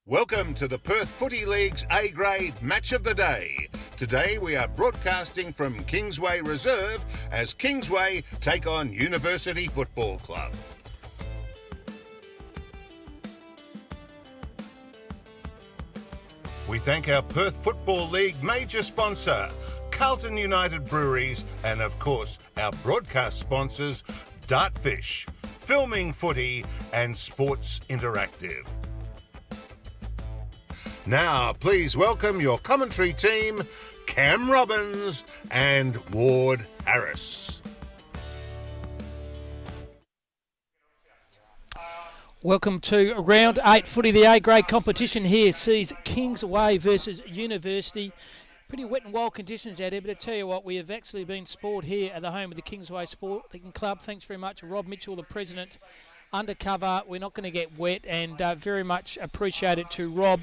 Welcome to the Perth Footy League's A-grade match of the day. Today we are broadcasting from Kingsway Reserve as Kingsway take on University Football Club. We thank our Perth Football League major sponsor, Carlton United Breweries, and of course our broadcast sponsors, Dartfish, Filming Footy and Sports Interactive. Now, please welcome your commentary team, Cam Robbins and Ward Harris. Welcome to round 8 footy. The A-grade competition here sees Kingsway versus University. Pretty wet and wild conditions out here, but I tell you what, we have actually been sport here at the home of the Kingsway Sporting Club. Thanks very much, Rob Mitchell, the president. Undercover, we're not going to get wet, and very much appreciate it to Rob.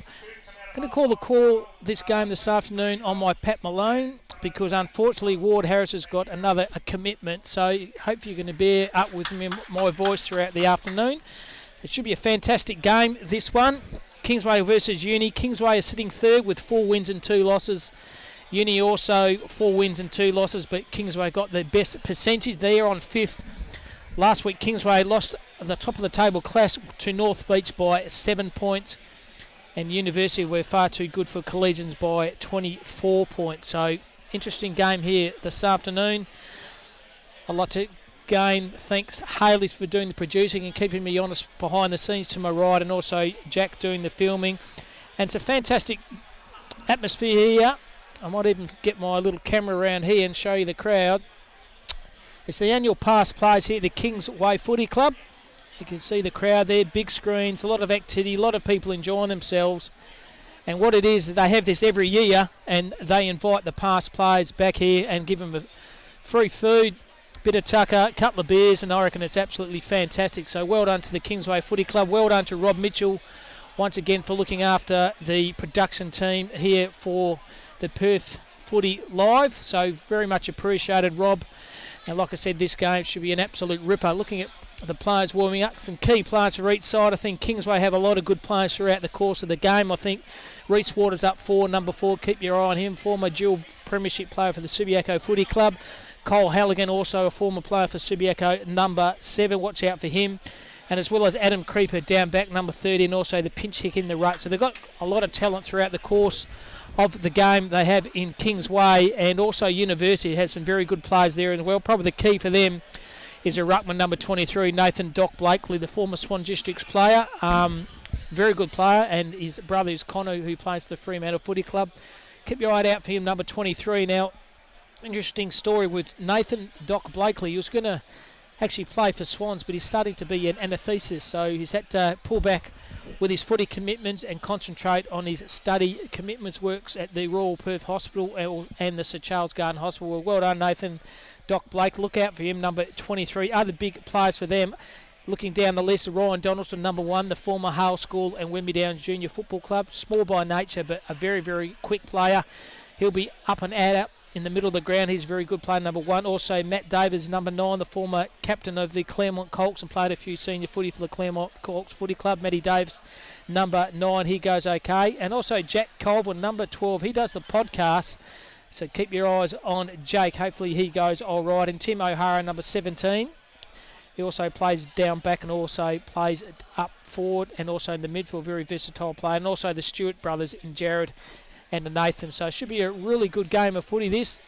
Going to call this game this afternoon on my Pat Malone because unfortunately Ward Harris has got another commitment, so hope you're going to bear up with me, my voice throughout the afternoon. It should be a fantastic game, this one. Kingsway versus Uni. Kingsway is sitting third with 4 wins and 2 losses. Uni also 4 wins and 2 losses, but Kingsway got the best percentage. They are on 5th. Last week Kingsway lost the top of the table clash to North Beach by 7 points. And University were far too good for Collegians by 24 points. So, interesting game here this afternoon. I'd like to again thanks Haley's for doing the producing and keeping me honest behind the scenes to my right, and also Jack doing the filming. And it's a fantastic atmosphere here. I might even get my little camera around here and show you the crowd. It's the annual past plays here at the Kingsway Footy Club. You can see the crowd there, big screens, a lot of activity, a lot of people enjoying themselves. And what it is, they have this every year, and they invite the past players back here and give them a free food, bit of tucker, a couple of beers, and I reckon it's absolutely fantastic. So well done to the Kingsway Footy Club, well done to Rob Mitchell once again for looking after the production team here for the Perth Footy Live. So very much appreciated, Rob. And like I said, this game should be an absolute ripper. Looking at the players warming up, some key players for each side. I think Kingsway have a lot of good players throughout the course of the game. I think Reece Waters up 4, number 4. Keep your eye on him, former dual premiership player for the Subiaco Footy Club. Cole Halligan, also a former player for Subiaco, number 7. Watch out for him. And as well as Adam Creeper down back, number 30, and also the pinch hick in the right. So they've got a lot of talent throughout the course of the game they have in Kingsway, and also University has some very good players there as well. Probably the key for them is a ruckman, number 23, Nathan Doc Blakely, the former Swan Districts player. Very good player, and his brother is Connor, who plays for the Fremantle Footy Club. Keep your eye out for him, number 23. Now, interesting story with Nathan Doc Blakely. He was going to actually play for Swans, but he's starting to be an anaesthetist, so he's had to pull back with his footy commitments and concentrate on his study commitments. Works at the Royal Perth Hospital and the Sir Charles Garden Hospital. Well done, Nathan Doc Blake. Look out for him, number 23. Other big players for them. Looking down the list, Ryan Donaldson, number 1, the former Hale School and Wembley Downs Junior Football Club. Small by nature, but a very, very quick player. He'll be up and out in the middle of the ground. He's a very good player, number 1. Also, Matt Davis, number 9, the former captain of the Claremont Colts and played a few senior footy for the Claremont Colts Footy Club. Matty Davis, number 9, he goes okay. And also Jack Colvin, number 12. He does the podcast, so keep your eyes on Jake. Hopefully he goes all right. And Tim O'Hara, number 17. He also plays down back and also plays up forward and also in the midfield. Very versatile player. And also the Stewart brothers in Jared and the Nathan. So it should be a really good game of footy, this.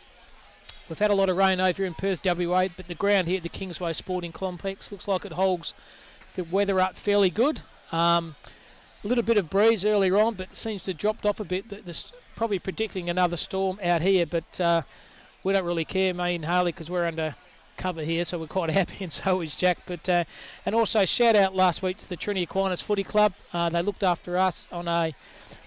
We've had a lot of rain over in Perth, WA, but the ground here at the Kingsway Sporting Complex looks like it holds the weather up fairly good. A little bit of breeze earlier on, but it seems to have dropped off a bit. This probably predicting another storm out here, but we don't really care, me and Harley, because we're under cover here, so we're quite happy, and so is Jack. But and also shout out last week to the Trinity Aquinas Footy Club. They looked after us on a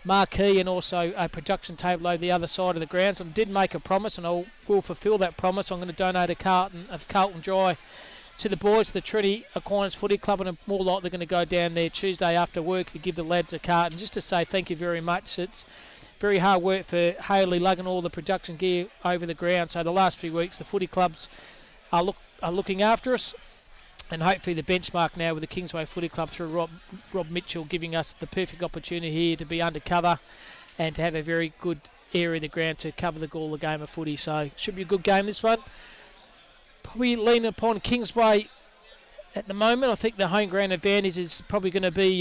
marquee and also a production table over the other side of the grounds, and did make a promise, and I will fulfil that promise. I'm going to donate a carton of Carlton Dry to the boys, the Trinity Aquinas Footy Club, and I'm more likely going to go down there Tuesday after work to give the lads a carton, just to say thank you very much. It's very hard work for Haley lugging all the production gear over the ground. So the last few weeks, the footy clubs are looking after us. And hopefully the benchmark now with the Kingsway Footy Club through Rob Mitchell giving us the perfect opportunity here to be undercover and to have a very good area of the ground to cover the Gawler game of footy. So should be a good game, this one. Probably leaning upon Kingsway at the moment. I think the home ground advantage is probably going to be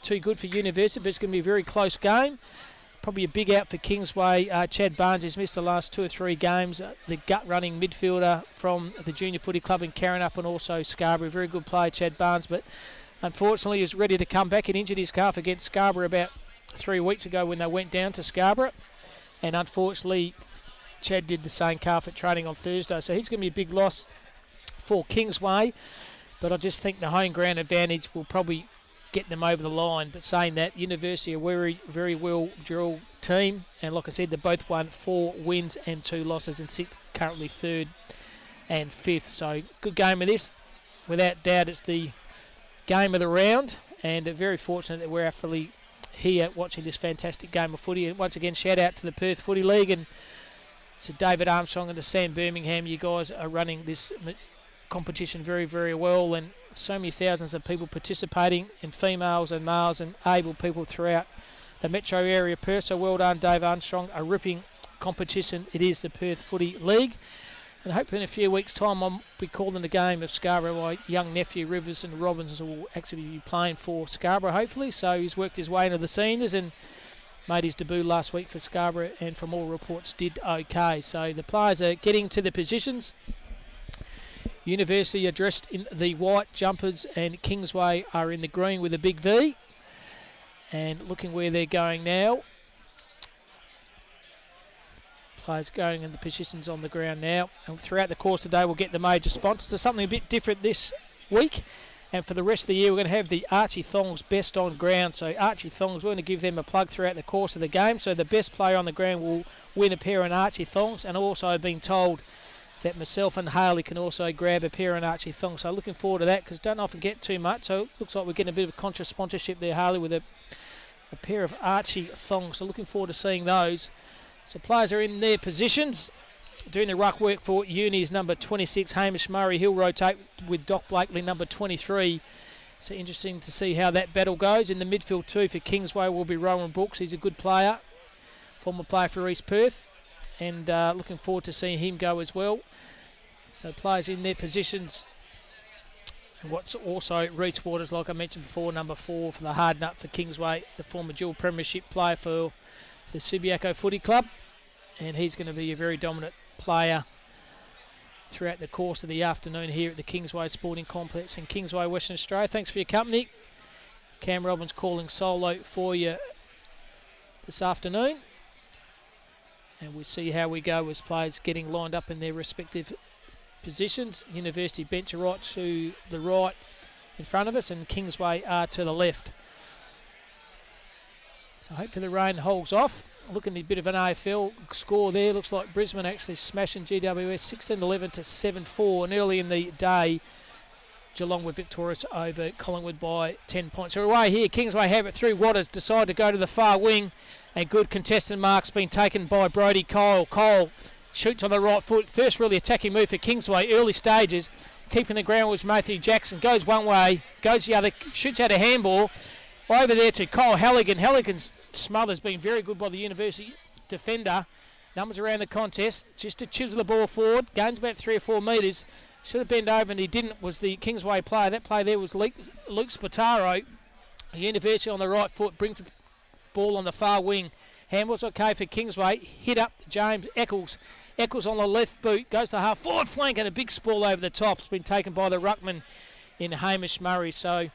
too good for University, but it's going to be a very close game. Probably a big out for Kingsway. Chad Barnes has missed the last 2 or 3 games. The gut-running midfielder from the Junior Footy Club in Karrinyup and also Scarborough. Very good player, Chad Barnes, but unfortunately is ready to come back. He injured his calf against Scarborough about 3 weeks ago when they went down to Scarborough. And unfortunately, Chad did the same calf at training on Thursday. So he's going to be a big loss for Kingsway. But I just think the home ground advantage will probably get them over the line. But saying that, University are a very well drilled team, and like I said, they both won 4 wins and 2 losses and sit currently 3rd and 5th. So good game of this. Without doubt, it's the game of the round, and very fortunate that we're actually here watching this fantastic game of footy. And once again, shout out to the Perth Footy League and to David Armstrong and to Sam Birmingham. You guys are running this competition very well, and so many thousands of people participating, in females and males and able people throughout the metro area of Perth. So well done, Dave Armstrong. A ripping competition it is, the Perth Footy League, and hopefully in a few weeks time I'll be calling the game of Scarborough. My young nephew Rivers and Robbins will actually be playing for Scarborough hopefully, so he's worked his way into the seniors and made his debut last week for Scarborough, and from all reports did okay. So the players are getting to the positions. University are dressed in the white jumpers and Kingsway are in the green with a big V. And looking where they're going now. Players going in the positions on the ground now. And throughout the course today we'll get the major sponsors. There's something a bit different this week. And for the rest of the year we're going to have the Archie Thongs best on ground. So Archie Thongs, we're going to give them a plug throughout the course of the game. So the best player on the ground will win a pair of Archie Thongs. And also I've been told that myself and Haley can also grab a pair of Archie Thongs. So looking forward to that, because don't often get too much. So it looks like we're getting a bit of a conscious sponsorship there, Harley, with a pair of Archie Thongs. So looking forward to seeing those. So players are in their positions. Doing the ruck work for Uni's number 26, Hamish Murray. He'll rotate with Doc Blakely, number 23. So interesting to see how that battle goes. In the midfield too for Kingsway will be Rowan Brooks. He's a good player, former player for East Perth. And looking forward to seeing him go as well. So players in their positions. And what's also Reece Waters, like I mentioned before, number 4 for the hard nut for Kingsway, the former dual premiership player for the Subiaco Footy Club. And he's going to be a very dominant player throughout the course of the afternoon here at the Kingsway Sporting Complex in Kingsway, Western Australia. Thanks for your company. Cam Robbins calling solo for you this afternoon. And we'll see how we go as players getting lined up in their respective positions. University bench are right to the right in front of us, and Kingsway are to the left. So hopefully the rain holds off. Looking at a bit of an AFL score there. Looks like Brisbane actually smashing GWS 16-11 to 7-4. And early in the day, Geelong were victorious over Collingwood by 10 points. So away here, Kingsway have it through. Waters decide to go to the far wing. A good contested mark's been taken by Brodie Cole. Cole shoots on the right foot. First really attacking move for Kingsway. Early stages. Keeping the ground was Matthew Jackson. Goes one way. Goes the other. Shoots out a handball. Over there to Cole Halligan. Halligan's smother's been very good by the University defender. Numbers around the contest. Just to chisel the ball forward. Gains about 3 or 4 metres. Should have bent over and he didn't. Was the Kingsway player. That play there was Luke Spataro. University on the right foot. Brings the ball on the far wing. Handball's okay for Kingsway. Hit up James Eccles. Eccles on the left boot. Goes to half forward flank and a big sprawl over the top. It's been taken by the ruckman in Hamish Murray. So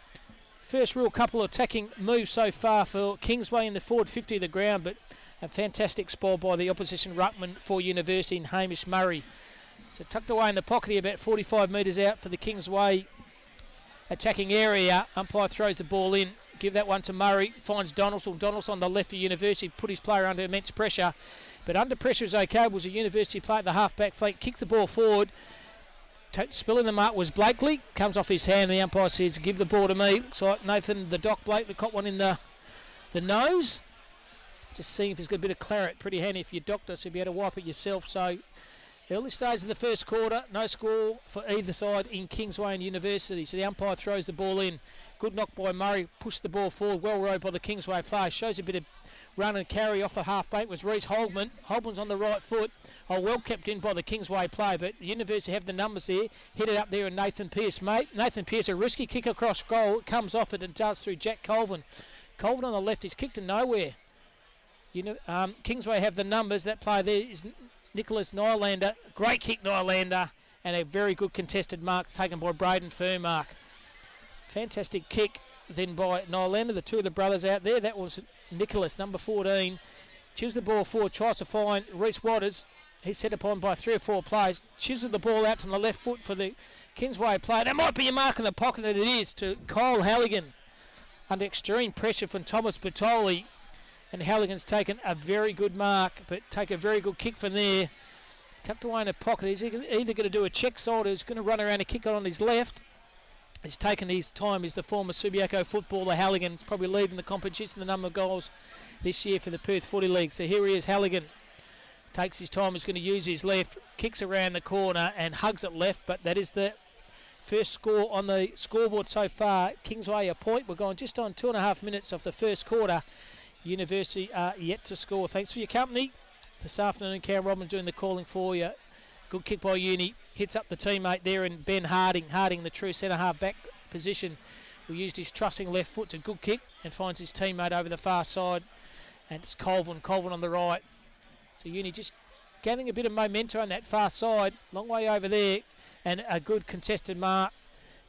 first real couple of attacking moves so far for Kingsway in the forward 50 of the ground, but a fantastic spoil by the opposition ruckman for University in Hamish Murray. So tucked away in the pocket here, about 45 metres out for the Kingsway attacking area. Umpire throws the ball in. Give that one to Murray. Finds Donaldson. Donaldson on the left of University. Put his player under immense pressure. But under pressure is okay. Was a University player at the half-back flank. Kicks the ball forward. Spilling the mark was Blakely. Comes off his hand. The umpire says, give the ball to me. Looks like Nathan, the Doc Blakely, caught one in the nose. Just seeing if he's got a bit of claret. Pretty handy if you're doctor, so you'll be able to wipe it yourself. So Early stage of the first quarter, no score for either side in Kingsway and University. So the umpire throws the ball in. Good knock by Murray, pushed the ball forward, well rowed by the Kingsway player. Shows a bit of run and carry off the half bank was Reece Holman. Holman's on the right foot. Well kept in by the Kingsway play, but the University have the numbers there. Hit it up there and Nathan Pearce, mate. Nathan Pearce, a risky kick across goal. It comes off it and does through Jack Colvin. Colvin on the left, he's kicked to nowhere. Kingsway have the numbers. That play there is Nicholas Nylander. Great kick, Nylander. And a very good contested mark taken by Braden Furmark. Fantastic kick then by Nylander. The two of the brothers out there. That was Nicholas, number 14. Chisels the ball forward, tries to find Reece Waters. He's set upon by 3 or 4 players. Chisels the ball out from the left foot for the Kingsway player. That might be a mark in the pocket, and it is to Kyle Halligan. Under extreme pressure from Thomas Bertoli. And Halligan's taken a very good mark, but take a very good kick from there. Tucked away in the pocket. He's either going to do a check side or he's going to run around and kick it on his left. He's taken his time. He's the former Subiaco footballer, Halligan. He's probably leading the competition, the number of goals this year for the Perth Footy League. So here he is, Halligan. Takes his time. He's going to use his left. Kicks around the corner and hugs it left, but that is the first score on the scoreboard so far. Kingsway a point. We're going just on 2.5 minutes of the first quarter. University are yet to score. Thanks for your company this afternoon. Cam Robbins doing the calling for you. Good kick by Uni. Hits up the teammate there in Ben Harding. Harding, the true centre-half back position, who used his trussing left foot to good kick and finds his teammate over the far side. And it's Colvin on the right. So Uni just getting a bit of momentum on that far side. Long way over there. And a good contested mark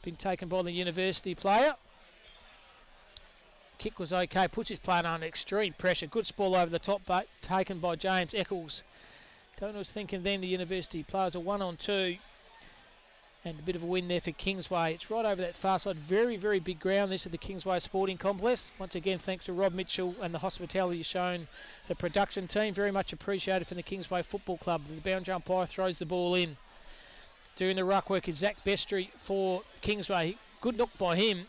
been taken by the University player. Kick was okay, puts his player under extreme pressure. Good sprawl over the top, but taken by James Eccles. Don't know what's thinking then. The University players are 1-on-2. And a bit of a win there for Kingsway. It's right over that far side. Very, very big ground. This is the Kingsway Sporting Complex. Once again, thanks to Rob Mitchell and the hospitality shown the production team. Very much appreciated from the Kingsway Football Club. The boundary umpire throws the ball in. Doing the ruck work is Zach Bestry for Kingsway. Good look by him.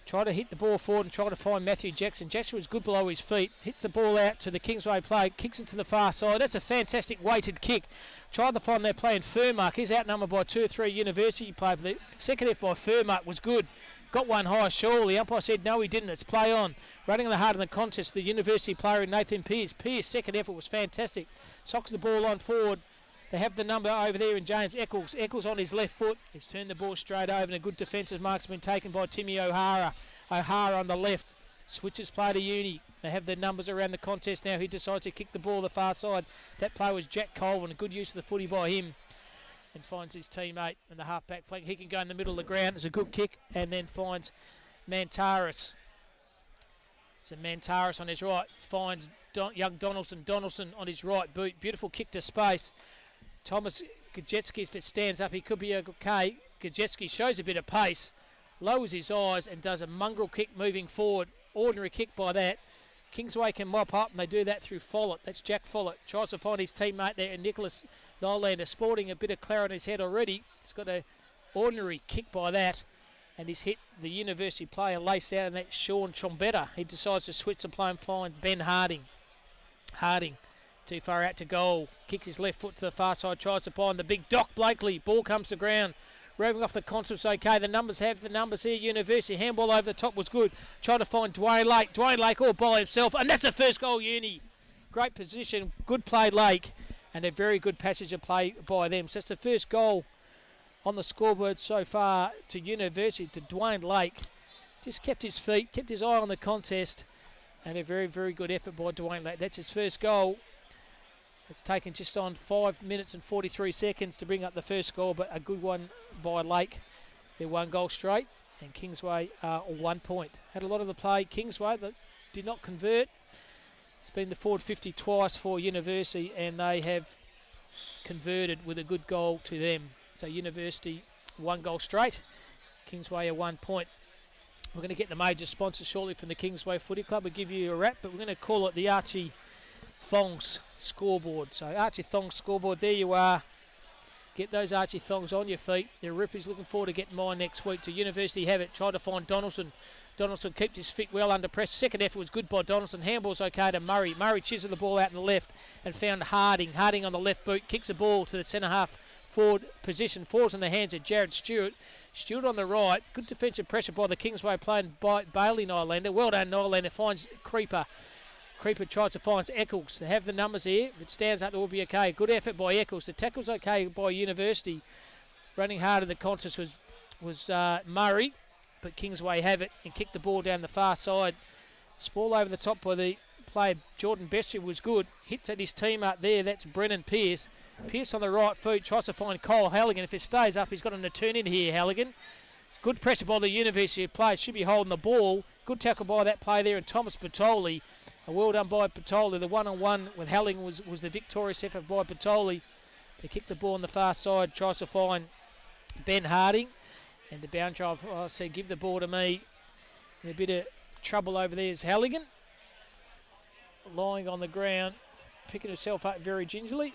Try to hit the ball forward and try to find Matthew Jackson. Jackson was good below his feet. Hits the ball out to the Kingsway play. Kicks into the far side. That's a fantastic weighted kick. Tried to find their play in Furmark. He's outnumbered by 2 or 3 University play. But the second F by Furmark was good. Got one high, surely. Umpire said no, he didn't. It's play on. Running in the heart of the contest, the University player Nathan Pearce. Pearce, second effort was fantastic. Socks the ball on forward. They have the number over there in James Eccles. Eccles on his left foot. He's turned the ball straight over, and a good defensive mark's been taken by Timmy O'Hara. O'Hara on the left. Switches play to Uni. They have the numbers around the contest now. He decides to kick the ball the far side. That play was Jack Colvin. A good use of the footy by him. And finds his teammate in the half-back flank. He can go in the middle of the ground. It's a good kick. And then finds Mantaris. So Mantaris on his right. Finds young Donaldson. Donaldson on his right boot. Beautiful kick to space. Thomas Gajetski, if it stands up, he could be okay. Gajetski shows a bit of pace, lowers his eyes and does a mongrel kick moving forward. Ordinary kick by that. Kingsway can mop up, and they do that through Follett. That's Jack Follett. Tries to find his teammate there, and Nicholas Nylander, sporting a bit of claret on his head already. He's got an ordinary kick by that, and he's hit the University player laced out, and that's Sean Trombetta. He decides to switch and play and find Ben Harding. Harding. Too far out to goal. Kicks his left foot to the far side. Tries to find the big Doc Blakely. Ball comes to ground. Roving off the concept's okay. The numbers have the numbers here. University handball over the top was good. Trying to find Dwayne Lake. Dwayne Lake all by himself. And that's the first goal, Uni. Great position. Good play, Lake. And a very good passage of play by them. So that's the first goal on the scoreboard so far to University, to Dwayne Lake. Just kept his feet, kept his eye on the contest. And a very, very good effort by Dwayne Lake. That's his first goal. It's taken just on 5 minutes and 43 seconds to bring up the first goal, but a good one by Lake. They're 1 goal straight, and Kingsway are 1 point. Had a lot of the play, Kingsway, that did not convert. It's been the forward 50 twice for University, and they have converted with a good goal to them. So University 1 goal straight, Kingsway are 1 point. We're going to get the major sponsors shortly from the Kingsway Footy Club. We'll give you a wrap, but we're going to call it the Archie Thongs scoreboard. So Archie Thongs scoreboard, there you are. Get those Archie thongs on your feet. The Rippers looking forward to getting mine next week. To University have it. Tried to find Donaldson. Donaldson kept his feet well under pressure. Second effort was good by Donaldson. Handball's okay to Murray. Murray chiseled the ball out in the left and found Harding. Harding on the left boot. Kicks the ball to the centre half forward position. Falls in the hands of Jared Stewart. Stewart on the right. Good defensive pressure by the Kingsway playing by Bailey Nylander. Well done, Nylander. Finds Creeper. Creeper tries to find Eccles. They have the numbers here. If it stands up, it will be okay. Good effort by Eccles. The tackle's okay by University. Running hard in the contest was Murray, but Kingsway have it and kick the ball down the far side. Ball over the top by the player Jordan Bestia was good. Hits at his team up there. That's Brennan Pearce. Pearce on the right foot tries to find Cole Halligan. If it stays up, he's got a turn in here, Halligan. Good pressure by the University player. Should be holding the ball. Good tackle by that player there, and Thomas Bertoli. Well done by Bertoli. The one-on-one with Halligan was the victorious effort by Bertoli. They kick the ball on the far side. Tries to find Ben Harding. And the boundary, I say, give the ball to me. In a bit of trouble over there is Halligan. Lying on the ground. Picking herself up very gingerly.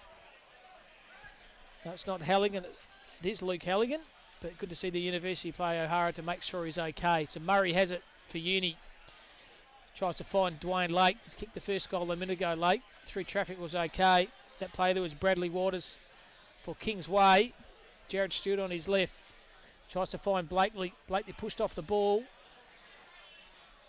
No, it's not Halligan. It is Luke Halligan. But good to see the University player O'Hara to make sure he's okay. So Murray has it for Uni. Tries to find Dwayne Lake. He's kicked the first goal a minute ago. Lake through traffic was okay. That player there was Bradley Waters for Kingsway. Jared Stewart on his left. Tries to find Blakely. Blakely pushed off the ball.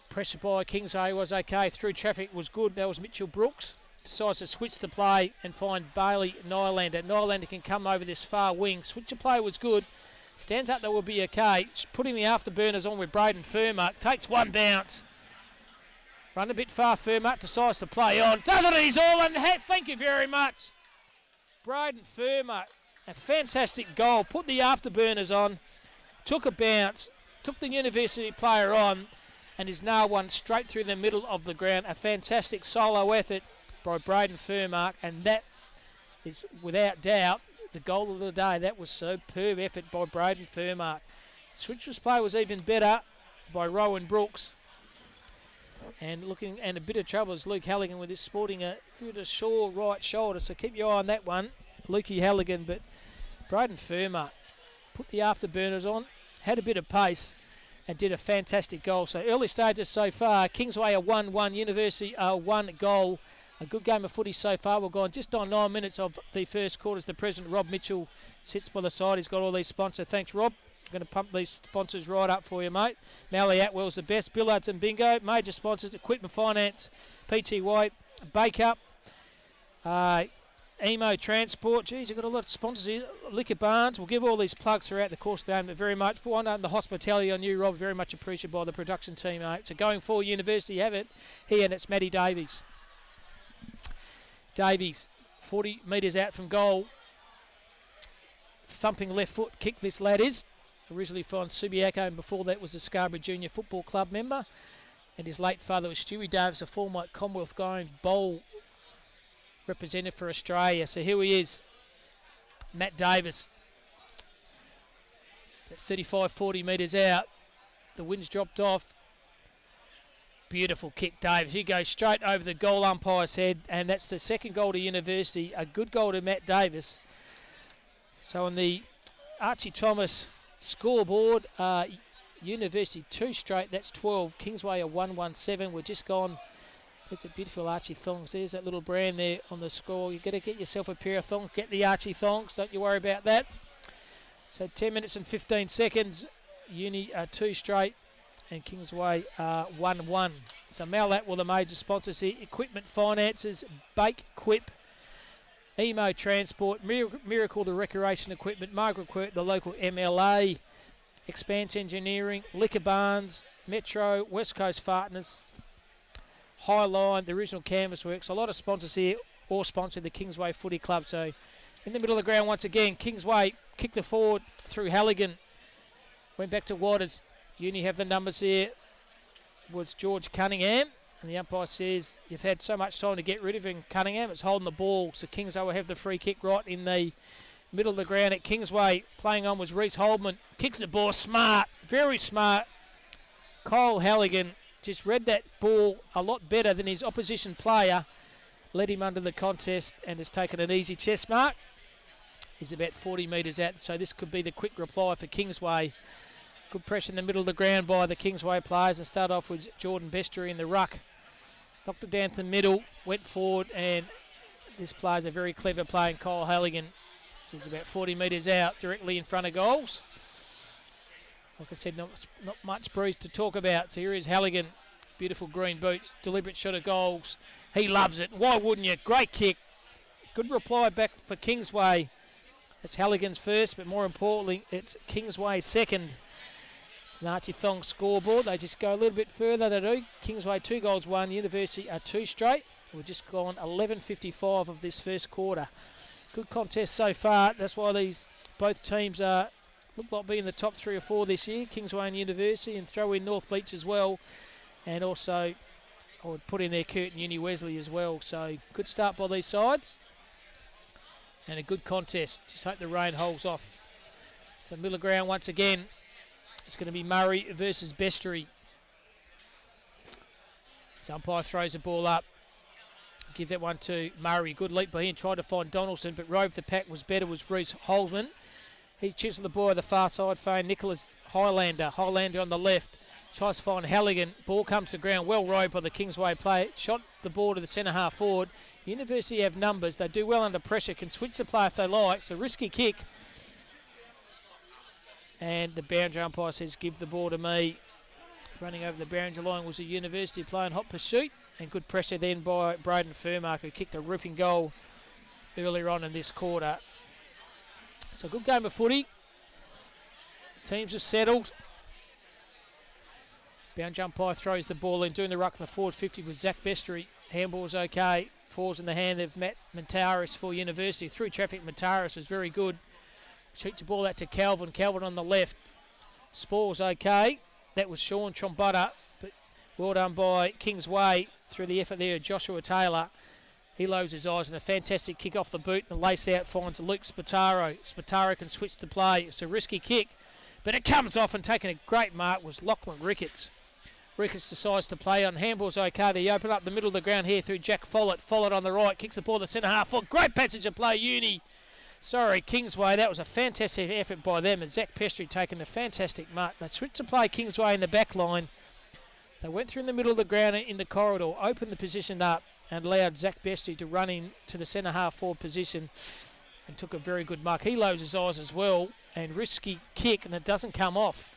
Pressure by Kingsway was okay. Through traffic was good. That was Mitchell Brooks. Decides to switch the play and find Bailey Nylander. Nylander can come over this far wing. Switch the play was good. Stands up, that will be okay. Putting the afterburners on with Braden Furmark. Takes one bounce. Run a bit far, Furmark decides to play on. Does it, he's all in. Thank you very much. Braden Furmark, a fantastic goal. Put the afterburners on. Took a bounce. Took the University player on. And is now one straight through the middle of the ground. A fantastic solo effort by Braden Furmark. And that is, without doubt, the goal of the day. That was superb effort by Braden Furmark. Switcher's play was even better by Rowan Brooks. And looking, and a bit of trouble is Luke Halligan with his sporting a through the shore right shoulder. So keep your eye on that one, Lukey Halligan. But Braden Furmark put the afterburners on, had a bit of pace, and did a fantastic goal. So early stages so far, Kingsway a 1-1, University a 1 goal. A good game of footy so far. We're gone just on 9 minutes of the first quarter. As the president, Rob Mitchell, sits by the side. He's got all these sponsors. Thanks, Rob. I'm going to pump these sponsors right up for you, mate. Mally Atwell's the best. Billards and Bingo. Major sponsors, Equipment Finance, PT White, Bake Up, Emo Transport. Geez, you've got a lot of sponsors here. Liquor Barnes. We'll give all these plugs throughout the course of the game, but very much. One on the hospitality on you, Rob. Very much appreciated by the production team, mate. So going forward, University have it here, and it's Matty Davies. Davies, 40 metres out from goal. Thumping left foot kick this lad is. Originally from Subiaco, and before that was a Scarborough Junior Football Club member. And his late father was Stewie Davis, a former Commonwealth Games bowl representative for Australia. So here he is, Matt Davis. 35, 40 metres out. The wind's dropped off. Beautiful kick, Davis. He goes straight over the goal umpire's head, and that's the second goal to University. A good goal to Matt Davis. So on the Archie Thomas scoreboard, University 2 straight, that's 12. Kingsway a 1-1-7. We're just gone. There's a beautiful Archie thongs. There's that little brand there on the score. You've got to get yourself a pair of thongs. Get the Archie thongs. Don't you worry about that. So 10 minutes and 15 seconds. Uni 2 straight. And Kingsway 1-1. So Mal Atwell, the major sponsors here. Equipment Finances, Bake Quip, Emo Transport, Miracle the Recreation Equipment, Margaret Quirk, the local MLA, Expanse Engineering, Liquor Barnes, Metro, West Coast Fartness, Highline, the original Canvas Works. A lot of sponsors here, all sponsor the Kingsway Footy Club. So in the middle of the ground once again, Kingsway kicked the forward through Halligan. Went back to Waters. Uni have the numbers here. Was George Cunningham. And the umpire says, you've had so much time to get rid of him, Cunningham. It's holding the ball. So Kingsway will have the free kick right in the middle of the ground at Kingsway. Playing on was Reece Holdman. Kicks the ball smart. Very smart. Cole Halligan just read that ball a lot better than his opposition player. Led him under the contest and has taken an easy chest mark. is about 40 metres out, so this could be the quick reply for Kingsway. Good pressure in the middle of the ground by the Kingsway players, and start off with Jordan Bestery in the ruck. Knocked it down to the middle, went forward, and this player's a very clever player, Kyle Halligan. So he's about 40 metres out, directly in front of goals. Like I said, not much breeze to talk about. So here is Halligan, beautiful green boots, deliberate shot of goals. He loves it. Why wouldn't you? Great kick. Good reply back for Kingsway. It's Halligan's first, but more importantly, it's Kingsway's second. It's an Archie Thong scoreboard. They just go a little bit further, they do. Kingsway 2 goals, 1. University are 2 straight. We've just gone 11:55 of this first quarter. Good contest so far. That's why both teams look like being in the top 3 or 4 this year. Kingsway and University, and throw in North Beach as well. And also, I would put in there Curtin Uni Wesley as well. So good start by these sides. And a good contest. Just hope the rain holds off. So middle of ground once again. It's going to be Murray versus Bestery. So umpire throws the ball up. Give that one to Murray. Good leap by him. Tried to find Donaldson, but rove the pack was better, was Reece Holzman. He chiseled the ball on the far side, found Nicholas Highlander. Highlander on the left. Tries to find Halligan. Ball comes to ground. Well rowed by the Kingsway player. Shot the ball to the centre half forward. University have numbers. They do well under pressure. Can switch the play if they like. It's a risky kick. And the boundary umpire says, give the ball to me. Running over the boundary line was a University player in hot pursuit. And good pressure then by Braden Furmark, who kicked a ripping goal earlier on in this quarter. So good game of footy. Teams are settled. Boundary umpire throws the ball in, doing the ruck for the forward 50 with Zach Bestery. Handball's okay. Falls in the hand of Matt Mataris for University. Through traffic, Mataris was very good. Shoots the ball out to Calvin. Calvin on the left. Spore's okay. That was Sean Trombutta, but well done by Kingsway through the effort there of Joshua Taylor. He lowers his eyes, and a fantastic kick off the boot, and lace out finds Luke Spataro. Spataro can switch the play. It's a risky kick, but it comes off, and taking a great mark was Lachlan Ricketts. Ricketts decides to play on. Handball's okay. They open up the middle of the ground here through Jack Follett. Follett on the right, kicks the ball to the centre half foot. Great passage of play, Kingsway. That was a fantastic effort by them, and Zach Bestery taking a fantastic mark. They switched to play Kingsway in the back line. They went through in the middle of the ground in the corridor, opened the position up, and allowed Zach Bestery to run in to the centre half forward position and took a very good mark. He lowers his eyes as well, and risky kick, and it doesn't come off.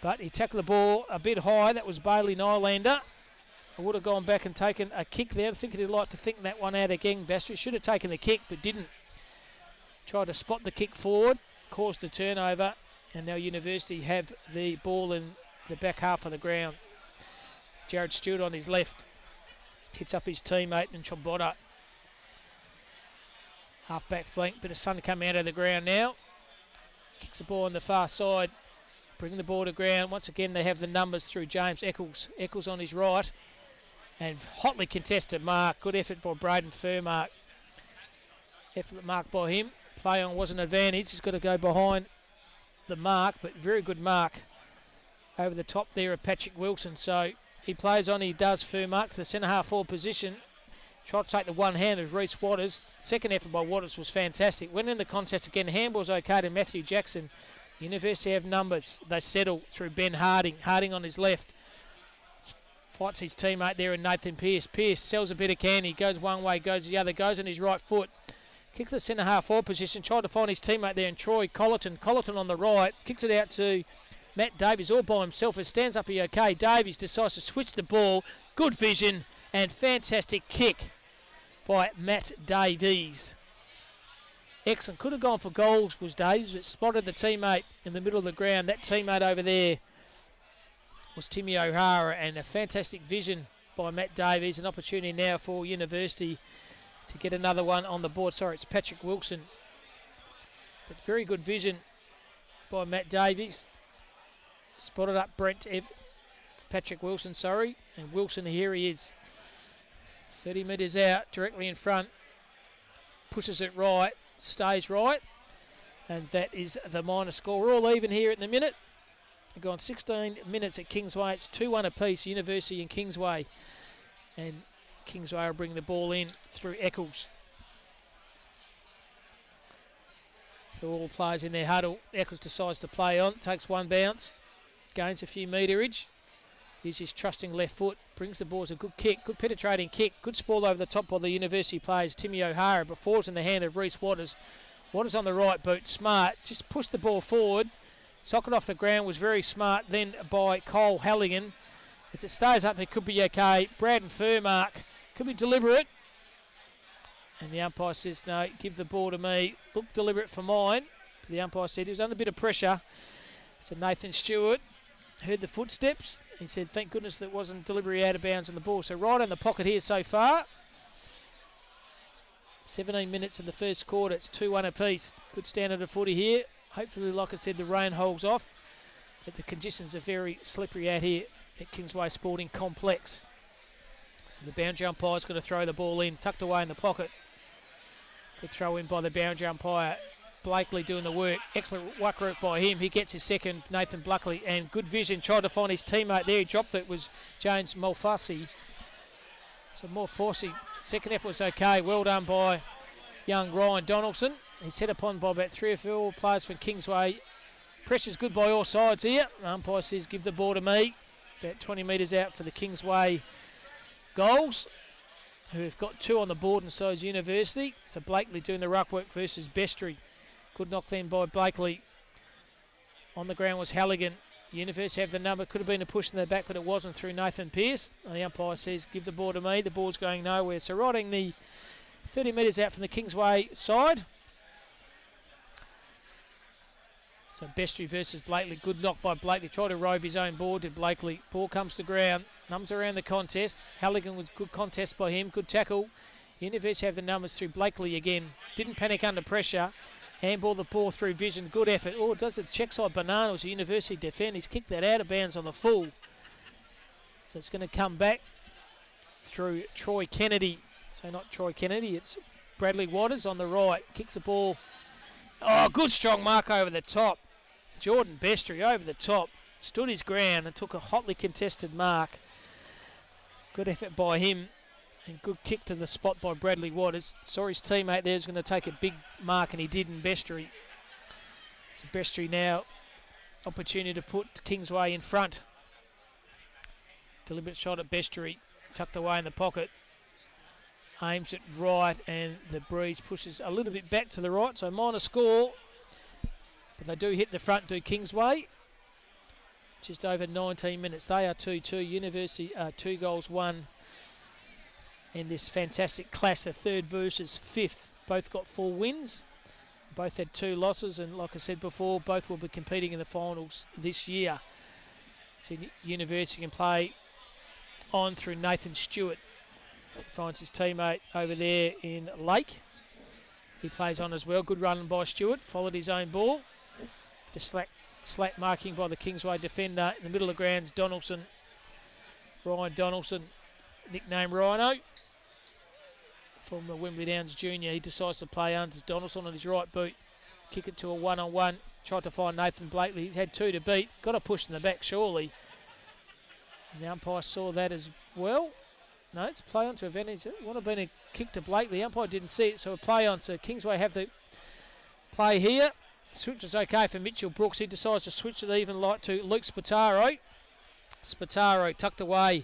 But he tackled the ball a bit high. That was Bailey Nylander. I would have gone back and taken a kick there. I think he'd like to think that one out again. Bestery should have taken the kick, but didn't. Tried to spot the kick forward, caused the turnover, and now University have the ball in the back half of the ground. Jared Stewart on his left hits up his teammate and Trombetta. Half back flank, bit of sun coming out of the ground now. Kicks the ball on the far side, bringing the ball to ground. Once again, they have the numbers through James Eccles. Eccles on his right, and hotly contested mark. Good effort by Braden Furmark. Effort mark by him. Play on was an advantage. He's got to go behind the mark, but very good mark over the top there of Patrick Wilson. So he plays on, he does Furmark to the centre half forward position. Tried to take the one hand of Reece Waters. Second effort by Waters was fantastic. Went in the contest again. Handball's okay to Matthew Jackson. University have numbers. They settle through Ben Harding. Harding on his left. Fights his teammate there in Nathan Pearce. Pearce sells a bit of candy. Goes one way, goes the other. Goes on his right foot. Kicks the centre half forward position. Tried to find his teammate there in Troy Colleton. Colleton on the right. Kicks it out to Matt Davies all by himself. It stands up here okay. Davies decides to switch the ball. Good vision and fantastic kick by Matt Davies. Excellent. Could have gone for goals was Davies, but spotted the teammate in the middle of the ground. That teammate over there was Timmy O'Hara, and a fantastic vision by Matt Davies. An opportunity now for University to get another one on the board. Sorry, it's Patrick Wilson. But very good vision by Matt Davies. Spotted up Patrick Wilson, and Wilson, here he is. 30 metres out, directly in front. Pushes it right, stays right. And that is the minor score. We're all even here at the minute. We've gone 16 minutes at Kingsway. It's 2-1 apiece, University and Kingsway. And Kingsway will bring the ball in through Eccles. All players in their huddle. Eccles decides to play on, takes one bounce, gains a few meterage. Uses his trusting left foot, brings the ball as a good kick, good penetrating kick, good sprawl over the top by the University players, Timmy O'Hara, but falls in the hand of Reece Waters. Waters on the right boot, smart, just pushed the ball forward. Socket off the ground was very smart then by Cole Halligan. As it stays up, it could be okay. Braden Furmark could be deliberate. And the umpire says, no, give the ball to me. Look deliberate for mine. But the umpire said he was under a bit of pressure. So Nathan Stewart heard the footsteps. He said, thank goodness that wasn't deliberately out of bounds on the ball. So right in the pocket here so far. 17 minutes in the first quarter. It's 2-1 apiece. Good standard of footy here. Hopefully, like I said, the rain holds off. But the conditions are very slippery out here at Kingsway Sporting Complex. So the boundary umpire's going to throw the ball in, tucked away in the pocket. Good throw in by the boundary umpire. Blakely doing the work. Excellent work by him. He gets his second, Nathan Blakely, and good vision. Tried to find his teammate there. He dropped it. Was James Mulfussi. So Mulfussi. Second effort was okay. Well done by young Ryan Donaldson. He's set upon by about 3 or 4 players from Kingsway. Pressure's good by all sides here. The umpire says, give the ball to me. About 20 metres out for the Kingsway goals, who have got 2 on the board, and so is University. So Blakely doing the ruck work versus Bestry. Good knock then by Blakely. On the ground was Halligan. University have the number. Could have been a push in the back, but it wasn't through Nathan Pearce. And the umpire says, give the ball to me. The ball's going nowhere. So riding the 30 metres out from the Kingsway side. So Bestry versus Blakely. Good knock by Blakely. Tried to rove his own ball to Blakely. Ball comes to ground. Numbers around the contest. Halligan with good contest by him. Good tackle. University have the numbers through Blakely again. Didn't panic under pressure. Handball the ball through vision. Good effort. Oh, does it check side banana as a University defend. He's kicked that out of bounds on the full. So it's going to come back through Troy Kennedy. So not Troy Kennedy, it's Bradley Waters on the right. Kicks the ball. Oh, good strong mark over the top. Jordan Bestry over the top. Stood his ground and took a hotly contested mark. Good effort by him. And good kick to the spot by Bradley Waters. Saw his teammate there was going to take a big mark, and he did in Bestry. So Bestry now, opportunity to put Kingsway in front. Deliberate shot at Bestry, tucked away in the pocket. Aims it right, and the breeze pushes a little bit back to the right, so minor score. But they do hit the front, do Kingsway. Just over 19 minutes. They are 2-2. University are 2 goals, 1. In this fantastic clash, the 3rd versus 5th. Both got 4 wins. Both had 2 losses, and like I said before, both will be competing in the finals this year. So University can play on through Nathan Stewart. Finds his teammate over there in Lake. He plays on as well. Good run by Stewart. Followed his own ball. Just slack marking by the Kingsway defender. In the middle of the grounds, Donaldson. Ryan Donaldson, nicknamed Rhino. Former Wembley Downs junior. He decides to play under Donaldson on his right boot. Kick it to a one-on-one. Tried to find Nathan Blakely. He had 2 to beat. Got a push in the back, surely. And the umpire saw that as well. No, it's play on to advantage. It would have been a kick to Blakely. The umpire didn't see it, so a play on. So Kingsway have the play here. Switch is okay for Mitchell Brooks. He decides to switch it even light to Luke Spataro. Spataro tucked away.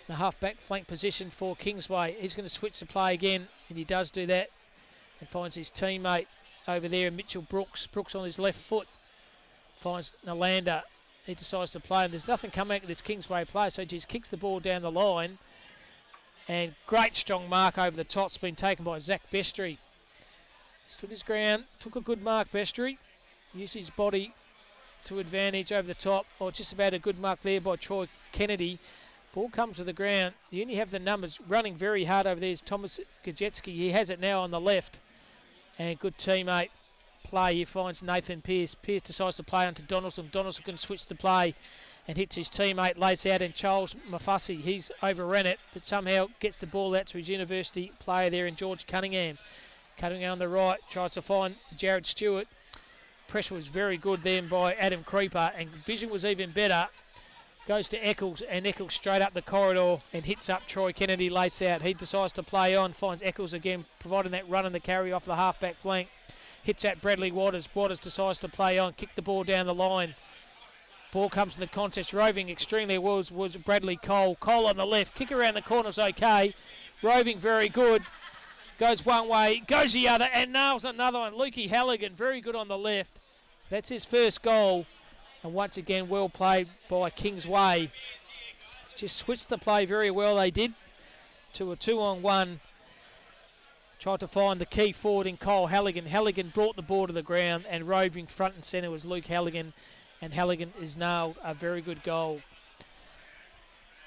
The half-back flank position for Kingsway. He's going to switch the play again, and he does do that. And finds his teammate over there, Mitchell Brooks. Brooks on his left foot. Finds Nalander. He decides to play, and there's nothing coming out of this Kingsway play, so he just kicks the ball down the line. And great strong mark over the top's been taken by Zach Bestry. Stood his ground, took a good mark, Bestry. Used his body to advantage over the top. Or just about a good mark there by Troy Kennedy. Ball comes to the ground. You only have the numbers running very hard over there is Thomas Gajecki. He has it now on the left. And good teammate play. He finds Nathan Pearce. Pearce decides to play onto Donaldson. Donaldson can switch the play and hits his teammate, lays out, and Charles Mafussi, he's overran it, but somehow gets the ball out to his University player there in George Cunningham. Cunningham on the right, tries to find Jared Stewart. Pressure was very good then by Adam Creeper, and vision was even better. Goes to Eccles, and Eccles straight up the corridor and hits up Troy Kennedy, lays out. He decides to play on, finds Eccles again, providing that run and the carry off the half-back flank. Hits at Bradley Waters. Waters decides to play on. Kick the ball down the line. Ball comes to the contest. Roving extremely well was Bradley Cole. Cole on the left. Kick around the corner's okay. Roving very good. Goes one way, goes the other, and nails another one. Lukey Halligan, very good on the left. That's his first goal. And once again, well played by Kingsway. Just switched the play very well, they did, to a 2-on-1. Tried to find the key forward in Cole Halligan. Halligan brought the ball to the ground, and roving front and centre was Luke Halligan. And Halligan is nailed a very good goal.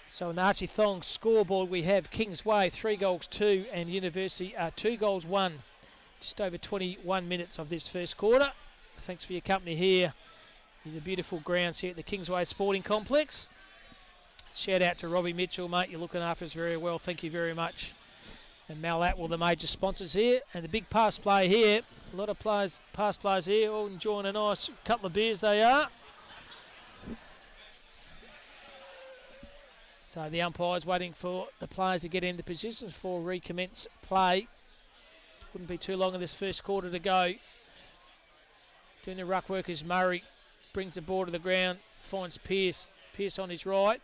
So in the Archie Thong scoreboard, we have Kingsway 3 goals 2 and University 2 goals 1. Just over 21 minutes of this first quarter. Thanks for your company here in the beautiful grounds here at the Kingsway Sporting Complex. Shout out to Robbie Mitchell, mate. You're looking after us very well. Thank you very much. And Mal Atwell, the major sponsors here. And the big pass play here. A lot of players, pass players here, all enjoying a nice couple of beers they are. So the umpire's waiting for the players to get into positions for recommence play. Wouldn't be too long in this first quarter to go. Doing the ruck work is Murray. Brings the ball to the ground. Finds Pearce. Pearce on his right.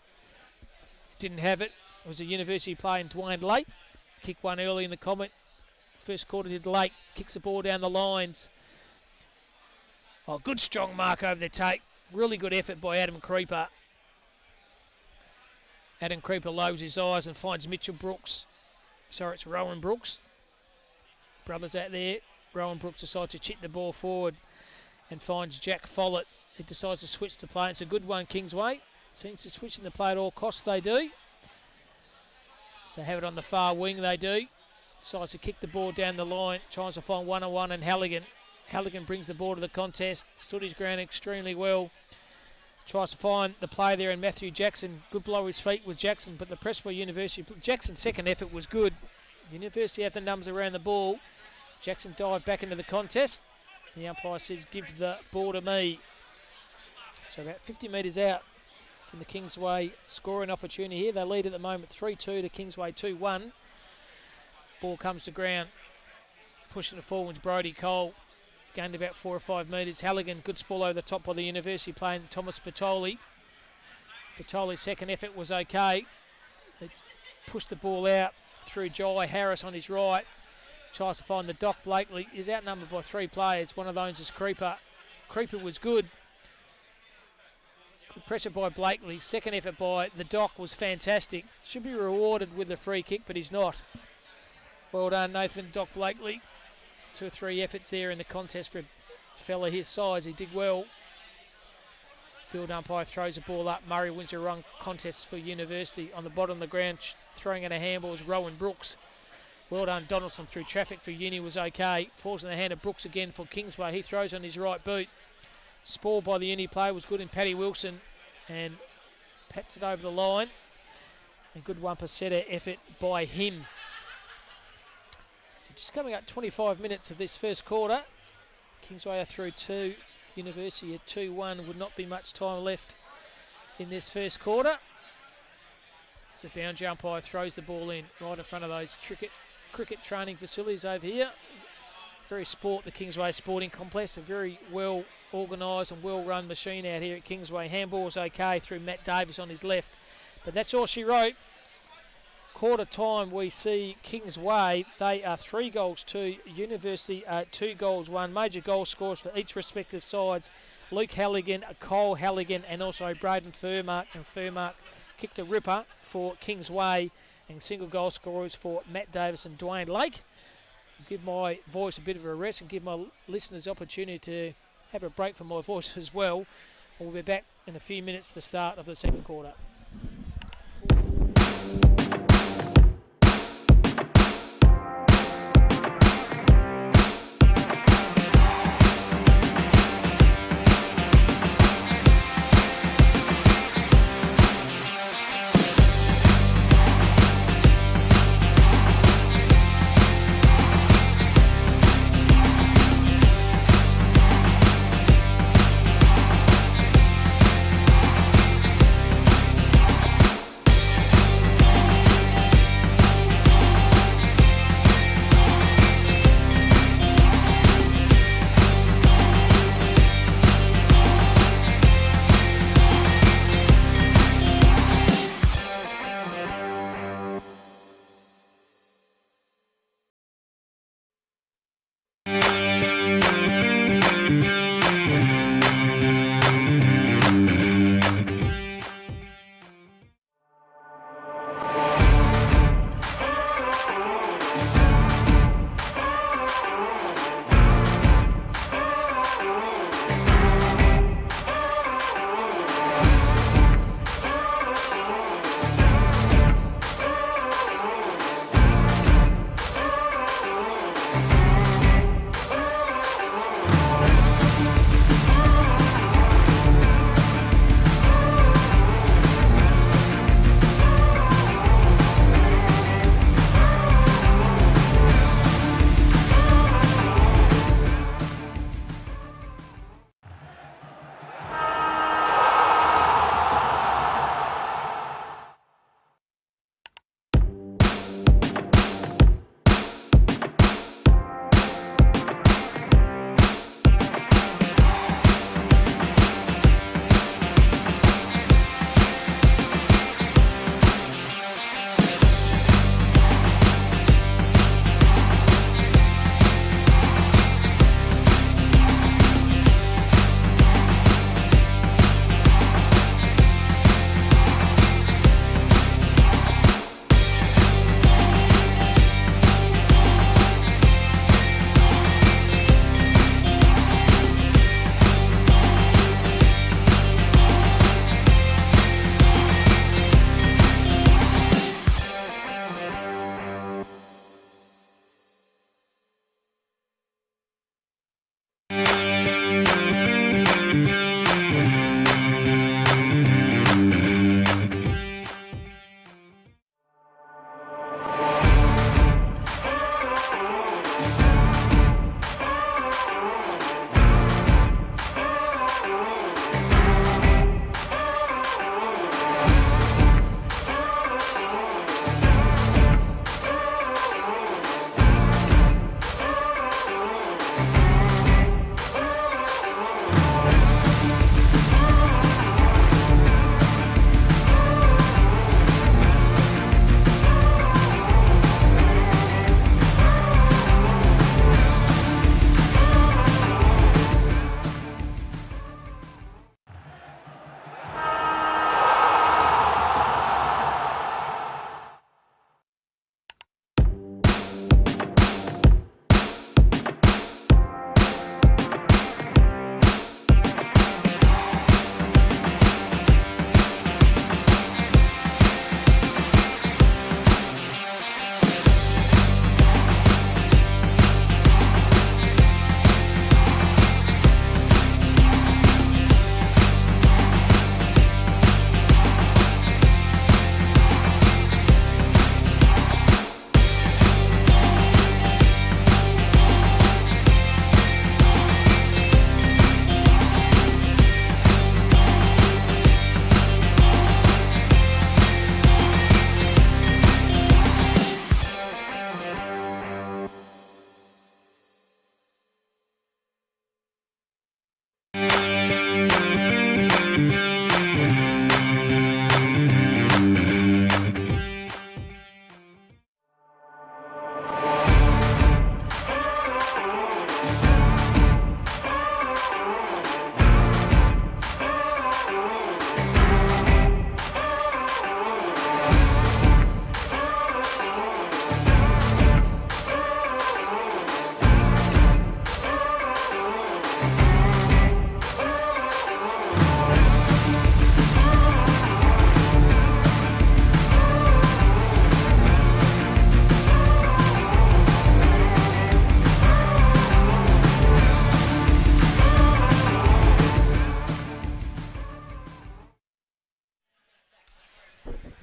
Didn't have it. It was a University play in Dwayne Lake. Kicked one early in the comment. First quarter did Lake. Kicks the ball down the lines. Oh, good strong mark over the take. Really good effort by Adam Creeper. Adam Creeper lowers his eyes and finds Mitchell Brooks. Sorry, it's Rowan Brooks. Brothers out there. Rowan Brooks decides to chip the ball forward and finds Jack Follett. He decides to switch the play. It's a good one, Kingsway. Seems to switch in the play at all costs, they do. So have it on the far wing, they do. Decides to kick the ball down the line. Tries to find one-on-one and Halligan. Halligan brings the ball to the contest. Stood his ground extremely well. Tries to find the play there in Matthew Jackson. Good blow his feet with Jackson, but the press by University. Jackson's second effort was good. University have the numbers around the ball. Jackson dived back into the contest. The umpire says, give the ball to me. So about 50 metres out from the Kingsway scoring opportunity here. They lead at the moment 3-2 to Kingsway 2-1. Ball comes to ground. Pushing it forwards, Brodie Cole. Gained about 4 or 5 metres. Halligan, good spool over the top by the University playing Thomas Patoli. Patoli's second effort was okay. They pushed the ball out through Jai Harris on his right. Tries to find the Doc Blakely. Is outnumbered by 3 players. One of those is Creeper. Creeper was good. Good pressure by Blakely. Second effort by the Doc was fantastic. Should be rewarded with the free kick, but he's not. Well done, Nathan Doc Blakely. 2 or 3 efforts there in the contest for a fella his size. He did well. Field umpire throws the ball up. Murray wins a run contest for University. On the bottom of the ground, throwing in a handball is Rowan Brooks. Well done, Donaldson through traffic for Uni was okay. Falls in the hand of Brooks again for Kingsway. He throws on his right boot. Spoiled by the Uni player was good in Paddy Wilson and pats it over the line. A good 1% effort by him. So just coming up 25 minutes of this first quarter. Kingsway are through 2. University at 2-1. Would not be much time left in this first quarter. So boundary umpire throws the ball in right in front of those cricket training facilities over here. Very sport, the Kingsway Sporting Complex. A very well organised and well run machine out here at Kingsway. Handball's okay through Matt Davis on his left. But that's all she wrote. Quarter time, we see Kingsway. They are 3 goals 2. University are 2 goals 1. Major goal scores for each respective sides. Luke Halligan, Cole Halligan, and also Braden Furmark. And Furmark kicked a ripper for Kingsway. And single goal scorers for Matt Davis and Dwayne Lake. I'll give my voice a bit of a rest and give my listeners opportunity to have a break from my voice as well. We'll be back in a few minutes at the start of the second quarter.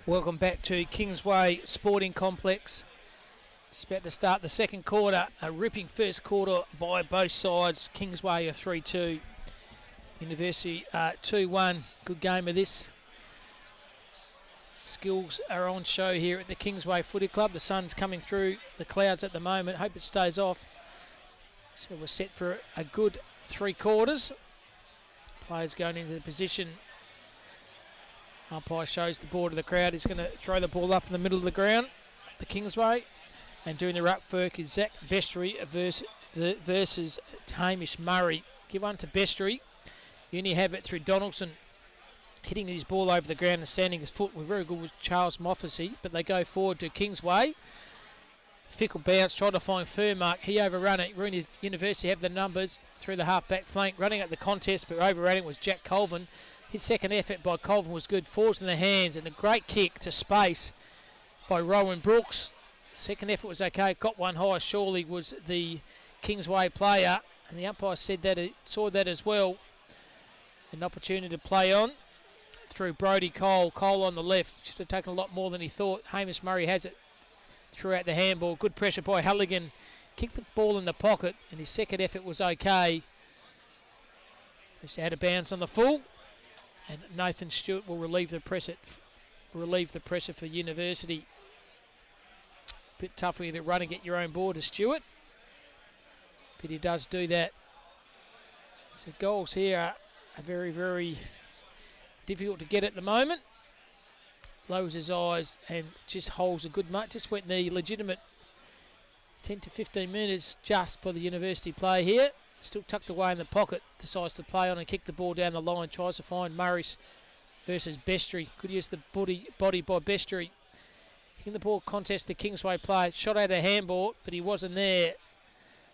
Welcome back to Kingsway Sporting Complex. Just about to start the second quarter. A ripping first quarter by both sides. Kingsway a 3-2. University 2-1. Good game of this. Skills are on show here at the Kingsway Footy Club. The sun's coming through the clouds at the moment. Hope it stays off. So we're set for a good 3 quarters. Players going into the position. Umpire shows the ball to the crowd. He's going to throw the ball up in the middle of the ground, the Kingsway. And doing the ruck work is Zach Bestry versus Hamish Murray. Give one to Bestry. You only have it through Donaldson hitting his ball over the ground and sanding his foot. We're very good with Charles Moffacy, but they go forward to Kingsway. Fickle bounce, tried to find Furmark. He overrun it. University have the numbers through the half-back flank. Running at the contest, but overrunning was Jack Colvin. His second effort by Colvin was good. Falls in the hands and a great kick to space by Rowan Brooks. Second effort was okay. Got one high. Surely was the Kingsway player. And the umpire said that it saw that as well. An opportunity to play on through Brodie Cole. Cole on the left. Should have taken a lot more than he thought. Hamish Murray has it throughout the handball. Good pressure by Halligan. Kicked the ball in the pocket. And his second effort was okay. Just out of bounds on the full. And Nathan Stewart will relieve the pressure for University. Bit tough for you to run and get your own ball to Stewart, but he does do that. So goals here are very, very difficult to get at the moment. Lowers his eyes and just holds a good mark. Just went the legitimate 10 to 15 metres just by the University play here. Still tucked away in the pocket, decides to play on and kick the ball down the line, tries to find Murray versus Bestry. Could use the body by Bestry. In the ball contest, the Kingsway player shot out a handball, but he wasn't there.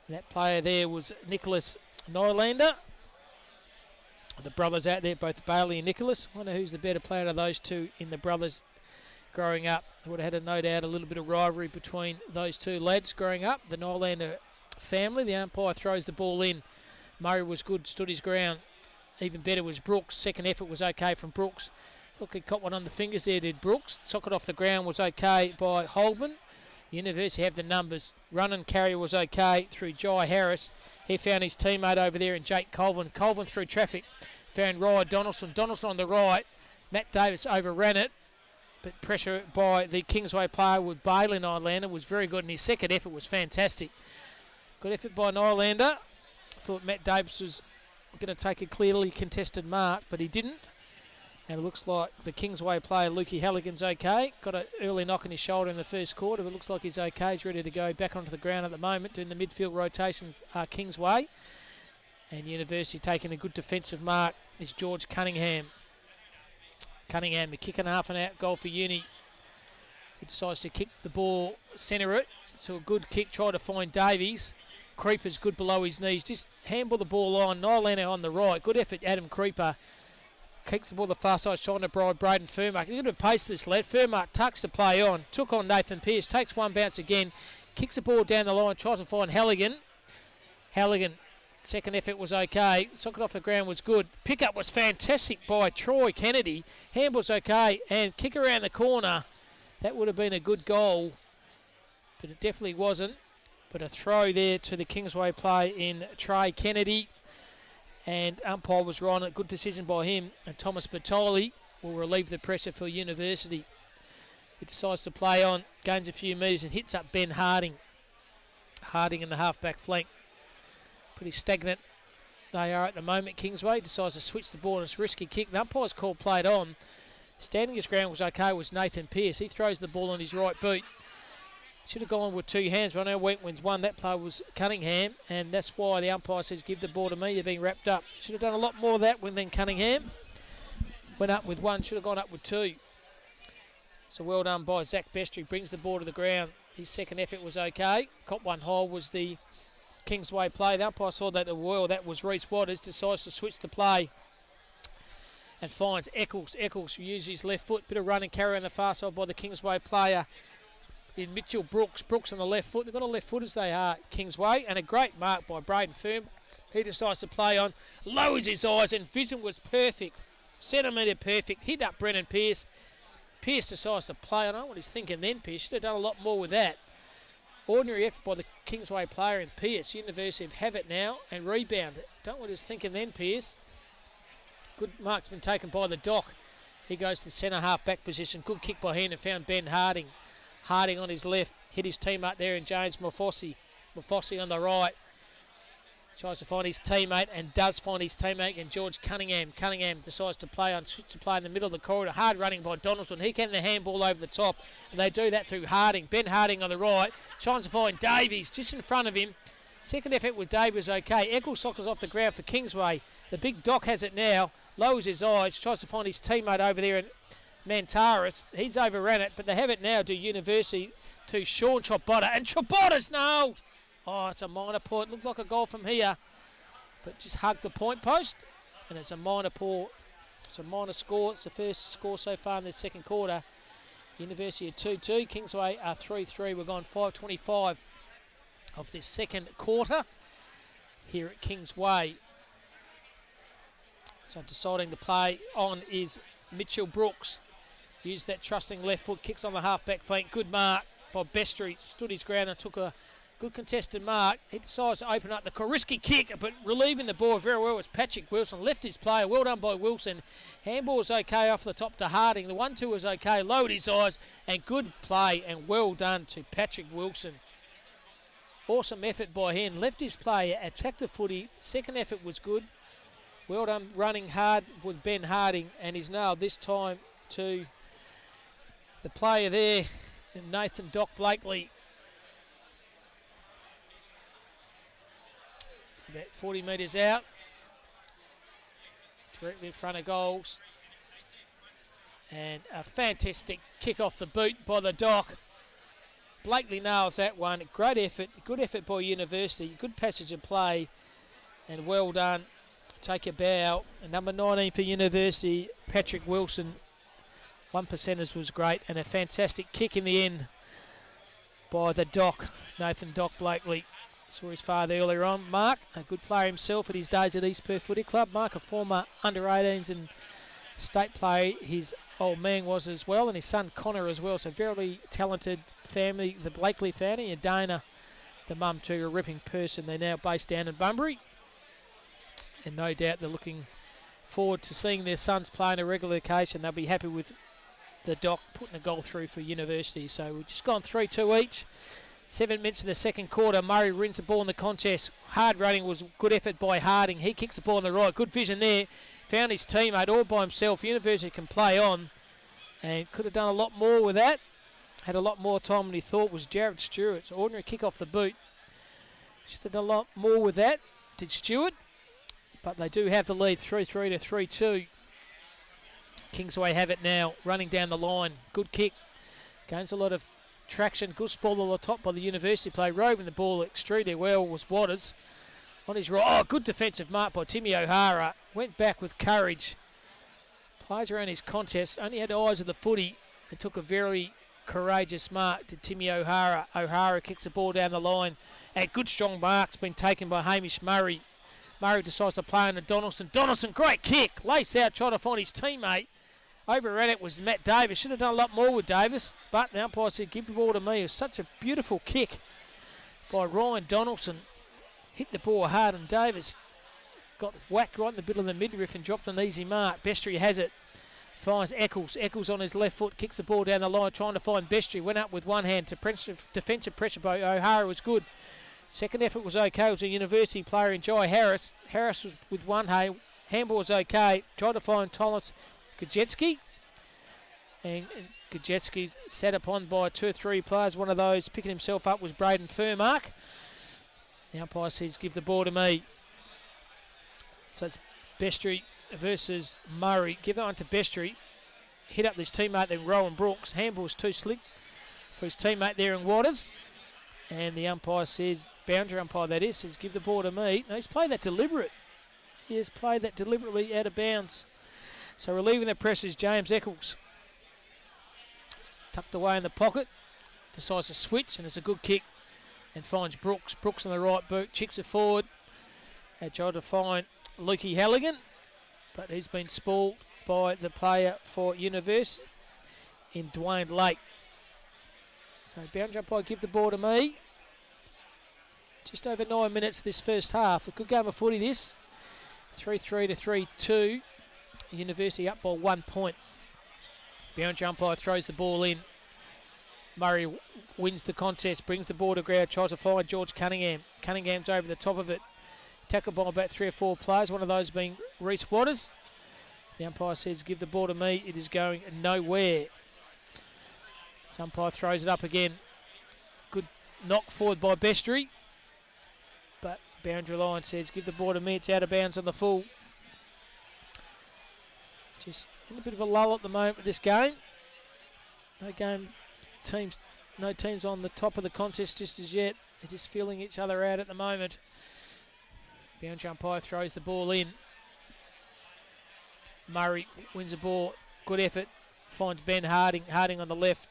And that player there was Nicholas Nylander. The brothers out there, both Bailey and Nicholas. I wonder who's the better player of those two in the brothers growing up. I would have had no doubt a little bit of rivalry between those two lads growing up. The Nylander family. The umpire throws the ball in. Murray was good, stood his ground. Even better was Brooks. Second effort was okay from Brooks. Look, he caught one on the fingers there, did Brooks. Socket off the ground was okay by Holman. University have the numbers. Run and carry was okay through Jai Harris. He found his teammate over there in Jake Colvin. Colvin through traffic. Found Ryan Donaldson. Donaldson on the right. Matt Davis overran it. But pressure by the Kingsway player with Bailey Nylander was very good. And his second effort was fantastic. Good effort by Nylander. Thought Matt Davis was going to take a clearly contested mark, but he didn't. And it looks like the Kingsway player, Lukey Halligan's okay. Got an early knock on his shoulder in the first quarter, but looks like he's okay. He's ready to go back onto the ground at the moment. Doing the midfield rotations are Kingsway. And University taking a good defensive mark is George Cunningham. Cunningham, the kick and a half and out goal for Uni. He decides to kick the ball, centre it. So a good kick, try to find Davies. Creeper's good below his knees. Just handball the ball on. Nylander on the right. Good effort, Adam Creeper. Kicks the ball the far side, trying to bribe Braden Furmark. He's going to pace this lad. Furmark tucks the play on. Took on Nathan Pearce. Takes one bounce again. Kicks the ball down the line. Tries to find Halligan. Halligan, second effort was okay. Socket off the ground was good. Pickup was fantastic by Troy Kennedy. Handball's okay. And kick around the corner. That would have been a good goal. But it definitely wasn't. But a throw there to the Kingsway play in Trey Kennedy. And umpire was right on it. Good decision by him. And Thomas Bertoli will relieve the pressure for University. He decides to play on, gains a few metres and hits up Ben Harding. Harding in the half-back flank. Pretty stagnant they are at the moment. Kingsway decides to switch the ball and it's a risky kick. The umpire's call played on. Standing his ground was okay, was Nathan Pearce. He throws the ball on his right boot. Should have gone with two hands, but I know Wentworth's one. That play was Cunningham, and that's why the umpire says, give the ball to me. You're being wrapped up. Should have done a lot more of that than Cunningham. Went up with one, should have gone up with two. So well done by Zach Bestry. Brings the ball to the ground. His second effort was okay. Caught one hole was the Kingsway play. The umpire saw that as well. That was Reece Waters. Decides to switch the play and finds Eccles. Eccles uses his left foot. Bit of run and carry on the far side by the Kingsway player in Mitchell Brooks. Brooks on the left foot. They've got a left foot as they are, Kingsway. And a great mark by Braden Firm. He decides to play on. Lowers his eyes and vision was perfect. Centimetre perfect. Hit up Brennan Pearce. Pearce decides to play. I don't know what he's thinking then, Pearce. Should have done a lot more with that. Ordinary effort by the Kingsway player in Pearce. University have it now and rebound it. Don't know what he's thinking then, Pearce. Good mark's been taken by the Doc. He goes to the centre half back position. Good kick by hand and found Ben Harding. Harding on his left. Hit his teammate there in James Mafossi. Mafossi on the right. Tries to find his teammate and does find his teammate and George Cunningham. Cunningham decides to switch to play in the middle of the corridor. Hard running by Donaldson. He can the handball over the top and they do that through Harding. Ben Harding on the right. Tries to find Davies just in front of him. Second effort with Davies okay. Eccles sockers off the ground for Kingsway. The big Doc has it now. Lowers his eyes. Tries to find his teammate over there in Mantaris. He's overran it but they have it now to University to Sean Chobota. And Chobota's nailed. Oh, it's a minor point. Looked like a goal from here, but just hugged the point post, and it's a minor point. It's a minor score. It's the first score so far in the second quarter. University are 2-2. Kingsway are 3-3. We're gone 5:25 of this second quarter here at Kingsway. So deciding to play on is Mitchell Brooks. Used that trusting left foot, kicks on the half-back flank. Good mark by Bestry. Stood his ground and took a good contested mark. He decides to open up the risky kick, but relieving the ball very well was Patrick Wilson. Left his player. Well done by Wilson. Handball was okay off the top to Harding. The 1-2 was okay. Lowered his eyes and good play and well done to Patrick Wilson. Awesome effort by him. Left his player, attacked the footy. Second effort was good. Well done running hard with Ben Harding, and he's nailed this time to the player there, Nathan Doc Blakely. It's about 40 metres out, directly in front of goals. And a fantastic kick off the boot by the Doc. Blakely nails that one. Great effort, good effort by University. Good passage of play, and well done. Take a bow. And number 19 for University, Patrick Wilson. 1%ers was great, and a fantastic kick in the end by the Doc, Nathan Doc Blakely. Saw his father earlier on. Mark, a good player himself at his days at East Perth Footy Club. Mark, a former under-18s and state player. His old man was as well, and his son Connor as well. So very talented family, the Blakely family, and Dana, the mum too, a ripping person. They're now based down in Bunbury, and no doubt they're looking forward to seeing their sons play on a regular occasion. They'll be happy with the Doc putting a goal through for University. So we've just gone 3-2 each. 7 minutes in the second quarter. Murray wins the ball in the contest. Hard running was good effort by Harding. He kicks the ball on the right. Good vision there. Found his teammate all by himself. University can play on and could have done a lot more with that. Had a lot more time than he thought. Was Jared Stewart's ordinary kick off the boot. Should have done a lot more with that. Did Stewart. But they do have the lead 3-3 to 3-2. Kingsway have it now. Running down the line. Good kick. Gains a lot of traction. Good ball on the top by the University play. Roving the ball extremely well was Waters. On his right. Oh, good defensive mark by Timmy O'Hara. Went back with courage. Plays around his contest. Only had eyes of the footy. And took a very courageous mark to Timmy O'Hara. O'Hara kicks the ball down the line. And good strong mark's been taken by Hamish Murray. Murray decides to play on to Donaldson. Donaldson, great kick. Lace out, trying to find his teammate. Overran it was Matt Davis. Should have done a lot more with Davis, but the umpire said, give the ball to me. It was such a beautiful kick by Ryan Donaldson. Hit the ball hard, and Davis got whacked right in the middle of the midriff and dropped an easy mark. Bestry has it. Finds Eccles. Eccles on his left foot, kicks the ball down the line, trying to find Bestry. Went up with one hand to defensive pressure by O'Hara was good. Second effort was okay. It was a University player in Jai Harris. Harris was with one hand. Handball was okay. Tried to find Thomas Gajetsky, and Gajetsky's set upon by 2 or 3 players. One of those picking himself up was Braden Furmark. The umpire says, give the ball to me. So it's Bestry versus Murray. Give that one to Bestry. Hit up this teammate then Rowan Brooks. Handball's too slick for his teammate there in Waters. And the umpire says, boundary umpire that is, says, give the ball to me. No, he's played that deliberate. He has played that deliberately out of bounds. So relieving the pressure is James Eccles. Tucked away in the pocket. Decides to switch, and it's a good kick. And finds Brooks. Brooks on the right boot. Chicks it forward. They tried to find Lukey Halligan, but he's been spoiled by the player for University. in Dwayne Lake. So boundary umpire, give the ball to me. Just over 9 minutes this first half. A good game of footy this. 3-3 to 3-2. University up by 1 point. Boundary umpire throws the ball in. Murray wins the contest, brings the ball to ground, tries to find George Cunningham. Cunningham's over the top of it. Tackled by about 3 or 4 players, one of those being Reece Waters. The umpire says, give the ball to me. It is going nowhere. The umpire throws it up again. Good knock forward by Bestry. But boundary line says, give the ball to me. It's out of bounds on the full. Just in a bit of a lull at the moment with this game. No teams on the top of the contest just as yet. They're just feeling each other out at the moment. Boundary umpire throws the ball in. Murray wins the ball. Good effort. Finds Ben Harding. Harding on the left.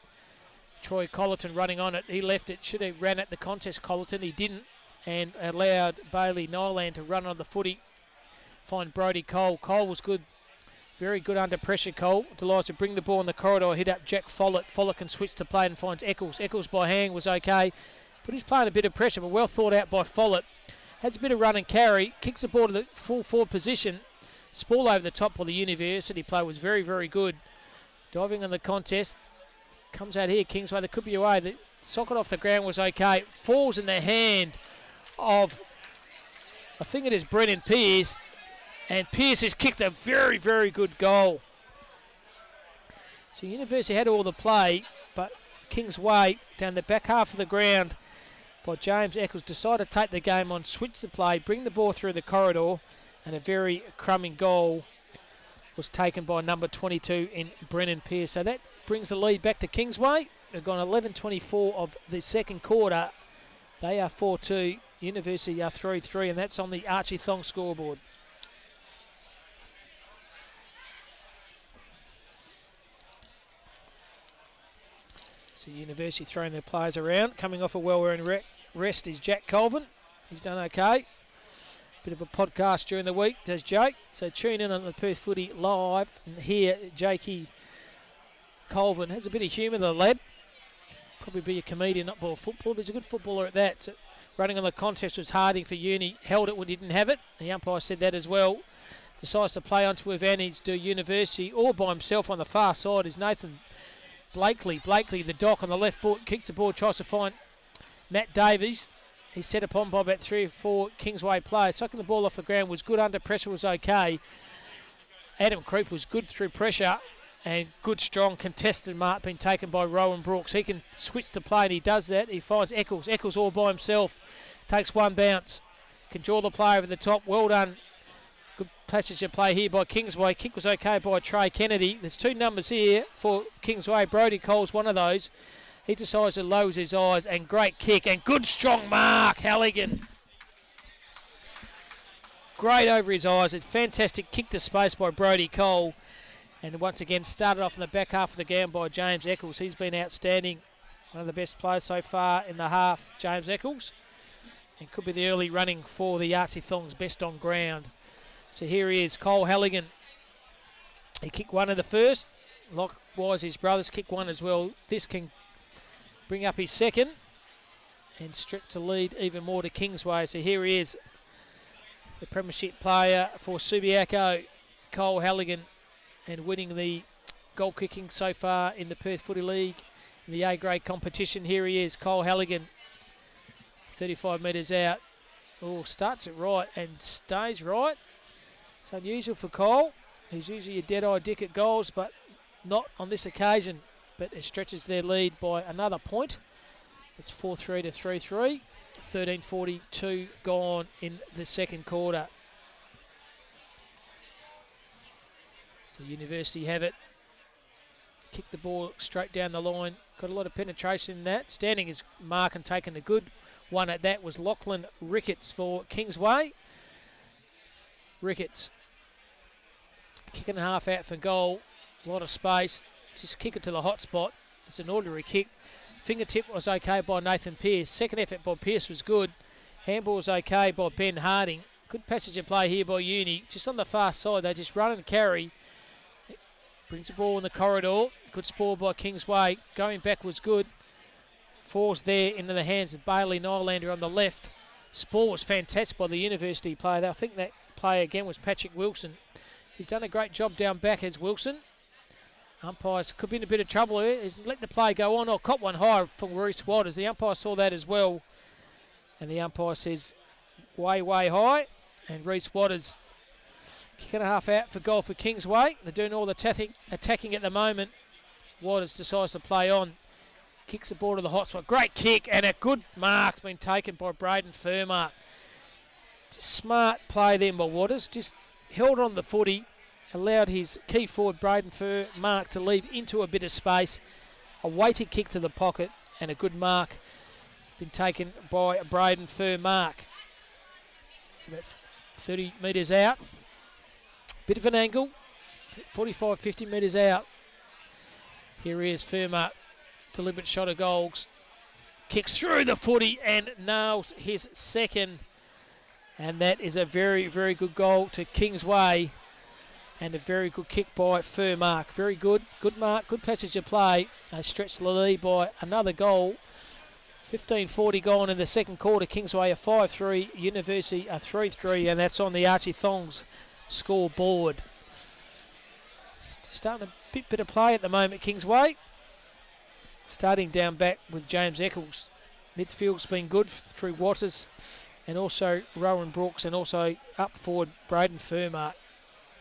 Troy Collerton running on it. He left it. Should have ran at the contest, Collerton. He didn't. And allowed Bailey Nyland to run on the footy. Find Brodie Cole. Cole was good. Very good under pressure, Cole. Delighted to bring the ball in the corridor. Hit up Jack Follett. Follett can switch to play and finds Eccles. Eccles by hang was okay. But he's playing a bit of pressure, but well thought out by Follett. Has a bit of run and carry. Kicks the ball to the full forward position. Spall over the top while the University play was very, very good. Diving on the contest. Comes out here, Kingsway. There could be away. The socket off the ground was okay. Falls in the hand of, I think it is Brennan Pearce. And Pearce has kicked a very, very good goal. So University had all the play, but Kingsway down the back half of the ground by James Eccles decided to take the game on, switch the play, bring the ball through the corridor, and a very crumbing goal was taken by number 22 in Brennan Pearce. So that brings the lead back to Kingsway. They've gone 11:24 of the second quarter. They are 4-2. University are 3-3, and that's on the Archie Thong scoreboard. So University throwing their players around. Coming off a well-earned rest is Jack Colvin. He's done okay. Bit of a podcast during the week, does Jake. So tune in on the Perth Footy live and hear Jakey Colvin. Has a bit of humour, the lad. Probably be a comedian, not ball football, but he's a good footballer at that. So running on the contest was Harding for Uni. Held it when he didn't have it. The umpire said that as well. Decides to play onto advantage to University. All by himself on the far side is Nathan Blakely, the dock on the left foot, kicks the ball, tries to find Matt Davies. He's set upon by about 3 or 4 Kingsway players. Sucking the ball off the ground was good, under pressure was okay. Adam Creep was good through pressure, and good strong contested mark being taken by Rowan Brooks. He can switch to play and he does that. He finds Eccles. Eccles all by himself. Takes one bounce. Can draw the play over the top. Well done. Good passage of play here by Kingsway. Kick was okay by Trey Kennedy. There's 2 numbers here for Kingsway. Brodie Cole's one of those. He decides to lower his eyes, and great kick and good strong mark, Halligan. Great over his eyes. A fantastic kick to space by Brodie Cole. And once again started off in the back half of the game by James Eccles. He's been outstanding. One of the best players so far in the half, James Eccles. And could be the early running for the Archie Thongs best on ground. So here he is, Cole Halligan. He kicked one in the first. Likewise, his brothers kicked one as well. This can bring up his second and stretch the lead even more to Kingsway. So here he is, the premiership player for Subiaco, Cole Halligan, and winning the goal kicking so far in the Perth Footy League in the A-grade competition. Here he is, Cole Halligan, 35 metres out. Oh, starts it right and stays right. It's unusual for Cole. He's usually a dead-eye dick at goals, but not on this occasion. But it stretches their lead by another point. It's 4-3 to 3-3. 13:42 gone in the second quarter. So University have it. Kick the ball straight down the line. Got a lot of penetration in that. Standing his mark and taking a good one at that was Lachlan Ricketts for Kingsway. Ricketts. Kick and a half out for goal. A lot of space. Just kick it to the hot spot. It's an ordinary kick. Fingertip was okay by Nathan Pearce. Second effort by Pearce was good. Handball was okay by Ben Harding. Good passage of play here by Uni. Just on the far side, they just run and carry. Brings the ball in the corridor. Good spoil by Kingsway. Going back was good. Falls there into the hands of Bailey Nylander on the left. Spoil was fantastic by the University player. I think that player again was Patrick Wilson. He's done a great job down back as Wilson. Umpires could be in a bit of trouble here. He's let the play go on. Caught one high from Reece Waters. The umpire saw that as well. And the umpire says way, way high. And Reece Waters kick and a half out for goal for Kingsway. They're doing all the attacking at the moment. Waters decides to play on. Kicks the ball to the hot spot. Great kick and a good mark's been taken by Braden Furmark. Just smart play then by Waters. Just held on the footy. Allowed his key forward Braden Furmark to leave into a bit of space. A weighted kick to the pocket and a good mark been taken by Braden Furmark. It's about 30 metres out. Bit of an angle. 45, 50 metres out. Here he is, Furmark. Deliberate shot of goals. Kicks through the footy and nails his second. And that is a very, very good goal to Kingsway. And a very good kick by Furmark. Very good. Good mark. Good passage of play. They stretch the lead by another goal. 15:40 gone in the second quarter. Kingsway a 5-3. University a 3-3. And that's on the Archie Thongs scoreboard. Just starting a bit of play at the moment, Kingsway. Starting down back with James Eccles. Midfield's been good through Waters and also Rowan Brooks and also up forward Braden Furmark.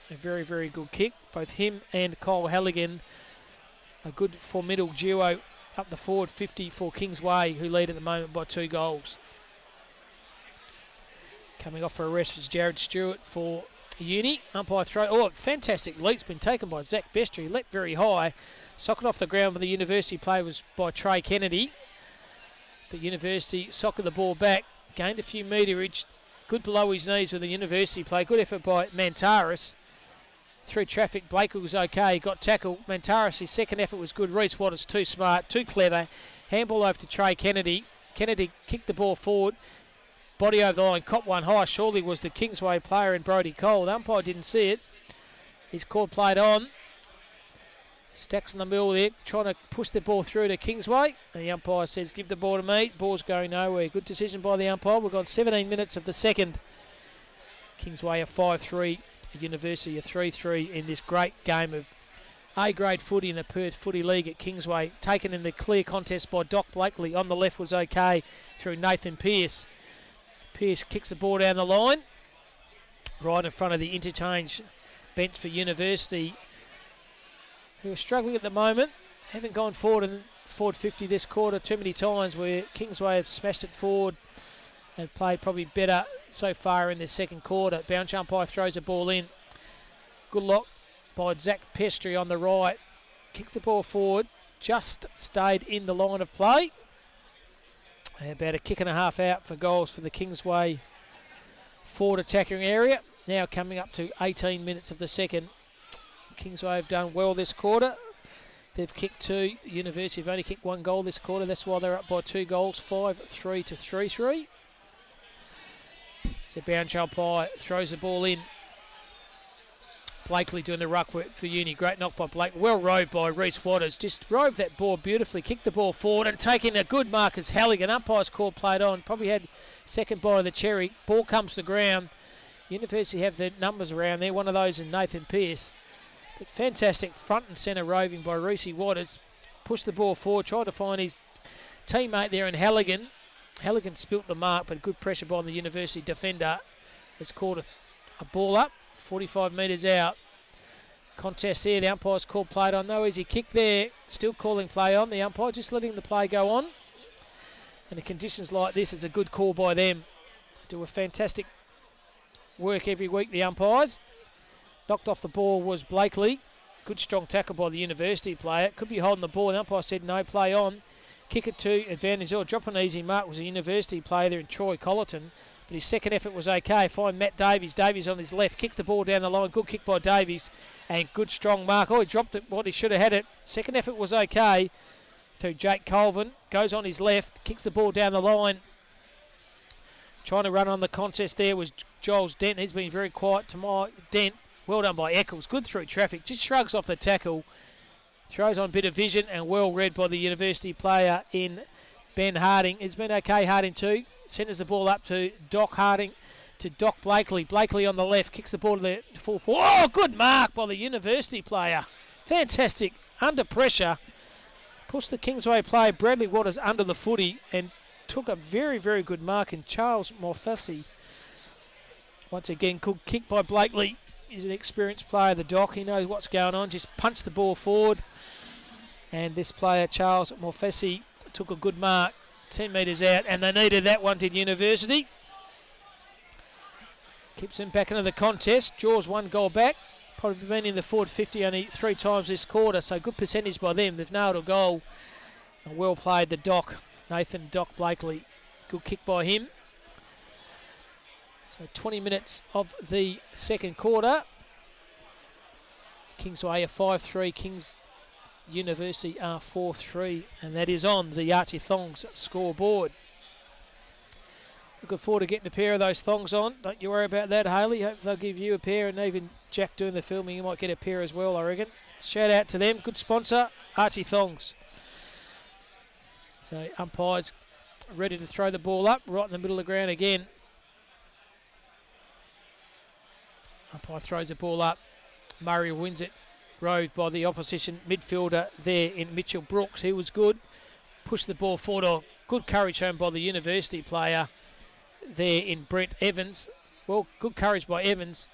A very, very good kick. Both him and Kyle Halligan, a good formidable duo up the forward 50 for Kingsway, who lead at the moment by 2 goals. Coming off for a rest was Jared Stewart for Uni. Umpire throw. Oh, fantastic leap's been taken by Zach Bester. He leapt very high. Socket off the ground when the University play was by Trey Kennedy. But University socketed the ball back. Gained a few meterage. Good below his knees with the University play. Good effort by Mantaris. Through traffic, Blake was okay. Got tackled. Mantaris, his second effort was good. Reece Waters too smart, too clever. Handball over to Trey Kennedy. Kennedy kicked the ball forward. Body over the line, caught one high. Surely was the Kingsway player in Brodie Cole. The umpire didn't see it. He's called played on. Stacks in the middle there, trying to push the ball through to Kingsway. And the umpire says, give the ball to me. Ball's going nowhere. Good decision by the umpire. We've got 17 minutes of the second. Kingsway a 5-3. University a 3-3 in this great game of A-grade footy in the Perth Footy League at Kingsway. Taken in the clear contest by Doc Blakely. On the left was okay through Nathan Pearce. Pearce kicks the ball down the line. Right in front of the interchange bench for University, who are struggling at the moment. Haven't gone forward in forward 50 this quarter too many times, where Kingsway have smashed it forward and played probably better so far in the second quarter. Bounce umpire throws the ball in. Good look by Zach Pestry on the right. Kicks the ball forward. Just stayed in the line of play. About a kick and a half out for goals for the Kingsway forward attacking area. Now coming up to 18 minutes of the second. Kingsway have done well this quarter. They've kicked 2. University have only kicked 1 goal this quarter. That's why they're up by 2 goals, 5-3 to 3-3. So bounce umpire throws the ball in. Blakely doing the ruck work for Uni. Great knock by Blake. Well rowed by Reece Waters. Just rove that ball beautifully. Kicked the ball forward and taking a good mark as Halligan. Umpire's call played on. Probably had second bite of the cherry. Ball comes to the ground. University have their numbers around there. One of those in Nathan Pearce. But fantastic front and centre roving by Reece Waters. Pushed the ball forward. Tried to find his teammate there in Halligan. Halligan spilt the mark, but good pressure by the University defender. Has caught a ball up, 45 metres out. Contest there, the umpire's called played on. No easy kick there, still calling play on. The umpire just letting the play go on. And in conditions like this, it's a good call by them. Do a fantastic work every week, the umpires. Knocked off the ball was Blakely. Good strong tackle by the University player. Could be holding the ball. The umpire said no, play on. Kick it to advantage or drop an easy mark was a University player there in Troy Collerton. But his second effort was okay. Find Matt Davies. Davies on his left. Kicked the ball down the line. Good kick by Davies. And good strong mark. Oh, he dropped it. What he should have had it. Second effort was okay. Through Jake Colvin. Goes on his left. Kicks the ball down the line. Trying to run on the contest there was Giles Dent. He's been very quiet tomorrow. Dent Well done by Eccles. Good through traffic. Just shrugs off the tackle. Throws on a bit of vision and well read by the University player in Ben Harding. It's been okay, Harding too. Centres the ball up to Doc Harding, to Doc Blakely. Blakely on the left. Kicks the ball to the full forward. Oh, good mark by the University player. Fantastic. Under pressure. Pushed the Kingsway player, Bradley Waters, under the footy and took a very, very good mark in Charles Morfassi. Once again, good kick by Blakely. He's an experienced player, the Doc. He knows what's going on. Just punched the ball forward. And this player, Charles Morfassi, took a good mark. 10 metres out, and they needed that one, did University. Keeps them back into the contest. Draws one goal back. Probably been in the forward 50 only 3 times this quarter, so good percentage by them. They've nailed a goal. And well played, the Doc, Nathan Doc Blakely. Good kick by him. So 20 minutes of the second quarter. Kingsway are 5-3, Kings University are 4-3, and that is on the Archie Thongs scoreboard. Looking forward to getting a pair of those thongs on. Don't you worry about that, Haley. Hope they'll give you a pair, and even Jack doing the filming, you might get a pair as well, I reckon. Shout out to them. Good sponsor, Archie Thongs. So umpires ready to throw the ball up, right in the middle of the ground again. Umpire throws the ball up. Murray wins it. Roved by the opposition midfielder there in Mitchell Brooks. He was good. Pushed the ball forward. Oh, good courage shown by the University player there in Brent Evans. Well, good courage by Evans.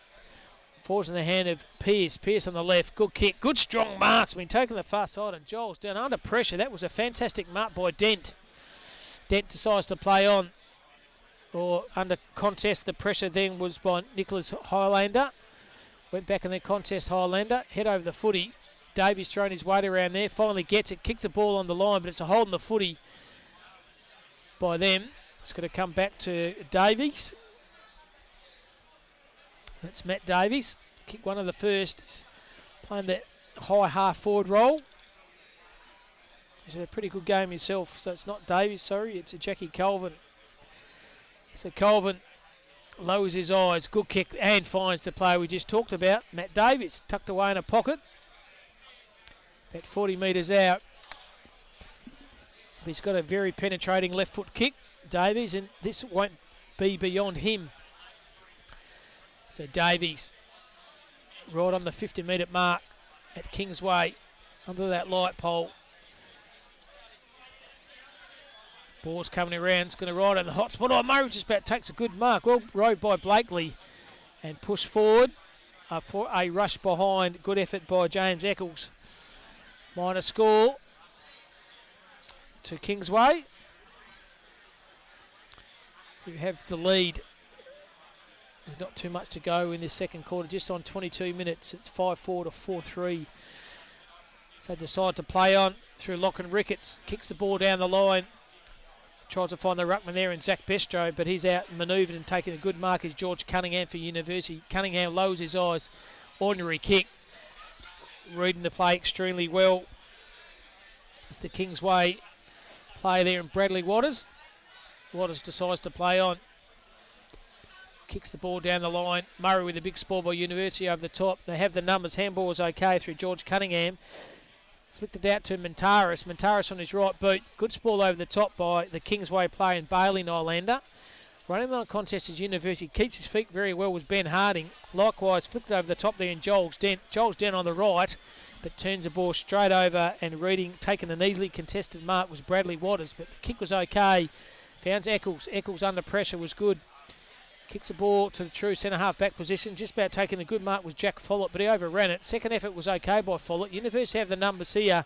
Falls in the hand of Pearce. Pearce on the left. Good kick. Good strong marks. Been taken the far side, and Joel's down under pressure. That was a fantastic mark by Dent. Dent decides to play on. Or under contest, the pressure then was by Nicholas Highlander. Went back in the contest, Highlander. Head over the footy. Davies thrown his weight around there. Finally gets it. Kicks the ball on the line, but it's a hold on the footy by them. It's going to come back to Davies. That's Matt Davies. Kick one of the first. He's playing that high half forward role. He's had a pretty good game himself. So it's not Davies, sorry. It's a Jackie Colvin. So Colvin lowers his eyes. Good kick and finds the player we just talked about. Matt Davies tucked away in a pocket. About 40 metres out. He's got a very penetrating left foot kick, Davies, and this won't be beyond him. So Davies, right on the 50-metre mark at Kingsway, under that light pole. Ball's coming around, it's going to ride on the hot spot. Oh, Murray just about takes a good mark. Well rode by Blakely and pushed forward for a rush behind. Good effort by James Eccles. Minor score to Kingsway, who have the lead. There's not too much to go in this second quarter, just on 22 minutes. It's 5-4 to 4-3. So decide to play on through Lachlan Ricketts. Kicks the ball down the line. Tries to find the ruckman there in Zach Bestro, but he's out manoeuvred and taking a good mark is George Cunningham for University. Cunningham lowers his eyes. Ordinary kick. Reading the play extremely well. It's the Kingsway play there in Bradley Waters. Waters decides to play on. Kicks the ball down the line. Murray with a big spoil by University over the top. They have the numbers. Handball was okay through George Cunningham. Flicked it out to Montaris. Montaris on his right boot. Good spoil over the top by the Kingsway player in Bailey Nylander. Running on a contest is University. Keeps his feet very well was Ben Harding. Likewise, flicked it over the top there in Joel's Dent. Joel's down on the right, but turns the ball straight over and reading, taking an easily contested mark was Bradley Waters, but the kick was okay. Found Eccles. Eccles under pressure was good. Kicks the ball to the true centre-half back position. Just about taking a good mark was Jack Follett, but he overran it. Second effort was okay by Follett. University have the numbers here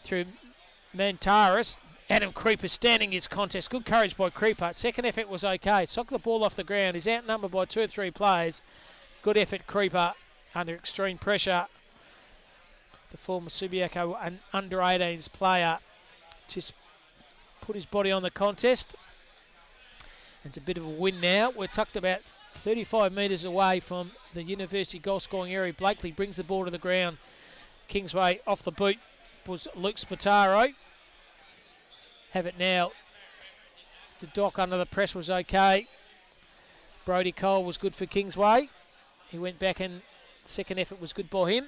through Mantaris. Adam Creeper standing his contest. Good courage by Creeper. Second effort was okay. Socked the ball off the ground. He's outnumbered by 2 or 3 players. Good effort, Creeper, under extreme pressure. The former Subiaco, an under-18s player, just put his body on the contest. It's a bit of a win now. We're tucked about 35 metres away from the University goal-scoring area. Blakely brings the ball to the ground. Kingsway off the boot was Luke Spataro. Have it now. The Doc under the press was okay. Brody Cole was good for Kingsway. He went back and Second effort was good by him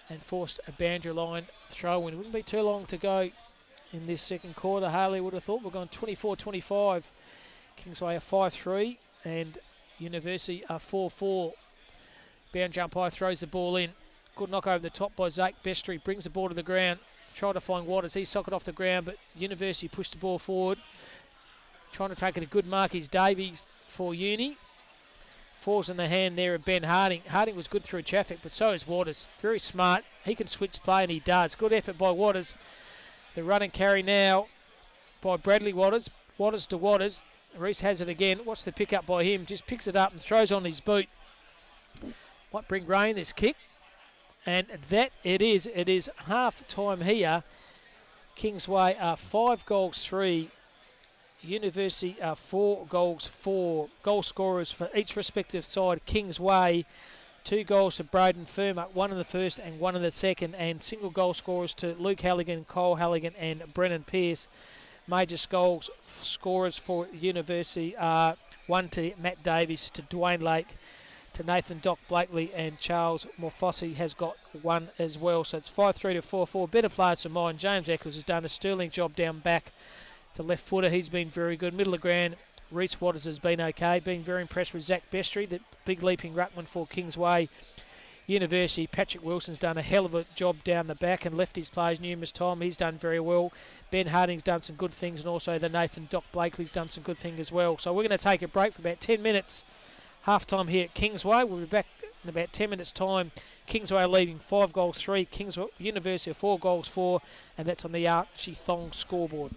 and forced a boundary line throw in. It wouldn't be too long to go in this second quarter. Harley would have thought we're going 24-25. Kingsway are 5-3 and University are 4-4. Boundary umpire throws the ball in. Good knock over the top by Zach Bestry. Brings the ball to the ground. Tried to find Waters. He socked off the ground, but University pushed the ball forward. Trying to take it a good mark is Davies for Uni. Falls in the hand there of Ben Harding. Harding was good through traffic, but so is Waters. Very smart. He can switch play, and he does. Good effort by Waters. The run and carry now by Bradley Waters. Waters to Waters. Reese has it again. What's the pick up by him? Just picks it up and throws on his boot. Might bring rain, this kick. And that it is. It is half time here. Kingsway are 5-3. University are 4-4. Goal scorers for each respective side. Kingsway, 2 goals to Braden Firma, 1 in the first and 1 in the second, and single goal scorers to Luke Halligan, Cole Halligan and Brennan Pearce. Major scorers for University are 1 to Matt Davies, to Dwayne Lake, to Nathan Doc Blakely, and Charles Morfossi has got 1 as well. So it's 5-3 to 4-4. Better players than mine. James Eccles has done a sterling job down back. The left footer, he's been very good. Middle of ground, Reese Waters has been okay. Been very impressed with Zach Bestry, the big leaping ruckman for Kingsway University. Patrick Wilson's done a hell of a job down the back and left his plays numerous times. He's done very well. Ben Harding's done some good things, and also the Nathan Doc Blakely's done some good things as well. So we're going to take a break for about 10 minutes. Half-time here at Kingsway. We'll be back in about 10 minutes' time. Kingsway leading 5-3. Kingsway University 4-4, and that's on the Archie Thong scoreboard.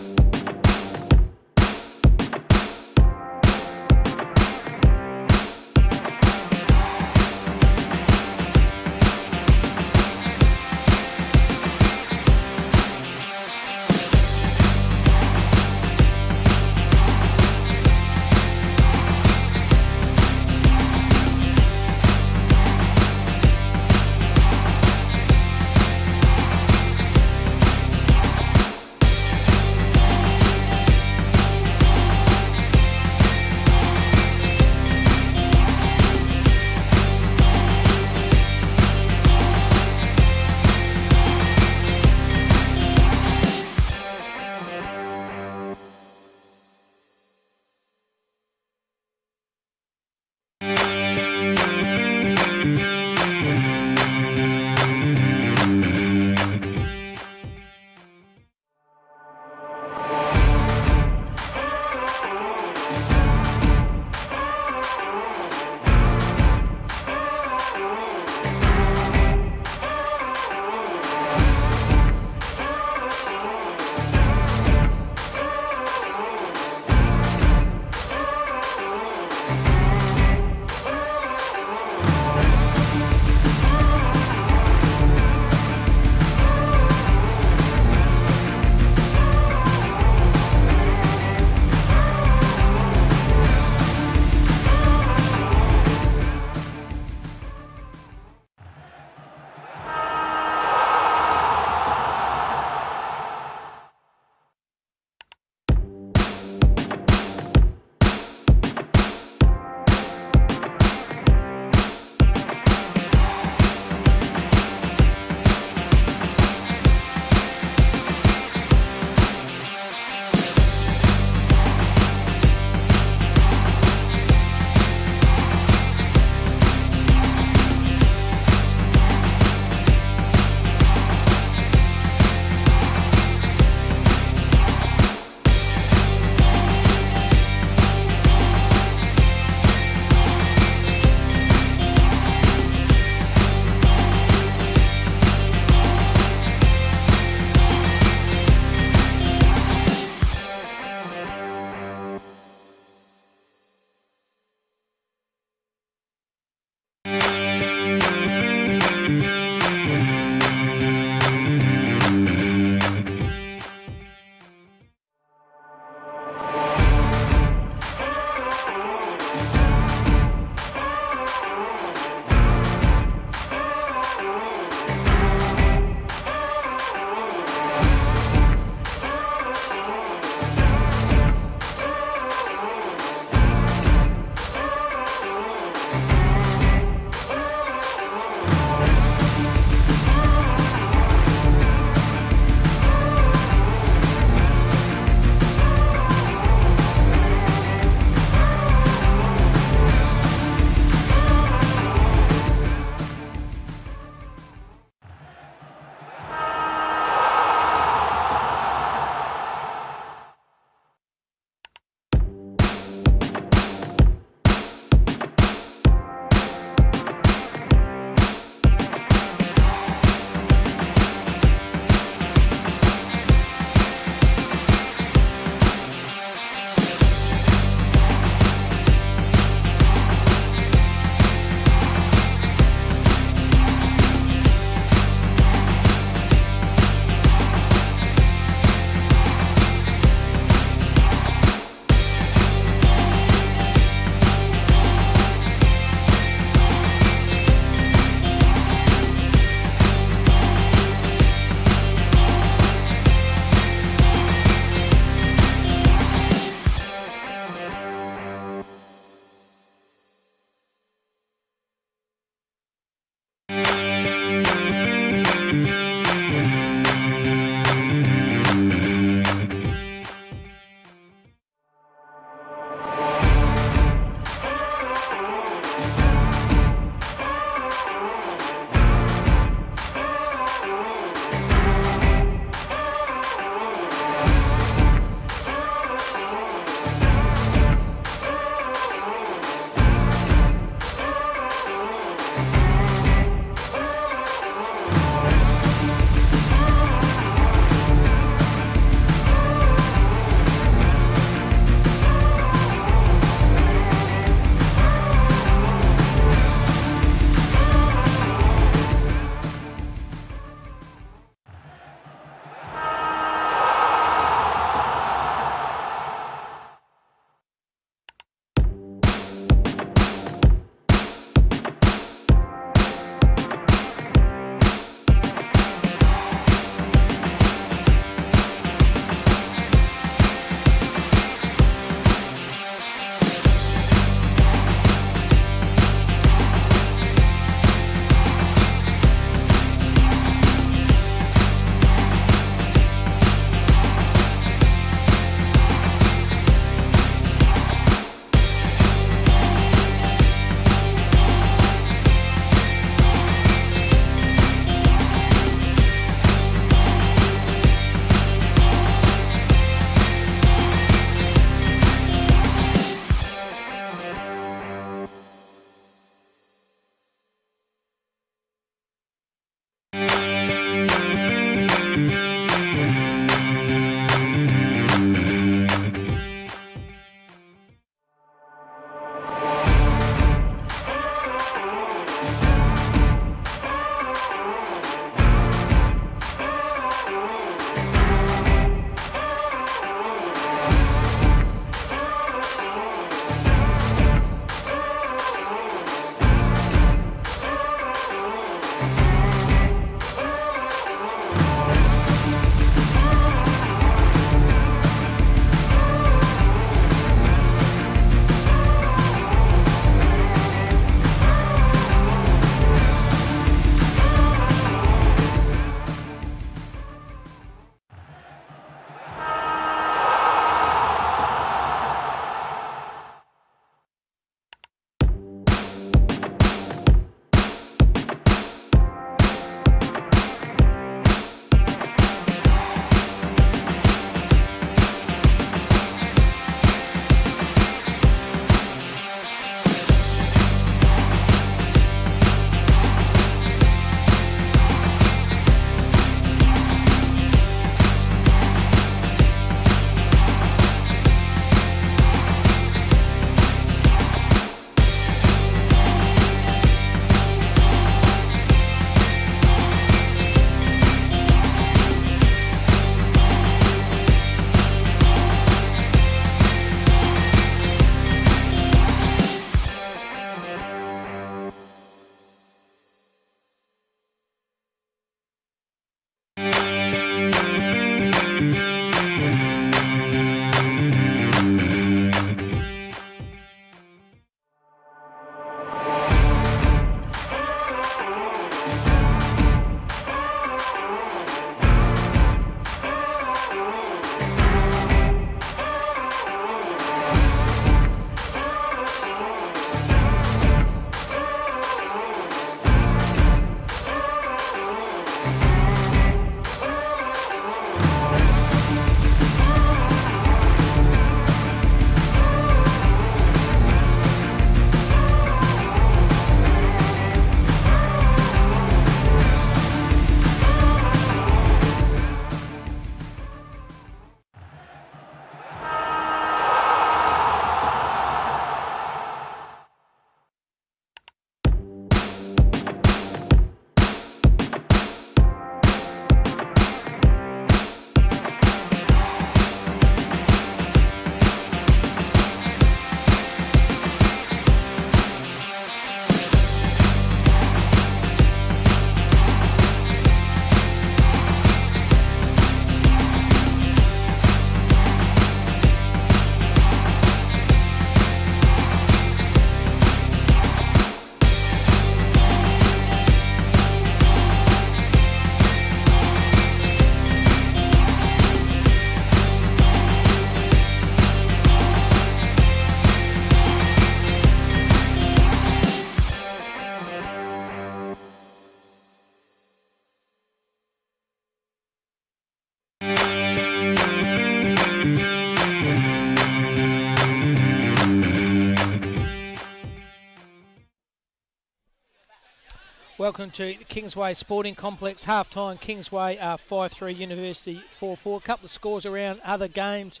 Welcome to the Kingsway Sporting Complex. Half-time, Kingsway 5-3, University 4-4. A couple of scores around other games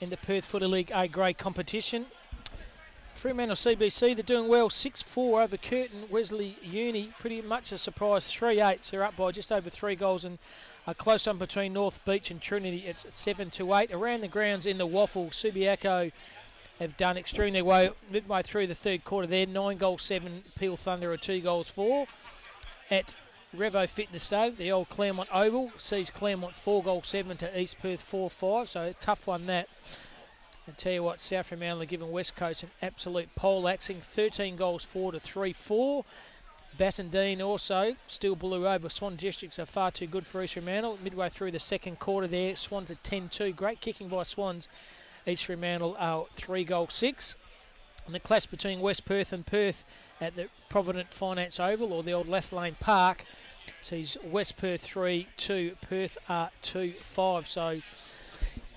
in the Perth Footy League A-grade competition. Fremantle CBC, they're doing well. 6-4 over Curtin. Wesley Uni, pretty much a surprise. 3-8, so they're up by just over 3 goals, and a close one between North Beach and Trinity. It's 7-8. Around the grounds in the Waffle, Subiaco have done extremely well midway through the third quarter there. 9-7, Peel Thunder are 2-4. At Revo Fitness Stadium, the old Claremont Oval sees Claremont 4-7 to East Perth 4-5, so a tough one that. I tell you what, South Fremantle are giving West Coast an absolute pole-axing, 13-4 to 3-4. Bassendean also still blue over. Swan Districts are far too good for East Fremantle. Midway through the second quarter there, Swans at 10-2. Great kicking by Swans. East Fremantle are 3-6. And the clash between West Perth and Perth at the Provident Finance Oval, or the old Lane Park, sees West Perth 3-2, Perth are 2-5. So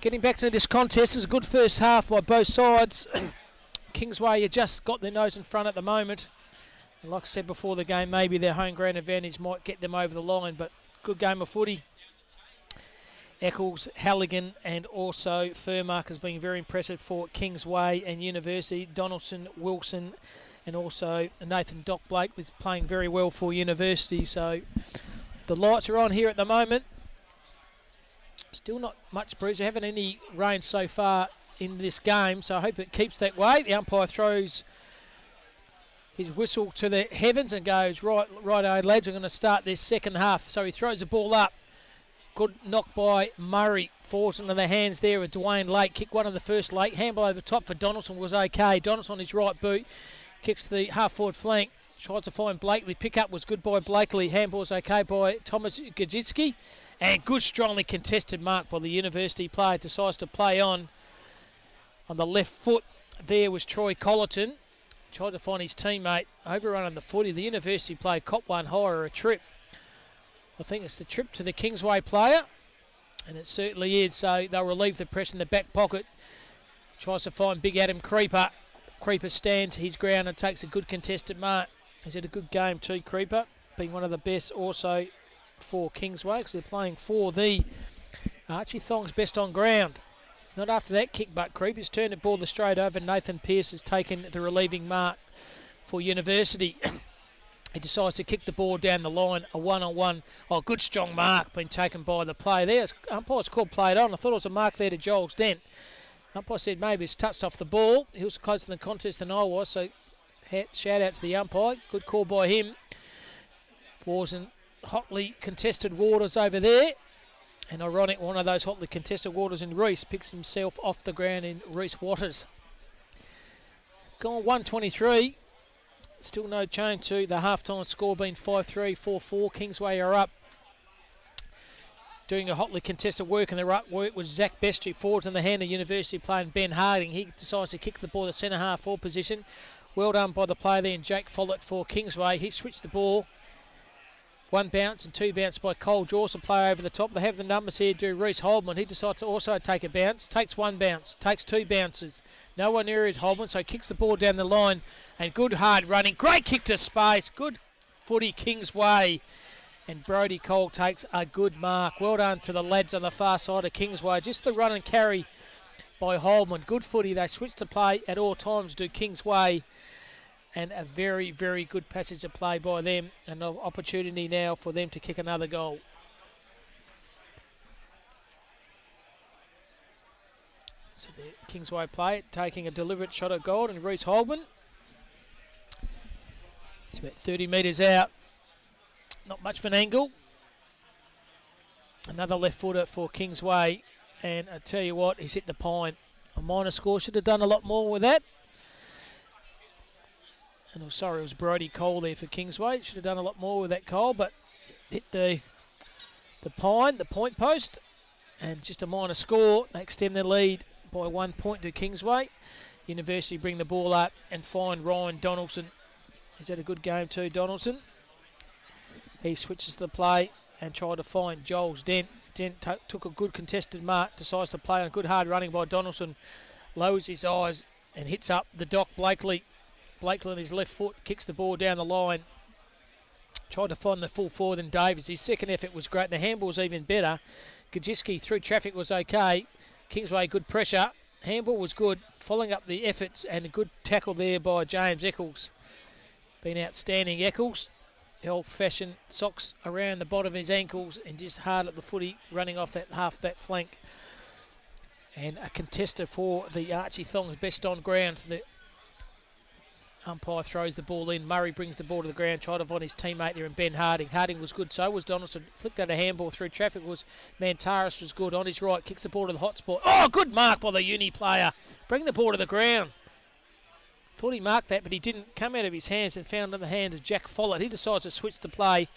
getting back to this contest, is a good first half by both sides. Kingsway, you just got their nose in front at the moment. And like I said before the game, maybe their home ground advantage might get them over the line, but good game of footy. Eccles, Halligan and also Furmark has been very impressive for Kingsway and University. Donaldson, Wilson and also Nathan Doc Blakely's playing very well for University. So the lights are on here at the moment. Still not much breeze. We haven't any rain so far in this game, so I hope it keeps that way. The umpire throws his whistle to the heavens and goes, righto lads, I'm going to start this second half. So he throws the ball up. Good knock by Murray. Falls into the hands there of Dwayne Lake. Kick one of the first late. Handball over top for Donaldson was okay. Donaldson on his right boot. Kicks the half-forward flank. Tries to find Blakely. Pick up was good by Blakely. Handball's okay by Thomas Gajitsky. And good, strongly contested mark by the University player. Decides to play on the left foot. There was Troy Collerton. Tried to find his teammate. Overrun on the footy. The University player caught one higher, a trip. I think it's the trip to the Kingsway player. And it certainly is. So they'll relieve the press in the back pocket. Tries to find Big Adam Creeper. Creeper stands his ground and takes a good contested mark. He's had a good game too, Creeper. Being one of the best also for Kingsway, because they're playing for the Archie Thong's best on ground. Not after that kick, but Creeper's turned the ball the straight over. Nathan Pearce has taken the relieving mark for University. He decides to kick the ball down the line, a one-on-one. Oh, good strong mark being taken by the player there. Umpire's called played on. I thought it was a mark there to Joel's Dent. Umpire said maybe it's touched off the ball. He was closer to the contest than I was, so shout out to the umpire. Good call by him. Was in hotly contested waters over there. And ironic, one of those hotly contested waters in Reese picks himself off the ground in Reese Waters. Gone 123. Still no change to the half-time score being 5-3, 4-4. Kingsway are up. Doing a hotly contested work, and the right work was Zach Bestry. Forwards in the hand of University playing Ben Harding. He decides to kick the ball to centre half forward position. Well done by the player there, and Jake Follett for Kingsway. He switched the ball. One bounce and two bounce by Cole Jaws to play over the top. They have the numbers here to Reece Holman. He decides to also take a bounce. Takes one bounce. Takes two bounces. No one near his Holman, so kicks the ball down the line. And good hard running. Great kick to space. Good footy Kingsway. And Brodie Cole takes a good mark. Well done to the lads on the far side of Kingsway. Just the run and carry by Holman. Good footy. They switch to play at all times to Kingsway. And a very, very good passage of play by them. And an opportunity now for them to kick another goal. So the Kingsway play taking a deliberate shot at goal, and Reece Holman. It's about 30 metres out. Not much of an angle. Another left footer for Kingsway. And I tell you what, he's hit the pine. A minor score. Should have done a lot more with that. And I'm sorry, it was Brodie Cole there for Kingsway. Should have done a lot more with that Cole, but hit the pine, the point post. And just a minor score. They extend their lead by 1 point to Kingsway. University bring the ball up and find Ryan Donaldson. He's had a good game too, Donaldson. He switches the play and tried to find Joel's Dent. Dent took a good contested mark, decides to play on good hard running by Donaldson. Lowers his eyes and hits up the Doc Blakely. Blakely on his left foot kicks the ball down the line. Tried to find the full forward than Davies. His second effort was great. The handball was even better. Kajiski through traffic was okay. Kingsway, good pressure. Handball was good. Following up the efforts and a good tackle there by James Eccles. Been outstanding, Eccles. The old-fashioned socks around the bottom of his ankles and just hard at the footy, running off that half-back flank. And a contester for the Archie Thongs, best on ground. The umpire throws the ball in. Murray brings the ball to the ground, tried to find his teammate there, and Ben Harding. Harding was good, so was Donaldson. Flicked out a handball through traffic. Mantaris was good on his right, kicks the ball to the hot spot. Oh, good mark by the uni player. Bring the ball to the ground. Thought he marked that, but he didn't. Come out of his hands and found in the hand of Jack Follett. He decides to switch the play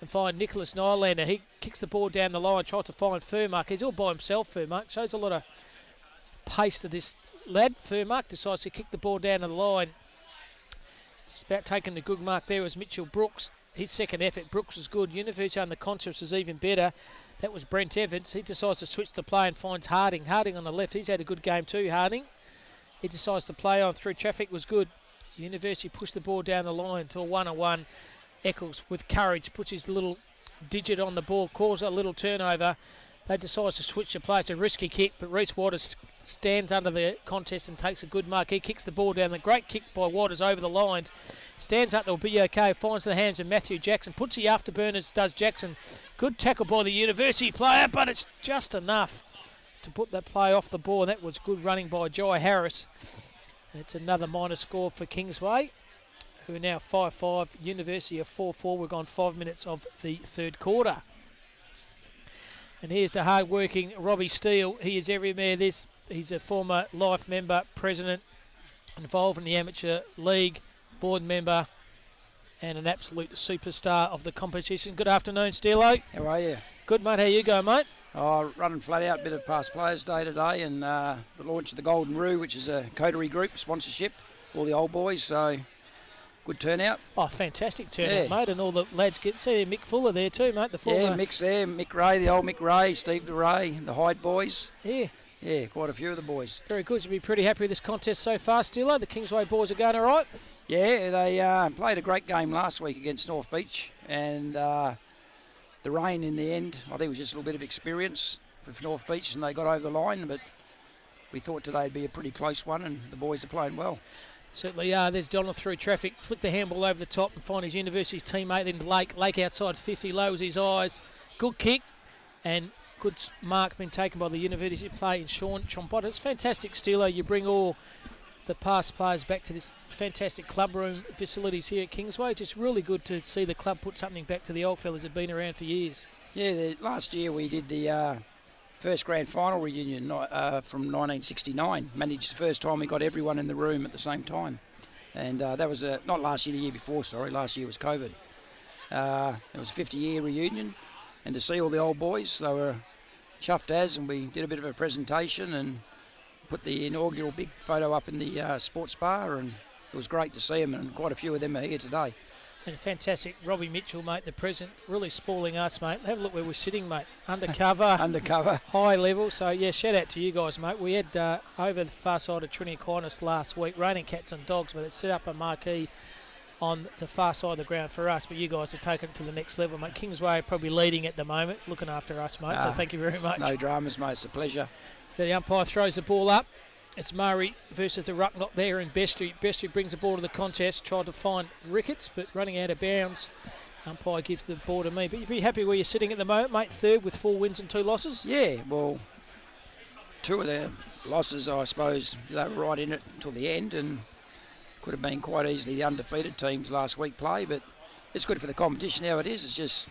and find Nicholas Nylander. He kicks the ball down the line, tries to find Furmark. He's all by himself, Furmark. Shows a lot of pace to this lad. Furmark decides to kick the ball down the line. Just about taking the good mark there was Mitchell Brooks. His second effort, Brooks was good. University on the contest was even better. That was Brent Evans. He decides to switch the play and finds Harding. Harding on the left. He's had a good game too, Harding. He decides to play on through traffic was good. University pushed the ball down the line to a 1-on-1. Eccles with courage puts his little digit on the ball, calls a little turnover. They decide to switch the play. It's a risky kick, but Reece Waters stands under the contest and takes a good mark. He kicks the ball down. The great kick by Waters over the lines. Stands up, they'll be okay. Finds the hands of Matthew Jackson. Puts the afterburners, does Jackson. Good tackle by the University player, but it's just enough to put that play off the ball. That was good running by Jai Harris. And it's another minor score for Kingsway, who are now 5-5. University are 4-4. We've gone 5 minutes of the third quarter. And here's the hard-working Robbie Steele. He is everywhere. He's a former Life member, president, involved in the amateur league, board member, and an absolute superstar of the competition. Good afternoon, Steelo. How are you? Good, mate. How you go, mate? Oh, running flat out, bit of past players day today, and the launch of the Golden Roo, which is a coterie group sponsorship, all the old boys, so good turnout. Oh, fantastic turnout, mate, and all the lads get see Mick Fuller there too, mate. The former. Yeah, Mick's there, Mick Ray, the old Mick Ray, Steve DeRay, the Hyde boys. Yeah, quite a few of the boys. Very good. You'll be pretty happy with this contest so far, Steelo. The Kingsway boys are going all right. Yeah, they played a great game last week against North Beach, and the rain in the end, I think it was just a little bit of experience with North Beach, and they got over the line, but we thought today would be a pretty close one, and the boys are playing well. Certainly are. There's Donald through traffic, flick the handball over the top and find his University's teammate, then Lake outside 50, lowers his eyes. Good kick, and good mark been taken by the University player in Sean Chombot. It's fantastic, Steelo. You bring all the past players back to this fantastic club room facilities here at Kingsway. Just really good to see the club put something back to the old fellas that have been around for years. Yeah, last year we did the first grand final reunion from 1969. Managed the first time we got everyone in the room at the same time. And that was not last year, the year before, sorry. Last year was COVID. It was a 50-year reunion. And to see all the old boys, they were chuffed as, and we did a bit of a presentation and put the inaugural big photo up in the sports bar, and it was great to see them, and quite a few of them are here today. And fantastic, Robbie Mitchell, mate, the president, really spoiling us, mate. Have a look where we're sitting, mate. Undercover. High level. So, yeah, shout out to you guys, mate. We had over the far side of Trinity Aquinas last week, raining cats and dogs, but it set up a marquee on the far side of the ground for us, but you guys have taken it to the next level, mate. Kingsway are probably leading at the moment, looking after us, mate, so thank you very much. No dramas, mate. It's a pleasure. So the umpire throws the ball up. It's Murray versus the ruck knock there in Bestry. Bestry brings the ball to the contest, tried to find Ricketts, but running out of bounds. Umpire gives the ball to me. But you'd be happy where you're sitting at the moment, mate, third with 4 wins and 2 losses? Yeah, well, 2 of the losses, I suppose, they were right in it until the end, and could have been quite easily the undefeated teams last week play, but it's good for the competition how it is. It's just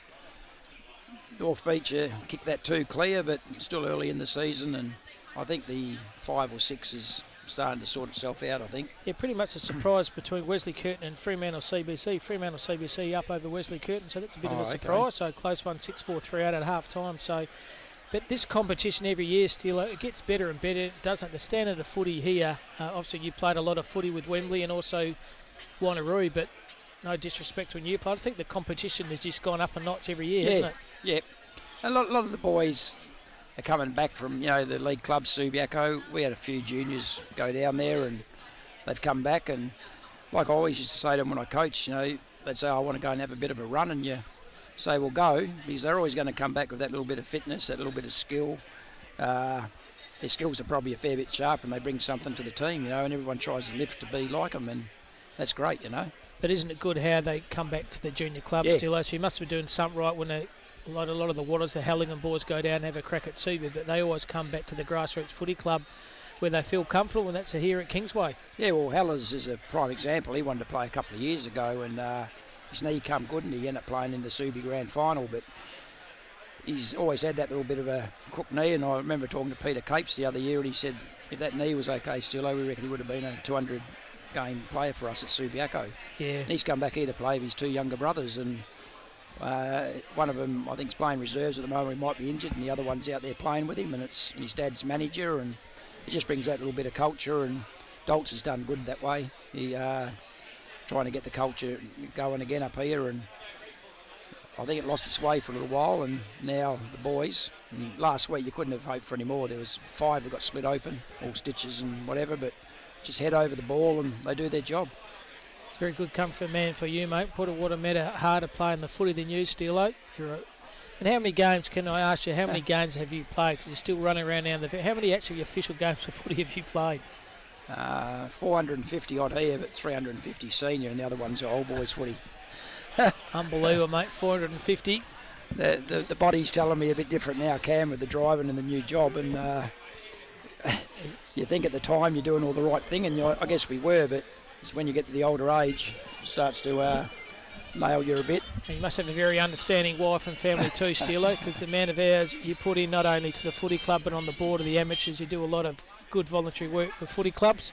North Beach kicked that 2 clear, but still early in the season, and I think the 5 or 6 is starting to sort itself out, I think. Yeah, pretty much a surprise between Wesley Curtin and Fremantle CBC. Fremantle CBC up over Wesley Curtin, so that's a bit of a surprise. Okay. So close one, 6-4-3 out at half time. So, but this competition every year, still, it gets better and better, doesn't it? The standard of footy here, obviously you played a lot of footy with Wembley and also Wanneroo, but no disrespect when you played. I think the competition has just gone up a notch every year, hasn't it? Yeah. A lot of the boys are coming back from, the league club, Subiaco. We had a few juniors go down there and they've come back, and like I always used to say to them when I coach, they'd say, I want to go and have a bit of a run, and you say, well, go, because they're always going to come back with that little bit of fitness, that little bit of skill. Their skills are probably a fair bit sharp, and they bring something to the team, and everyone tries to lift to be like them, and that's great, But isn't it good how they come back to the junior club still? So you must be doing something right when a lot of the Waters, the Hellingham boys go down and have a crack at Subi, but they always come back to the grassroots footy club where they feel comfortable, and that's here at Kingsway. Yeah, well, Hellers is a prime example. He wanted to play a couple of years ago, and his knee come good, and he ended up playing in the Subi Grand Final, but he's always had that little bit of a crook knee, and I remember talking to Peter Capes the other year, and he said if that knee was okay still, we reckon he would have been a 200-game player for us at Subiaco. Yeah. And he's come back here to play with his two younger brothers, and one of them, I think, is playing reserves at the moment. He might be injured, and the other one's out there playing with him, and it's his dad's manager, and it just brings that little bit of culture, and Doltz has done good that way. He trying to get the culture going again up here, and I think it lost its way for a little while, and now the boys, and last week you couldn't have hoped for any more. There was 5 that got split open, all stitches and whatever, but just head over the ball and they do their job. It's a very good comfort man for you, mate. Put a water harder playing the footy than you, Steelo. And how many games, can I ask you, how many games have you played? You're still running around now. How many actually official games of footy have you played? 450 odd here, but 350 senior, and the other ones are old boys footy. Unbelievable, mate. 450. The body's telling me a bit different now, Cam, with the driving and the new job, and you think at the time you're doing all the right thing, and I guess we were, but it's when you get to the older age, it starts to nail you a bit. And you must have a very understanding wife and family too, Steelo, because the amount of hours you put in not only to the footy club but on the board of the amateurs, you do a lot of good voluntary work with footy clubs.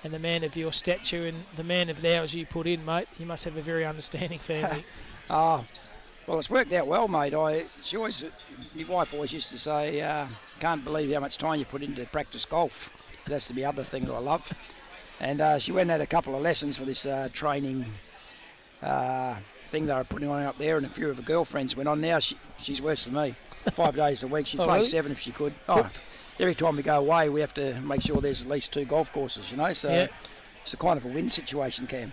And the man of your stature and the man of the hours you put in, mate, you must have a very understanding family. Well, it's worked out well, mate. My wife always used to say, can't believe how much time you put into practice golf. That's the other thing that I love. And she went and had a couple of lessons for this training thing they were putting on up there, and a few of her girlfriends went on. Now she's worse than me. 5 days a week. She'd play really? 7 if she could. Every time we go away, we have to make sure there's at least 2 golf courses, so it's a kind of a win situation, Cam,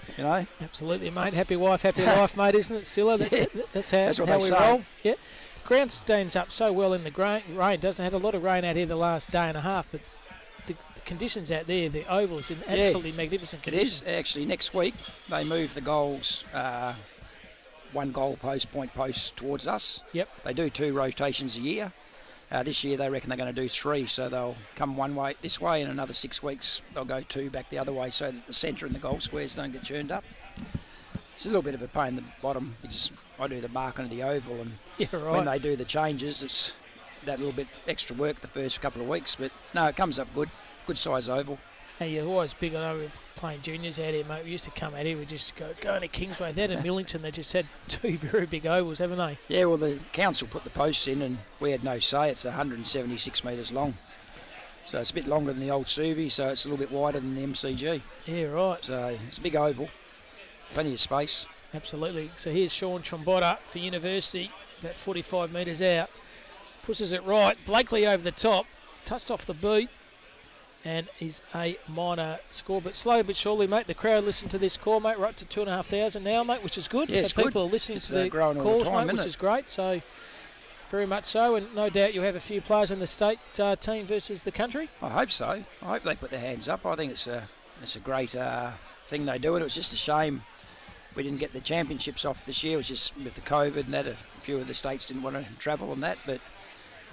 Absolutely, mate. Happy wife, happy life, mate, isn't it, Stiller? That's how we roll. Yeah. The ground stands up so well in the rain. Doesn't have a lot of rain out here the last day and a half, but the conditions out there, the oval's in absolutely magnificent conditions. It is. Actually, next week, they move the goals, 1 goal point post towards us. Yep. They do 2 rotations a year. This year they reckon they're going to do 3, so they'll come one way this way, and another 6 weeks they'll go 2 back the other way, so that the centre and the goal squares don't get churned up. It's a little bit of a pain in the bottom because I do the marking of the oval, and when they do the changes, it's that little bit extra work the first couple of weeks. But no, it comes up good size oval. Hey, you're always big. I know we're playing juniors out here, mate. We used to come out here, we just go to Kingsway. That in Millington, they just had 2 very big ovals, haven't they? Yeah, well, the council put the posts in, and we had no say. It's 176 metres long. So it's a bit longer than the old Subi, so it's a little bit wider than the MCG. Yeah, right. So it's a big oval, plenty of space. Absolutely. So here's Sean Trombotta for University, about 45 metres out. Pushes it right. Blakely over the top, touched off the boot. And is a minor score, but slowly but surely, mate. The crowd listen to this call, mate. We're up to 2,500 now, mate, which is good. Yeah, so people are listening to the calls, mate, which is great. So very much so, and no doubt you'll have a few players in the state team versus the country. I hope so. I hope they put their hands up. I think it's a great thing they do, and it was just a shame we didn't get the championships off this year. It was just with the COVID and that, a few of the states didn't want to travel on that, but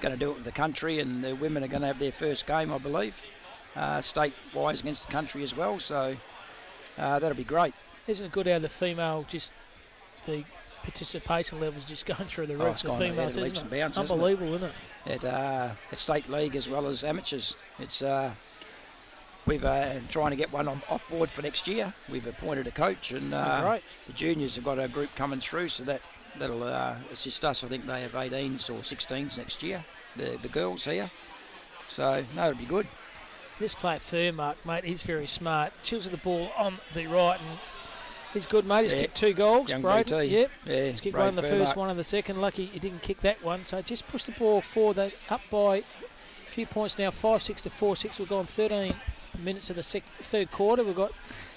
going to do it with the country, and the women are going to have their first game, I believe. State-wise against the country as well, so that'll be great. Isn't it good how the female, just the participation levels just going through the roof? The females, isn't it? Unbelievable, isn't it? At state league as well as amateurs. It's we've trying to get one off board for next year. We've appointed a coach, and the juniors have got a group coming through, so that'll assist us. I think they have 18s or 16s next year, the girls here. So no, it'll be good. This player Thurmark, mate, he's very smart. Chills the ball on the right, and he's good, mate. He's kicked 2 goals. Young Braden, BT. He's kicked one in the first, one in the second. Lucky he didn't kick that one. So just push the ball forward. Up by a few points now, 5-6 to 4-6. We've gone 13 minutes of the third quarter. We've got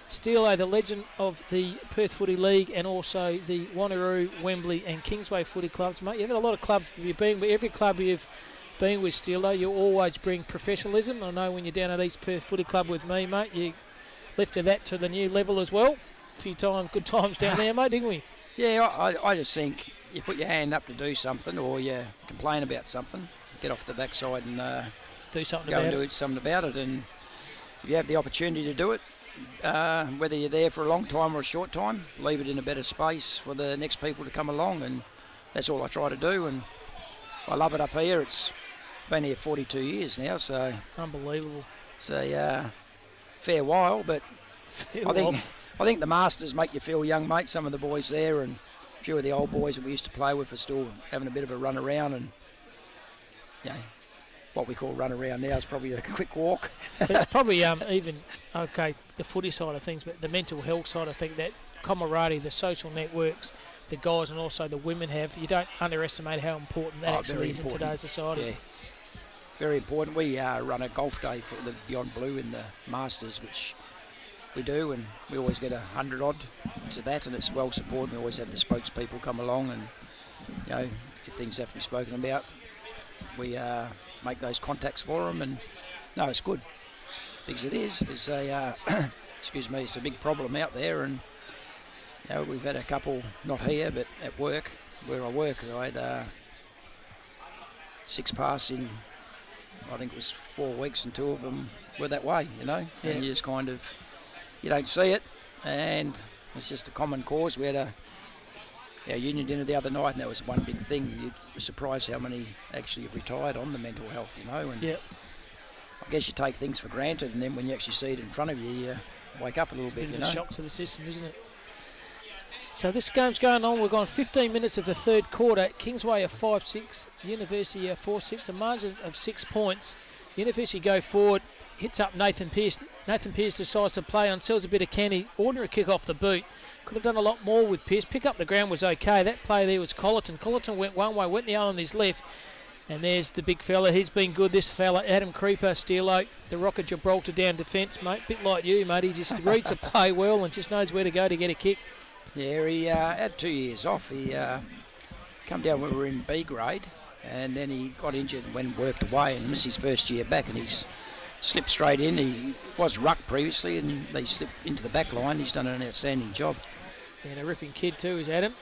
Steelo, the legend of the Perth Footy League and also the Wanneroo, Wembley and Kingsway footy clubs, mate. You've got a lot of clubs you've been with. Every club you've been with, Steelo, you always bring professionalism. I know when you're down at East Perth Footy Club with me, mate, you lifted that to the new level as well. A few times, good times down there, mate, didn't we? Yeah, I just think you put your hand up to do something or you complain about something, get off the backside and Do something go about and it. do something about it. And if you have the opportunity to do it, whether you're there for a long time or a short time, leave it in a better space for the next people to come along. And that's all I try to do. And I love it up here. It's been here 42 years now, so Unbelievable. it's a fair while. But I think the Masters make you feel young, mate. Some of the boys there and a few of the old boys that we used to play with are still having a bit of a run around. And what we call run around now is probably a quick walk. But it's probably even, okay, the footy side of things, but the mental health side, I think that camaraderie, the social networks, the guys and also the women have, you don't underestimate how important that actually is in today's society. Yeah, very important. We run a golf day for the Beyond Blue in the Masters, which we do, and we always get 100 odd to that, and it's well supported. We always have the spokespeople come along, and if things have to be spoken about, we make those contacts for them. And no, it's good because it's a excuse me, it's a big problem out there. And we've had a couple, not here but at work where I work. I had 6 pass in, I think it was 4 weeks, and 2 of them were that way. Yeah. And you just kind of, you don't see it, and it's just a common cause. We had our union dinner the other night, and that was one big thing. You were surprised how many actually have retired on the mental health, And I guess you take things for granted, and then when you actually see it in front of you, you wake up a little bit, Bit of a shock to the system, isn't it? So this game's going on. We've gone 15 minutes of the third quarter. Kingsway are 5-6, University are 4-6, a margin of 6 points. University go forward, hits up Nathan Pearce. Nathan Pearce decides to play on, sells a bit of candy, ordinary kick off the boot. Could have done a lot more with Pearce. Pick up the ground was okay. That play there was Colleton. Colleton went one way, went the other on his left. And there's the big fella. He's been good, this fella. Adam Creeper, Steelo, the Rocket Gibraltar down defence, mate. Bit like you, mate. He just reads the play well and just knows where to go to get a kick. Yeah, he had 2 years off. He come down when we were in B grade, and then he got injured and went and worked away and missed his first year back, and he's slipped straight in. He was ruck previously, and they slipped into the back line. He's done an outstanding job. And a ripping kid too is Adam.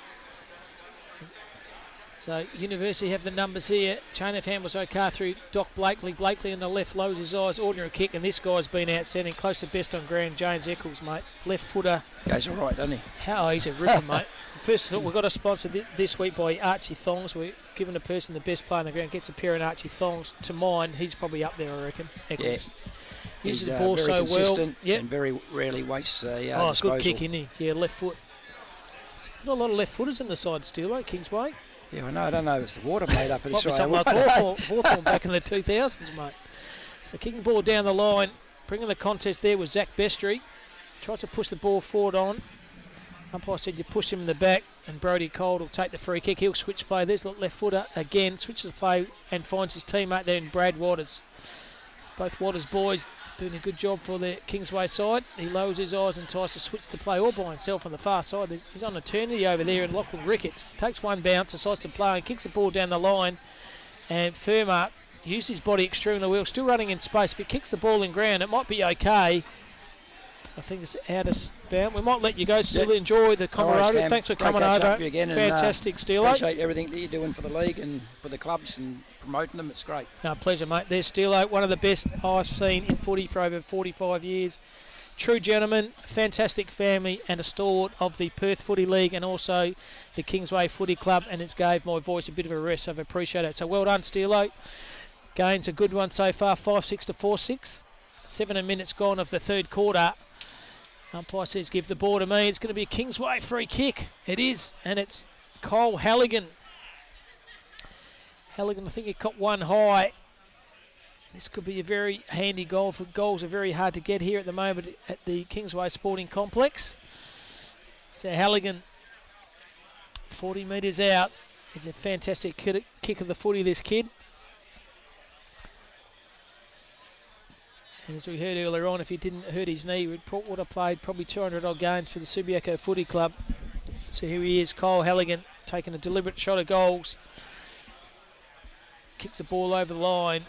So University have the numbers here. Chain of hand was okay through Doc Blakely. Blakely on the left lowers his eyes, ordinary kick, and this guy's been outstanding. Close to best on ground, James Eccles, mate. Left footer. Goes all right, doesn't he? How he's a ripper, mate. First of all, we've got a sponsor this week by Archie Thongs. We're giving a person the best player on the ground. Gets a pair of Archie Thongs. To mine, he's probably up there, I reckon. Eccles. Yeah. Uses He's the ball very so consistent well. and very rarely wastes a Oh, disposal. good kick, isn't he? Yeah, left foot. Not a lot of left footers in the side, Steelo, Kingsway. Yeah, I know. I don't know if it's the water made up. Might be something like Hawthorn back in the 2000s, mate. So kicking ball down the line, bringing the contest there was Zach Bestry. Tried to push the ball forward on. Umpire said you push him in the back, and Brodie Cold will take the free kick. He'll switch play. There's the left footer again. Switches the play and finds his teammate there in Brad Waters. Both Waters boys doing a good job for the Kingsway side. He lowers his eyes and tries to switch the play all by himself on the far side. He's on eternity over there, and Lachlan Ricketts takes one bounce, decides to play and kicks the ball down the line. And Firma used his body extremely well, still running in space. If he kicks the ball in ground, it might be okay. I think it's out of bounds. We might let you go, still enjoy the camaraderie. Right, Thanks for Great coming catch up over. with you again, Fantastic, and, Steelo. Appreciate everything that you're doing for the league and for the clubs and promoting them. It's great. No, pleasure, mate. There's Steelo, one of the best I've seen in footy for over 45 years. True gentleman, fantastic family, and a stalwart of the Perth Footy League and also the Kingsway Footy Club, and it's gave my voice a bit of a rest, so I appreciate it. So well done, Steelo. Game's a good one so far, 5-6 to 4-6. 7 minutes gone of the third quarter. Umpire says give the ball to me. It's going to be a Kingsway free kick. It is, and it's Cole Halligan. Halligan, I think he caught one high. This could be a very handy goal. For goals are very hard to get here at the moment at the Kingsway Sporting Complex. So Halligan, 40 metres out. Is a fantastic kick of the footy, this kid. And as we heard earlier on, if he didn't hurt his knee, would have played probably 200 odd games for the Subiaco Footy Club. So here he is, Kyle Halligan, taking a deliberate shot at goals. Kicks the ball over the line,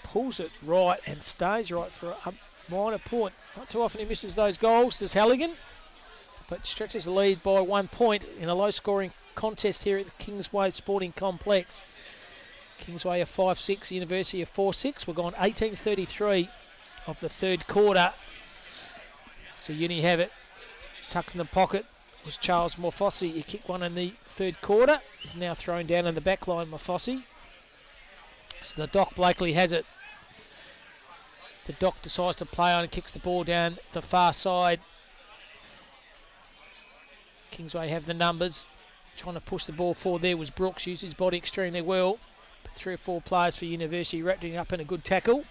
pulls it right and stays right for a minor point. Not too often he misses those goals, does Halligan, but stretches the lead by 1 point in a low-scoring contest here at the Kingsway Sporting Complex. Kingsway are 5-6, University are 4-6. We're gone 18:33 of the third quarter. So Uni have it. Tucked in the pocket was Charles Morfossi. He kicked one in the third quarter. He's now thrown down in the back line, Morfossi. So the Doc Blakely has it. The Doc decides to play on and kicks the ball down the far side. Kingsway have the numbers. Trying to push the ball forward there was Brooks. Used his body extremely well. 3 or 4 players for University wrapped him up in a good tackle.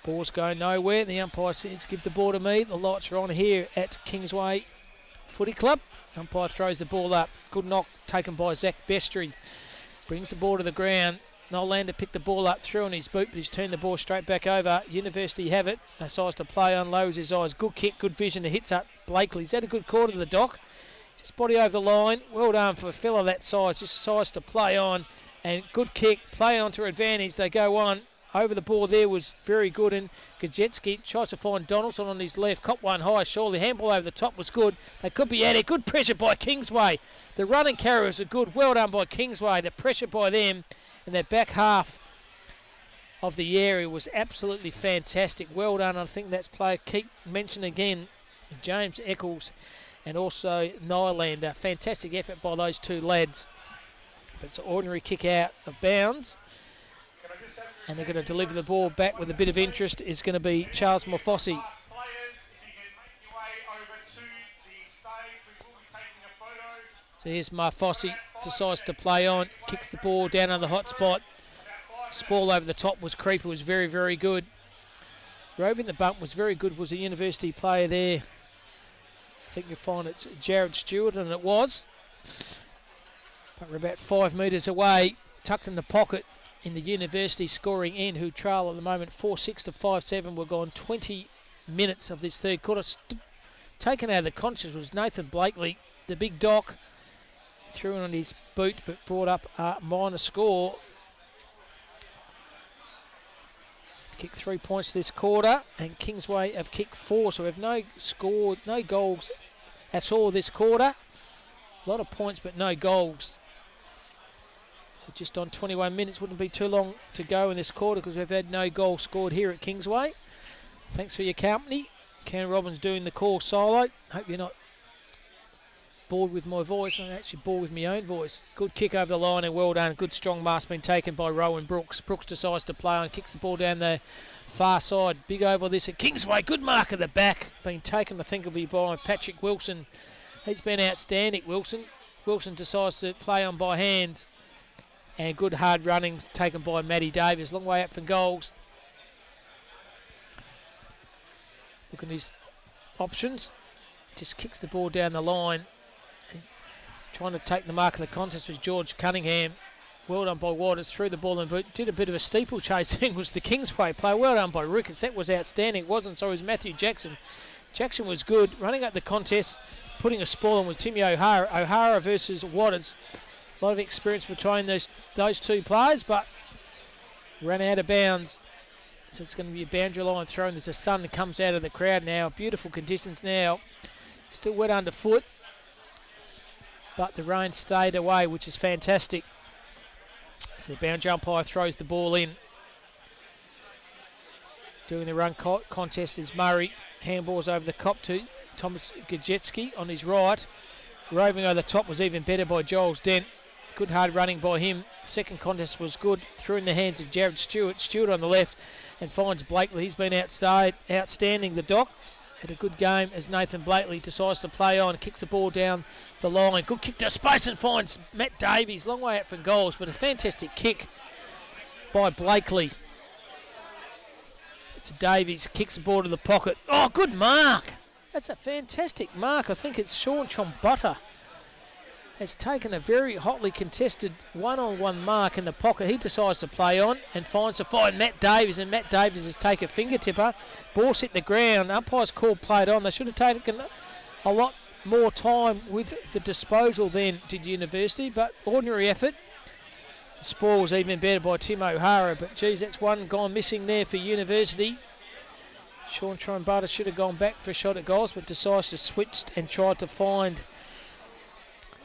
Ball's going nowhere. The umpire says, give the ball to me. The lights are on here at Kingsway Footy Club. Umpire throws the ball up. Good knock taken by Zach Bestry. Brings the ball to the ground. Nolander picked the ball up through on his boot, but he's turned the ball straight back over. University have it. Decides to play on, lowers his eyes. Good kick, good vision. It hits up Blakely. He's had a good quarter to the Doc. Just body over the line. Well done for a fella that size. Just size to play on. And good kick. Play on to advantage. They go on. Over the ball there was very good, and Gajetski tries to find Donaldson on his left. Cop one high, surely. Handball over the top was good. They could be at it. Good pressure by Kingsway. The running carriers are good. Well done by Kingsway. The pressure by them in their back half of the area was absolutely fantastic. Well done. I think that's player keep mentioned again, James Eccles and also Nylander. Fantastic effort by those two lads. But it's an ordinary kick out of bounds. And they're going to deliver the ball back with a bit of interest is going to be Charles Morfossi. So here's Morfossi, decides to play on, kicks the ball down on the hot spot. Spall over the top was Creeper, was very, very good. Roving the bump was very good, was a University player there. I think you'll find it's Jared Stewart, and it was. But we're about 5 metres away, tucked in the pocket. In the University scoring end, who trail at the moment 4-6 to 5-7. We're gone 20 minutes of this third quarter. Taken out of the contest was Nathan Blakely. The big Doc threw it on his boot but brought up a minor score. Kicked 3 points this quarter, and Kingsway have kicked 4, so we have no goals at all this quarter. A lot of points but no goals. So just on 21 minutes, wouldn't be too long to go in this quarter because we've had no goal scored here at Kingsway. Thanks for your company. Ken Robbins doing the call solo. Hope you're not bored with my voice. I'm actually bored with my own voice. Good kick over the line and well done. Good strong mark been taken by Rowan Brooks. Brooks decides to play on, kicks the ball down the far side. Big over this at Kingsway. Good mark at the back. Been taken, I think, will be by Patrick Wilson. He's been outstanding, Wilson. Wilson decides to play on by hands. And good hard runnings taken by Matty Davis. Long way out for goals. Look at his options. Just kicks the ball down the line. And trying to take the mark of the contest was George Cunningham. Well done by Waters. Threw the ball in, but did a bit of a steeplechase thing. Was the Kingsway player. Well done by Ricketts. That was outstanding. It wasn't. So was Matthew Jackson. Jackson was good. Running up the contest. Putting a spoil on with Timmy O'Hara. O'Hara versus Waters. A lot of experience between those two players, but ran out of bounds. So it's going to be a boundary line throw, and there's a sun that comes out of the crowd now. Beautiful conditions now. Still wet underfoot, but the rain stayed away, which is fantastic. So the boundary umpire throws the ball in. Doing the run contest is Murray. Handballs over the cop to Thomas Gajetski on his right. Roving over the top was even better by Giles Dent. Good hard running by him. Second contest was good. Threw in the hands of Jared Stewart. Stewart on the left and finds Blakely. He's been outstanding. The Doc had a good game as Nathan Blakely decides to play on. Kicks the ball down the line. Good kick to space and finds Matt Davies. Long way out from goals, but a fantastic kick by Blakely. So Davies kicks the ball to the pocket. Oh, good mark. That's a fantastic mark. I think it's Sean Chombutter has taken a very hotly contested one-on-one mark in the pocket. He decides to play on and finds to find Matt Davies, and Matt Davies has taken a finger tipper. Ball's hit the ground. Umpire's call played on. They should have taken a lot more time with the disposal than did University, but ordinary effort. The spoil was even better by Tim O'Hara, but geez, that's one gone missing there for University. Sean Trombata should have gone back for a shot at goals, but decides to switch and tried to find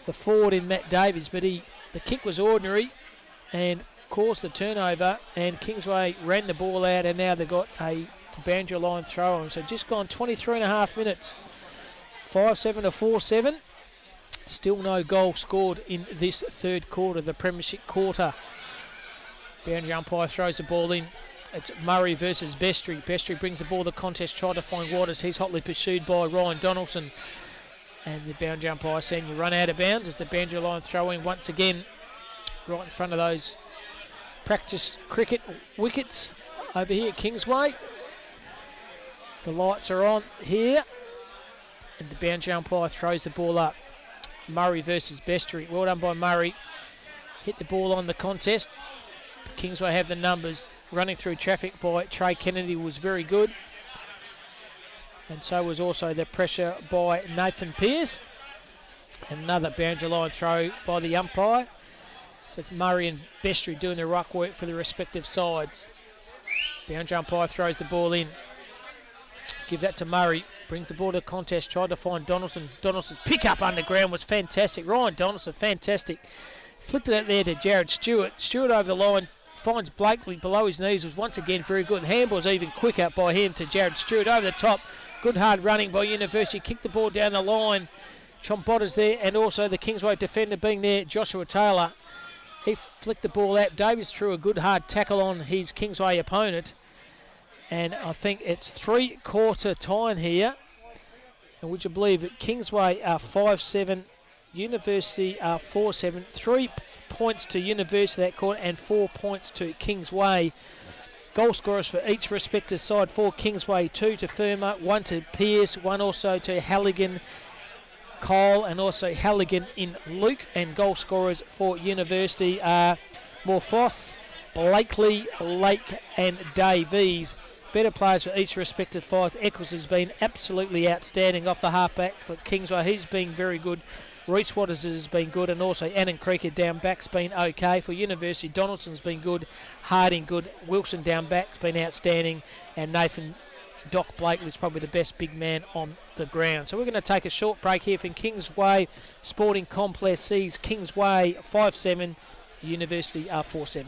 the forward in Matt Davies, but the kick was ordinary and caused the turnover, and Kingsway ran the ball out, and now they've got a boundary line throw on. So just gone 23 and a half minutes, 5-7 to 4-7. Still no goal scored in this third quarter, the Premiership quarter. Boundary umpire throws the ball in. It's Murray versus Bestry. Bestry brings the ball to the contest, tried to find Waters. He's hotly pursued by Ryan Donaldson. And the boundary umpire saying you run out of bounds. It's the boundary line throw-in once again, right in front of those practice cricket wickets over here at Kingsway. The lights are on here, and the boundary umpire throws the ball up. Murray versus Bestry. Well done by Murray. Hit the ball on the contest. Kingsway have the numbers. Running through traffic by Trey Kennedy was very good. And so was also the pressure by Nathan Pearce. Another boundary line throw by the umpire. So it's Murray and Bestry doing the ruck work for the respective sides. Boundary umpire throws the ball in. Give that to Murray. Brings the ball to the contest. Tried to find Donaldson. Donaldson's pick up underground was fantastic. Ryan Donaldson, fantastic. Flicked it out there to Jared Stewart. Stewart over the line. Finds Blakely below his knees. Was once again very good. Handball's even quicker by him to Jared Stewart over the top. Good hard running by University. Kicked the ball down the line. Trombotta's there, and also the Kingsway defender being there, Joshua Taylor. He flicked the ball out. Davies threw a good hard tackle on his Kingsway opponent. And I think it's three-quarter time here. And would you believe that Kingsway are 5-7, University are 4-7. 3 points to University that quarter and 4 points to Kingsway. Goal scorers for each respective side for Kingsway: 2 to Firma, 1 to Pearce, 1 also to Halligan, Cole, and also Halligan in Luke. And goal scorers for University are Morphos, Blakely, Lake and Davies. Better players for each respective fives. Eccles has been absolutely outstanding off the halfback for Kingsway. He's been very good. Reece Waters has been good, and also Annan Creeker down back's been okay. For University, Donaldson's been good, Harding good, Wilson down back's been outstanding, and Nathan Doc Blakely's probably the best big man on the ground. So we're going to take a short break here from Kingsway Sporting Complex. Sees Kingsway 5-7, University are 4-7.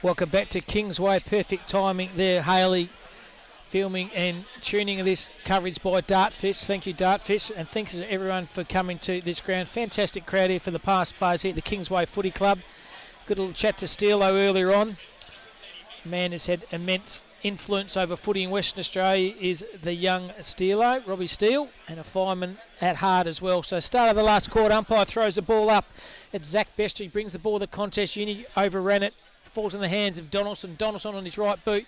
Welcome back to Kingsway. Perfect timing there, Haley. Filming and tuning this coverage by Dartfish. Thank you, Dartfish, and thanks to everyone for coming to this ground. Fantastic crowd here for the past players here at the Kingsway Footy Club. Good little chat to Steelo earlier on. Man has had immense influence over footy in Western Australia is the young Steelo, Robbie Steele, and a fireman at heart as well. So start of the last quarter, umpire throws the ball up. It's Zach Bestry, brings the ball to the contest. Uni overran it, falls in the hands of Donaldson. Donaldson on his right boot.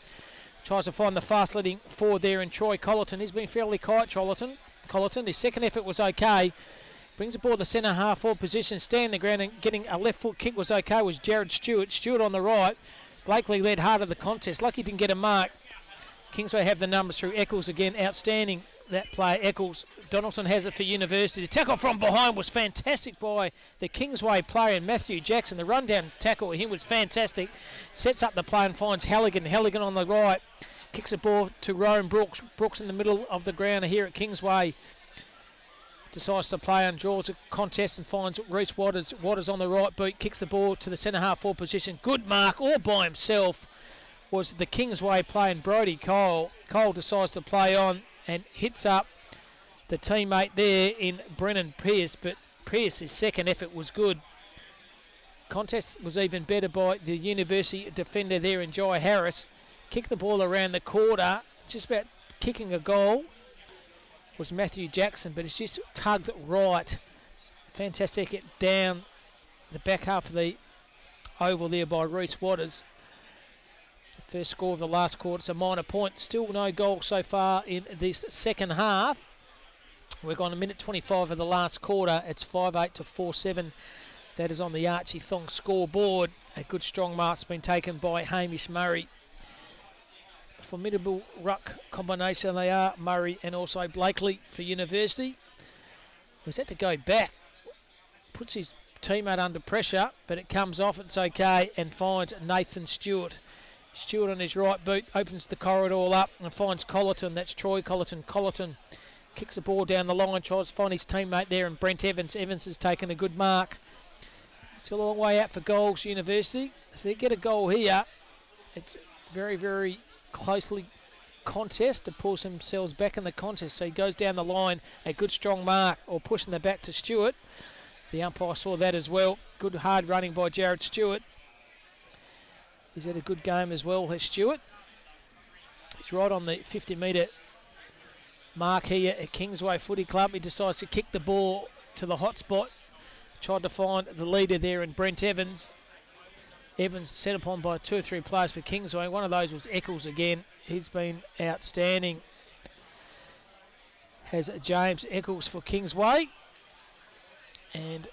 Tries to find the fast-leading forward there in Troy Collerton. He's been fairly quiet, Collerton. His second effort was okay. Brings the ball to the centre half forward position. Standing the ground and getting a left foot kick was okay. Was Jared Stewart. Stewart on the right. Blakely led hard of the contest. Lucky didn't get a mark. Kingsway have the numbers through Eccles again. Outstanding that play, Eccles. Donaldson has it for University. The tackle from behind was fantastic by the Kingsway player and Matthew Jackson. The rundown tackle of him was fantastic. Sets up the play and finds Halligan. Halligan on the right. Kicks the ball to Rome Brooks. Brooks in the middle of the ground here at Kingsway. Decides to play and draws a contest and finds Reece Waters. Waters on the right boot. Kicks the ball to the centre half forward position. Good mark all by himself was the Kingsway player and Brodie Cole. Cole decides to play on and hits up the teammate there in Brennan Pearce, but Pearce's second effort was good. Contest was even better by the University defender there in Jai Harris. Kicked the ball around the quarter, just about kicking a goal was Matthew Jackson, but it's just tugged right. Fantastic hit down the back half of the oval there by Reece Waters. First score of the last quarter, it's a minor point. Still no goal so far in this second half. We're gone a minute 25 of the last quarter. It's 5-8 to 4-7. That is on the Archie Thong scoreboard. A good strong mark's been taken by Hamish Murray. Formidable ruck combination they are, Murray and also Blakely for University. He's had to go back. Puts his teammate under pressure, but it comes off, it's okay, and finds Nathan Stewart. Stewart on his right boot opens the corridor up and finds Collerton. That's Troy Collerton. Collerton kicks the ball down the line, tries to find his teammate there, and Brent Evans. Evans has taken a good mark. Still a long way out for goals, University. If they get a goal here, it's very, very closely contest to pull themselves back in the contest. So he goes down the line, a good strong mark, or pushing the back to Stewart. The umpire saw that as well. Good hard running by Jared Stewart. He's had a good game as well, has Stewart. He's right on the 50-metre mark here at Kingsway Footy Club. He decides to kick the ball to the hot spot. Tried to find the leader there in Brent Evans. Evans set upon by 2 or 3 players for Kingsway. One of those was Eccles again. He's been outstanding. Has James Eccles for Kingsway. And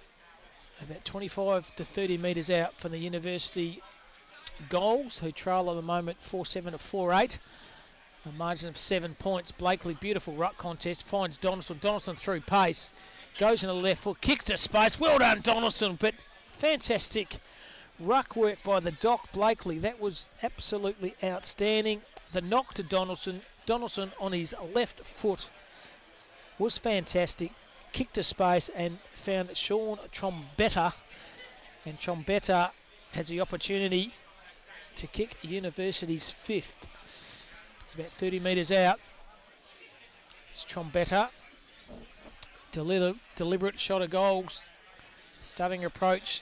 about 25 to 30 metres out from the University goals, who trail at the moment 4-7 to 4-8. A margin of 7 points. Blakely, beautiful ruck contest. Finds Donaldson. Donaldson through pace. Goes in the left foot. Kicks to space. Well done, Donaldson. But fantastic ruck work by the Doc Blakely. That was absolutely outstanding. The knock to Donaldson. Donaldson on his left foot was fantastic. Kicked to space and found Sean Trombetta. And Trombetta has the opportunity to kick University's 5th. It's about 30 metres out. It's Trombetta. Deliberate shot of goals. Starting approach.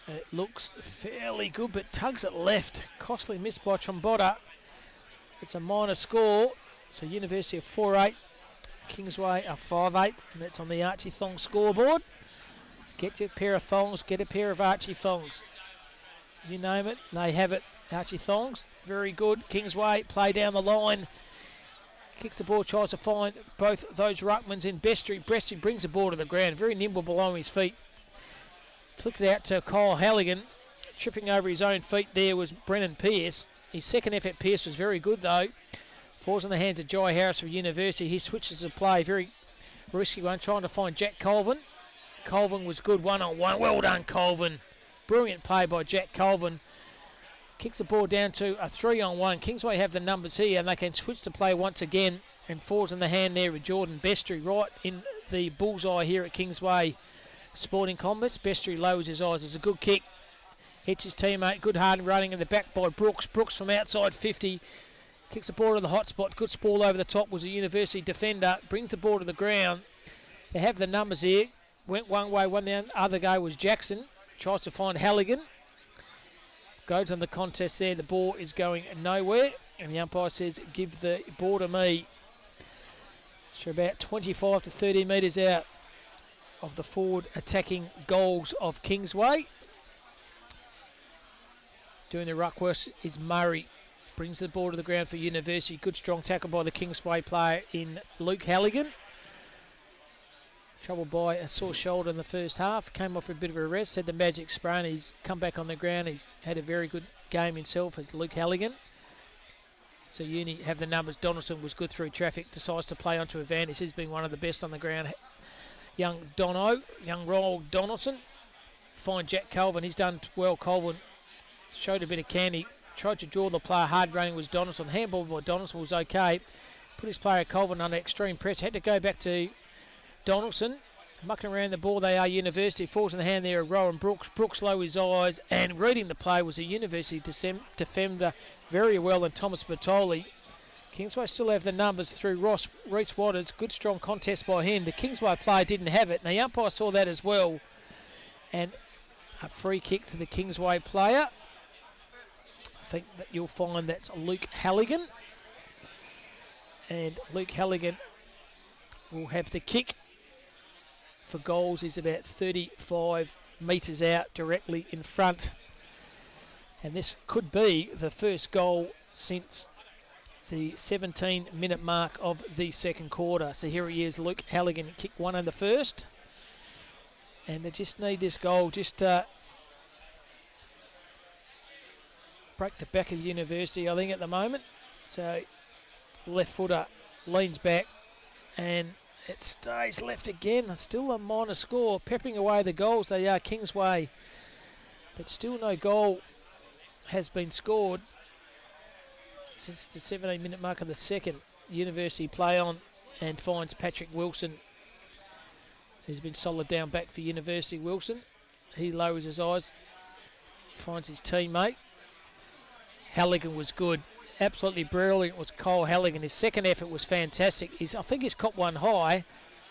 It looks fairly good, but tugs it left. Costly miss by Trombetta. It's a minor score. So University of 4-8. Kingsway are 5-8. And that's on the Archie Thong scoreboard. Get your pair of thongs. Get a pair of Archie Thongs. You name it, they have it. Archie Thongs, very good. Kingsway, play down the line. Kicks the ball, tries to find both those ruckmans in Bestry. Bestry brings the ball to the ground, very nimble below his feet. Flicked it out to Kyle Halligan. Tripping over his own feet there was Brennan Pearce. His second effort, Pearce, was very good though. Falls in the hands of Jai Harris for University. He switches the play, very risky one, trying to find Jack Colvin. Colvin was good one-on-one. Well done, Colvin. Brilliant play by Jack Colvin. Kicks the ball down to a 3-on-1. Kingsway have the numbers here and they can switch the play once again, and falls in the hand there with Jordan Bestry right in the bullseye here at Kingsway Sporting Complex. Bestry lowers his eyes. It's a good kick. Hits his teammate. Good hard running in the back by Brooks. Brooks from outside 50. Kicks the ball to the hot spot. Good sprawl over the top was a University defender. Brings the ball to the ground. They have the numbers here. Went one way, one the other go was Jackson. Tries to find Halligan. Goes on the contest there. The ball is going nowhere. And the umpire says, give the ball to me. So about 25 to 30 metres out of the forward attacking goals of Kingsway. Doing the ruck work is Murray. Brings the ball to the ground for University. Good strong tackle by the Kingsway player in Luke Halligan. Troubled by a sore shoulder in the first half. Came off for a bit of a rest. Had the magic spray and he's come back on the ground. He's had a very good game himself as Luke Halligan. So Uni have the numbers. Donaldson was good through traffic. Decides to play onto advantage. He's been one of the best on the ground. Young Ronald Donaldson. Find Jack Colvin. He's done well. Colvin showed a bit of candy. Tried to draw the player. Hard running was Donaldson. Handball by Donaldson was okay. Put his player Colvin under extreme press. Had to go back to Donaldson. Mucking around the ball they are University. Falls in the hand there of Rowan Brooks. Brooks low his eyes. And reading the play was a University defender very well and Thomas Bertoli. Kingsway still have the numbers through Reece Waters. Good strong contest by him. The Kingsway player didn't have it. And the umpire saw that as well. And a free kick to the Kingsway player. I think that you'll find that's Luke Halligan. And Luke Halligan will have the kick for goals. He's about 35 metres out directly in front. And this could be the first goal since the 17-minute mark of the second quarter. So here he is, Luke Halligan, kick one in the first. And they just need this goal just to break the back of the University, I think, at the moment. So left footer leans back and it stays left again. Still a minor score. Peppering away the goals. They are Kingsway. But still no goal has been scored since the 17-minute mark of the second. University play on and finds Patrick Wilson. He's been solid down back for University. Wilson. He lowers his eyes. Finds his teammate. Halligan was good. Absolutely brilliant was Cole Halligan. His second effort was fantastic. I think he's caught one high,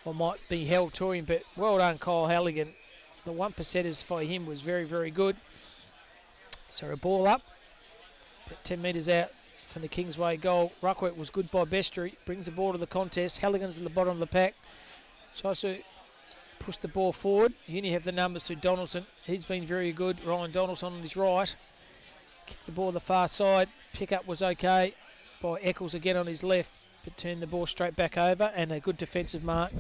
or might be held to him, but well done, Cole Halligan. The 1%ers for him was very, very good. So a ball up, but 10 metres out from the Kingsway goal. Ruckwork was good by Bestry. Brings the ball to the contest. Halligan's at the bottom of the pack. Tries to push the ball forward. Uni have the numbers through Donaldson. He's been very good. Ryan Donaldson on his right. Kick the ball to the far side. Pick-up was okay by Eccles again on his left, but turned the ball straight back over, and a good defensive mark.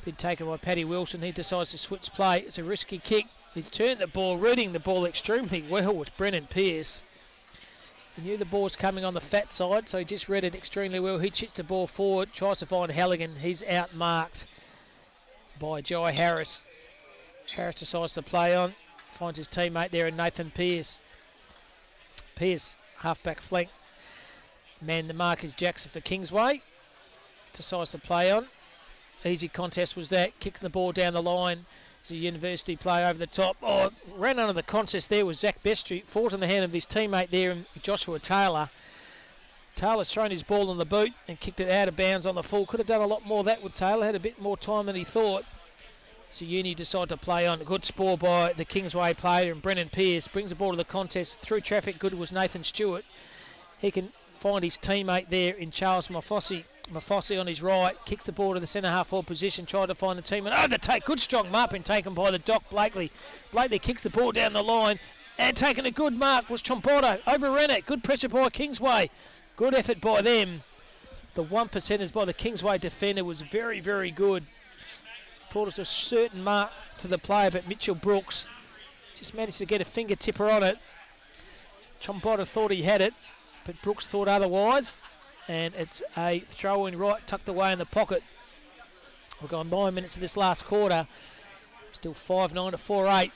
Been taken by Paddy Wilson. He decides to switch play. It's a risky kick. He's turned the ball, reading the ball extremely well with Brennan Pearce. He knew the ball was coming on the fat side, so he just read it extremely well. He chips the ball forward, tries to find Halligan. He's outmarked by Jai Harris. Harris decides to play on. Finds his teammate there in Nathan Pearce. Pearce, half-back flank. Man, the mark is Jackson for Kingsway. Decides to play on. Easy contest was that. Kicking the ball down the line. It's a University play over the top. Oh, ran under the contest there was Zach Bestry. Fought in the hand of his teammate there, Joshua Taylor. Taylor's thrown his ball on the boot and kicked it out of bounds on the full. Could have done a lot more of that with Taylor. Had a bit more time than he thought. So Uni decide to play on. A good spoil by the Kingsway player, and Brennan Pearce brings the ball to the contest. Through traffic, good was Nathan Stewart. He can find his teammate there in Charles Mafossi. Mafossi on his right, kicks the ball to the centre half forward position, tried to find the teammate. Oh, the take, good strong mark been taken by the Doc Blakely. Blakely kicks the ball down the line, and taking a good mark was Chomboto. Overran it, good pressure by Kingsway. Good effort by them. The 1%ers by the Kingsway defender was very, very good. Thought it was a certain mark to the player, but Mitchell Brooks just managed to get a fingertipper on it. Chombotta thought he had it, but Brooks thought otherwise. And it's a throw-in right, tucked away in the pocket. We've gone 9 minutes to this last quarter. Still 5-9 to 4-8.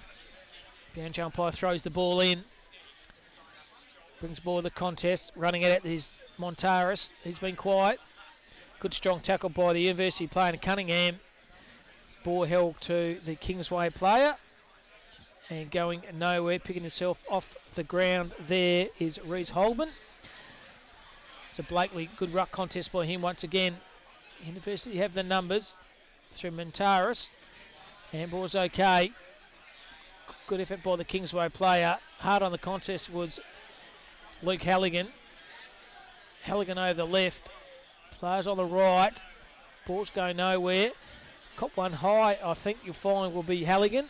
Bounce umpire throws the ball in. Brings ball to the contest. Running at it is Montaris. He's been quiet. Good strong tackle by the University player in Cunningham. Ball held to the Kingsway player. And going nowhere, picking himself off the ground there is Reece Holman. It's a Blakely good ruck contest by him once again. University have the numbers through Mentaris. Handball's okay. Good effort by the Kingsway player. Hard on the contest was Luke Halligan. Halligan over the left. Players on the right. Ball's going nowhere. Cop one high, I think you'll find will be Halligan.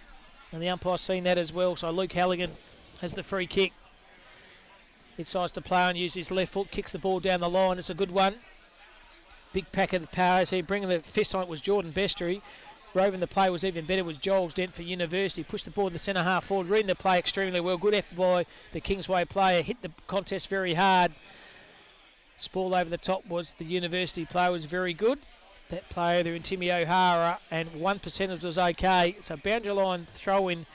And the umpire's seen that as well. So Luke Halligan has the free kick. He decides to play and use his left foot. Kicks the ball down the line. It's a good one. Big pack of the powers here. Bringing the fist on it was Jordan Bestry. Roving the play was even better was Joel's Dent for University. Pushed the ball to the centre half forward. Reading the play extremely well. Good effort by the Kingsway player. Hit the contest very hard. Spall over the top was the University player. Was very good. That player there in Timmy O'Hara, and 1% was okay. So boundary line throw in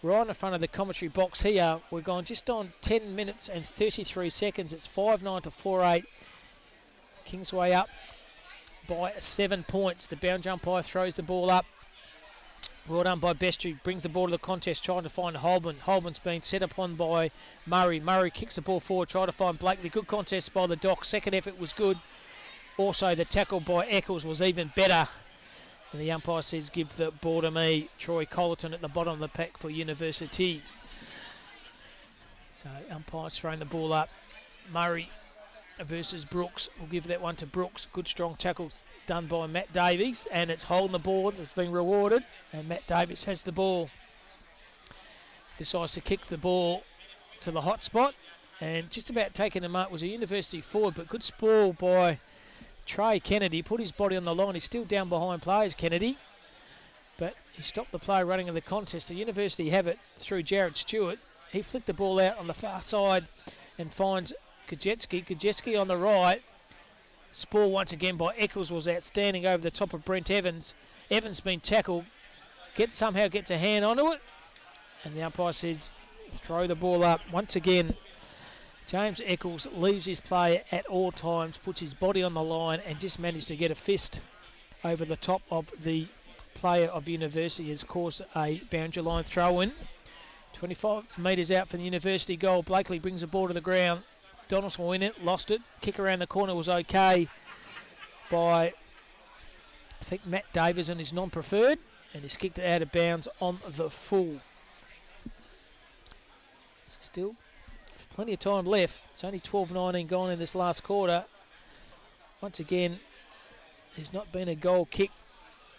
right in front of the commentary box here. We're gone just on 10 minutes and 33 seconds. It's 5-9 to 4-8. Kingsway up by 7 points. The boundary umpire throws the ball up. Well done by Bestry. Brings the ball to the contest, trying to find Holman. Holman's been set upon by Murray. Murray kicks the ball forward, trying to find Blakely. Good contest by the Dock. Second effort was good. Also, the tackle by Eccles was even better. And the umpire says, give the ball to me. Troy Collerton at the bottom of the pack for University. So, umpire's throwing the ball up. Murray versus Brooks. We'll give that one to Brooks. Good, strong tackle done by Matt Davies. And it's holding the ball. It's been rewarded. And Matt Davies has the ball. Decides to kick the ball to the hot spot. And just about taking the mark was a University forward. But good sprawl by Trey Kennedy. Put his body on the line. He's still down behind players, Kennedy. But he stopped the play running of the contest. The University have it through Jared Stewart. He flicked the ball out on the far side and finds Kajetski. Kajetski on the right. Spall once again by Eccles was outstanding over the top of Brent Evans. Evans been tackled. Somehow gets a hand onto it. And the umpire says, throw the ball up. Once again, James Eccles leaves his play at all times, puts his body on the line and just managed to get a fist over the top of the player of University. Has caused a boundary line throw in. 25 metres out for the University goal. Blakely brings the ball to the ground. Donaldson will win it, lost it. Kick around the corner was okay by, I think, Matt Davis and his non-preferred. And he's kicked it out of bounds on the full. Still plenty of time left. It's only 12-19 gone in this last quarter. Once again, there's not been a goal kick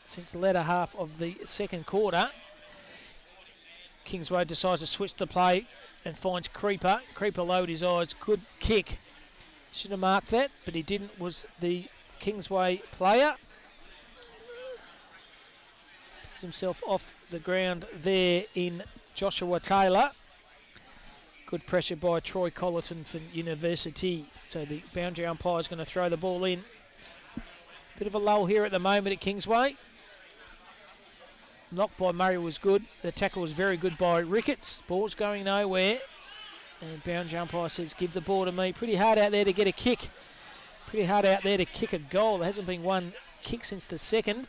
since the latter half of the second quarter. Kingsway decides to switch the play and finds Creeper. Creeper lowered his eyes. Good kick. Should have marked that, but he didn't. Was the Kingsway player. Picks himself off the ground there in Joshua Taylor. Good pressure by Troy Collerton for University. So the boundary umpire is going to throw the ball in. Bit of a lull here at the moment at Kingsway. Knock by Murray was good. The tackle was very good by Ricketts. Ball's going nowhere. And boundary umpire says, give the ball to me. Pretty hard out there to get a kick. Pretty hard out there to kick a goal. There hasn't been one kick since the second.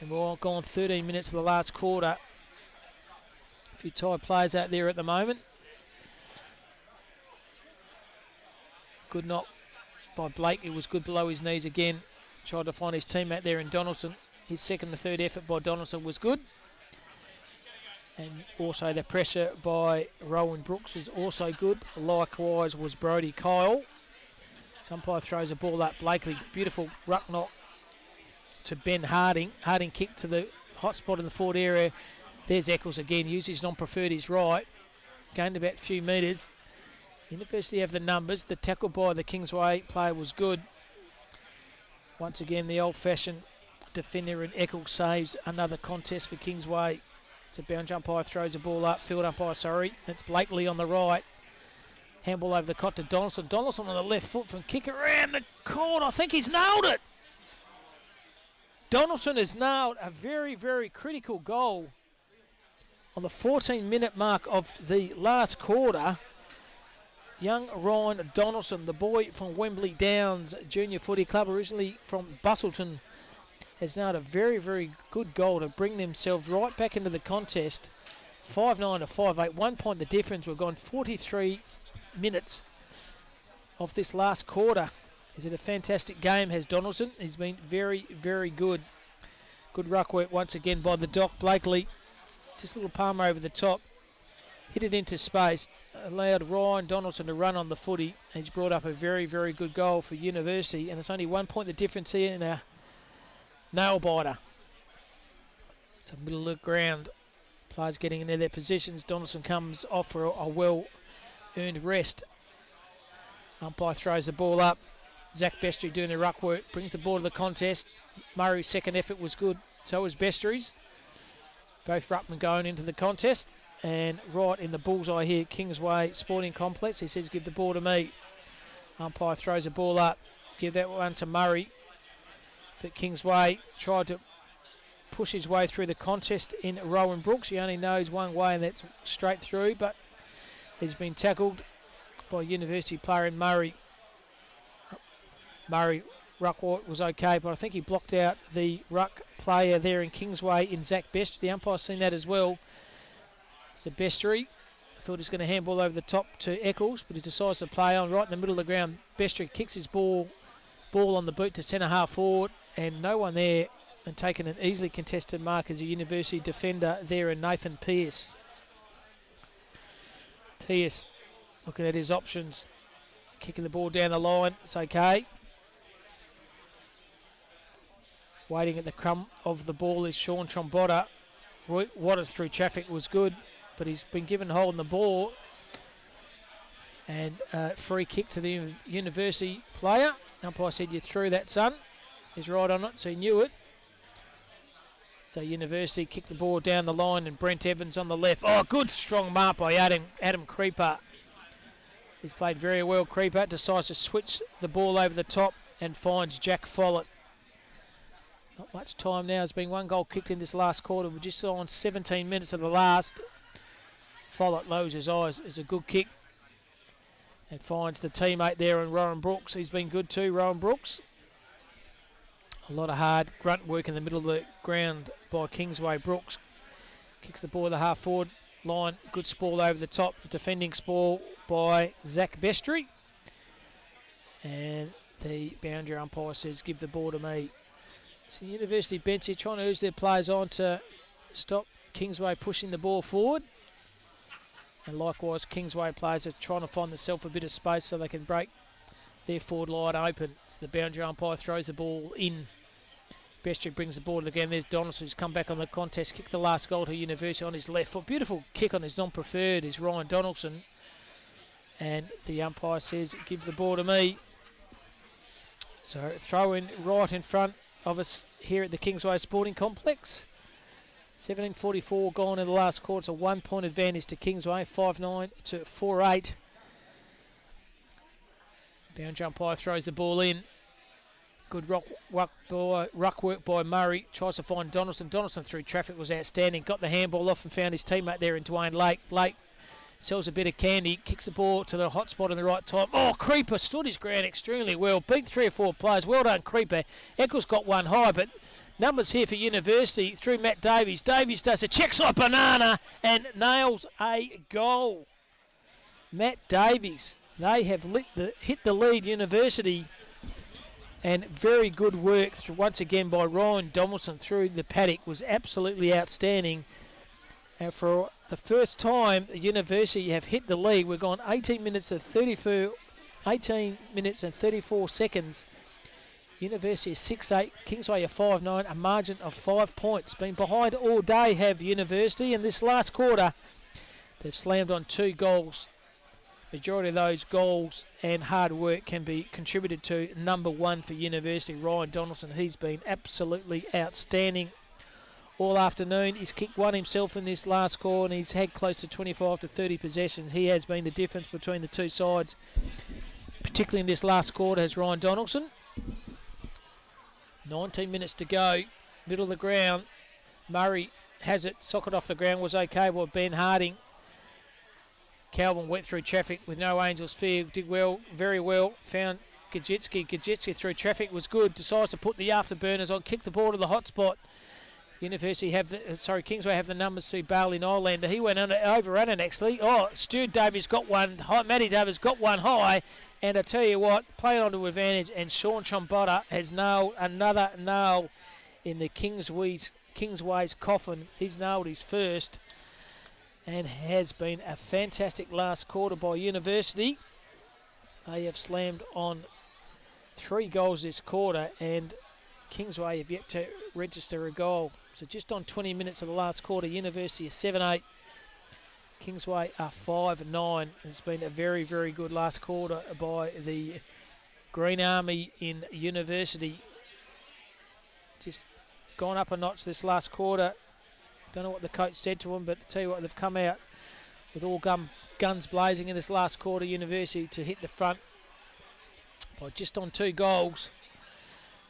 And we're all gone 13 minutes of the last quarter. A few tired players out there at the moment. Good knock by Blake. It was good below his knees again. Tried to find his teammate there in Donaldson. His second and third effort by Donaldson was good. And also the pressure by Rowan Brooks was also good. Likewise was Brodie Kyle. Umpire throws the ball up. Blakely, beautiful ruck knock to Ben Harding. Harding kicked to the hot spot in the forward area. There's Eccles again. Uses non-preferred his right. Gained about a few metres. University have the numbers. The tackle by the Kingsway player was good. Once again, the old-fashioned defender and Eccles saves another contest for Kingsway. So boundary umpire throws the ball up. Field umpire, sorry. It's Blakely on the right. Handball over the cot to Donaldson. Donaldson on the left foot from kick around the corner. I think he's nailed it. Donaldson has nailed a very, very critical goal on the 14-minute mark of the last quarter. Young Ryan Donaldson, the boy from Wembley Downs Junior Footy Club, originally from Bustleton has nailed a very, very good goal to bring themselves right back into the contest. 5-9 to 5-8. 1 point the difference. We've gone 43 minutes of this last quarter. Is it a fantastic game, has Donaldson? He's been very, very good. Good ruck work once again by the Doc. Blakely, just a little palm over the top. Hit it into space. Allowed Ryan Donaldson to run on the footy. He's brought up a very, very good goal for University. And it's only 1 point the difference here in a nail biter. So middle of the ground. Players getting into their positions. Donaldson comes off for a well-earned rest. Umpire throws the ball up. Zach Bestry doing the ruck work. Brings the ball to the contest. Murray's second effort was good. So was Bestry's. Both ruckmen going into the contest. And right in the bullseye here, Kingsway Sporting Complex. He says, give the ball to me. Umpire throws the ball up. Give that one to Murray. But Kingsway tried to push his way through the contest in Rowan Brooks. He only knows one way, and that's straight through. But he's been tackled by University player in Murray. Murray, ruck was okay, but I think he blocked out the ruck player there in Kingsway in Zach Bestry. The umpire's seen that as well. So Bestry thought he was going to handball over the top to Eccles, but he decides to play on right in the middle of the ground. Bestry kicks his ball on the boot to centre half forward, and no one there, and taking an easily contested mark as a University defender there in Nathan Pearce. Pearce looking at his options, kicking the ball down the line. It's okay. Waiting at the crumb of the ball is Sean Trombotta. Waters through traffic was good, but he's been given hold on the ball. And free kick to the University player. Umpire said, you threw that, son. He's right on it, so he knew it. So University kicked the ball down the line, and Brent Evans on the left. Oh, good strong mark by Adam Creeper. He's played very well. Creeper decides to switch the ball over the top and finds Jack Follett. Not much time now. There's been one goal kicked in this last quarter. We're just on 17 minutes of the last. Follett lowers his eyes. It's a good kick. And finds the teammate there in Rowan Brooks. He's been good too, Rowan Brooks. A lot of hard grunt work in the middle of the ground by Kingsway. Brooks kicks the ball to the half forward line. Good sprawl over the top. Defending sprawl by Zach Bestry. And the boundary umpire says, give the ball to me. So University bench here trying to urge their players on to stop Kingsway pushing the ball forward. And likewise, Kingsway players are trying to find themselves a bit of space so they can break their forward line open. So the boundary umpire throws the ball in. Bestry brings the ball to the game. There's Donaldson who's come back on the contest, kicked the last goal to University on his left foot. Beautiful kick on his non-preferred is Ryan Donaldson. And the umpire says, give the ball to me. So throw in right in front of us here at the Kingsway Sporting Complex. 17:44 gone in the last quarter. It's a 1 point advantage to Kingsway, 5-9 to 4-8. Boundary umpire throws the ball in. Good ruck work by Murray. Tries to find Donaldson. Donaldson through traffic was outstanding. Got the handball off and found his teammate there in Dwayne Lake. Lake sells a bit of candy. Kicks the ball to the hot spot in the right time. Oh, Creeper stood his ground extremely well. Beat 3 or 4 players. Well done, Creeper. Eccles got one high, but numbers here for University through Matt Davies. Davies does a check side banana and nails a goal. Matt Davies. They have hit the lead, University. And very good work once again by Ryan Donaldson through the paddock was absolutely outstanding. And for the first time, University have hit the lead. We've gone 18 minutes and 34 seconds. University is 6-8, Kingsway are 5-9, a margin of 5 points. Been behind all day have University, and this last quarter they've slammed on 2 goals. Majority of those goals and hard work can be contributed to number 1 for University, Ryan Donaldson. He's been absolutely outstanding all afternoon. He's kicked one himself in this last quarter, and he's had close to 25 to 30 possessions. He has been the difference between the two sides, particularly in this last quarter, has Ryan Donaldson. 19 minutes to go, middle of the ground. Murray has it, socket off the ground, was okay by Ben Harding. Calvin went through traffic with no Angels fear, did well, very well, found Gajitsky through traffic was good. Decides to put the afterburners on. Kick the ball to the hot spot. Kingsway have the numbers to Bailey Nylander. He went overrun it actually. Oh, Stu Davies got one. Matty Davies got one high. And I tell you what, playing onto advantage. And Sean Chombotta has nailed another nail in the Kingsway's coffin. He's nailed his first. And has been a fantastic last quarter by University. They have slammed on 3 goals this quarter. And Kingsway have yet to register a goal. So just on 20 minutes of the last quarter, University is 7-8. Kingsway are 5-9. It's been a very, very good last quarter by the Green Army in University. Just gone up a notch this last quarter. Don't know what the coach said to them, but to tell you what, they've come out with all guns blazing in this last quarter. University to hit the front by just on 2 goals.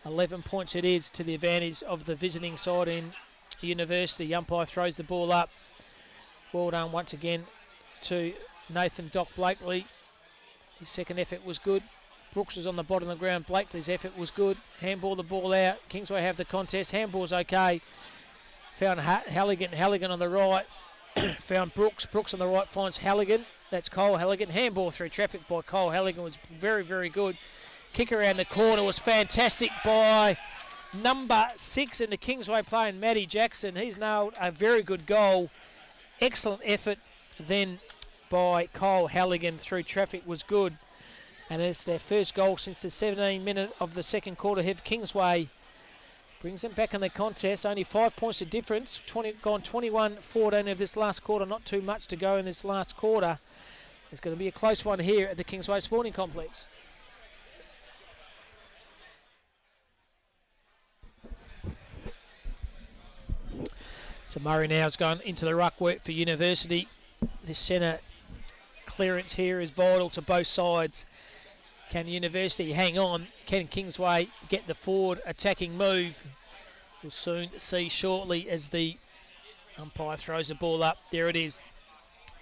11 points it is to the advantage of the visiting side in University. Umpire throws the ball up. Well done once again to Nathan Doc Blakely. His second effort was good. Brooks was on the bottom of the ground. Blakely's effort was good. Handball the ball out. Kingsway have the contest. Handball's okay. Found Halligan on the right. Found Brooks. Brooks on the right finds Halligan. That's Cole Halligan. Handball through traffic by Cole Halligan was very, very good. Kick around the corner was fantastic by number 6 in the Kingsway playing Matty Jackson. He's nailed a very good goal. Excellent effort then by Cole Halligan through traffic was good. And it's their first goal since the 17th minute of the second quarter. Have Kingsway brings them back in the contest. Only 5 points of difference. Gone 21-14 of this last quarter. Not too much to go in this last quarter. It's going to be a close one here at the Kingsway Sporting Complex. So Murray now has gone into the ruck work for University. This centre clearance here is vital to both sides. Can University hang on? Can Kingsway get the forward attacking move? We'll soon see shortly as the umpire throws the ball up. There it is.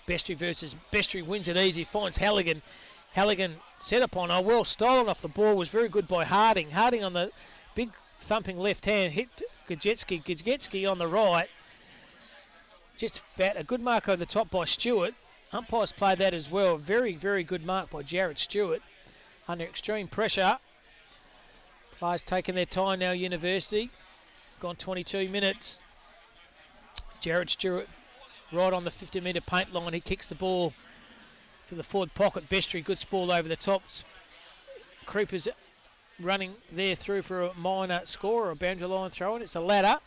Bestry versus Bestry wins it easy. Finds Halligan. Halligan set upon. Oh, well stolen off the ball. Was very good by Harding. Harding on the big thumping left hand. Hit Gajitsky. Gajitsky on the right. Just about a good mark over the top by Stewart. Umpires played that as well. Very, very good mark by Jared Stewart. Under extreme pressure. Players taking their time now, University. Gone 22 minutes. Jared Stewart right on the 50-metre paint line. He kicks the ball to the forward pocket. Bestry, good sprawl over the top. Creepers running there through for a minor score or a boundary line throw-in. It's a ladder.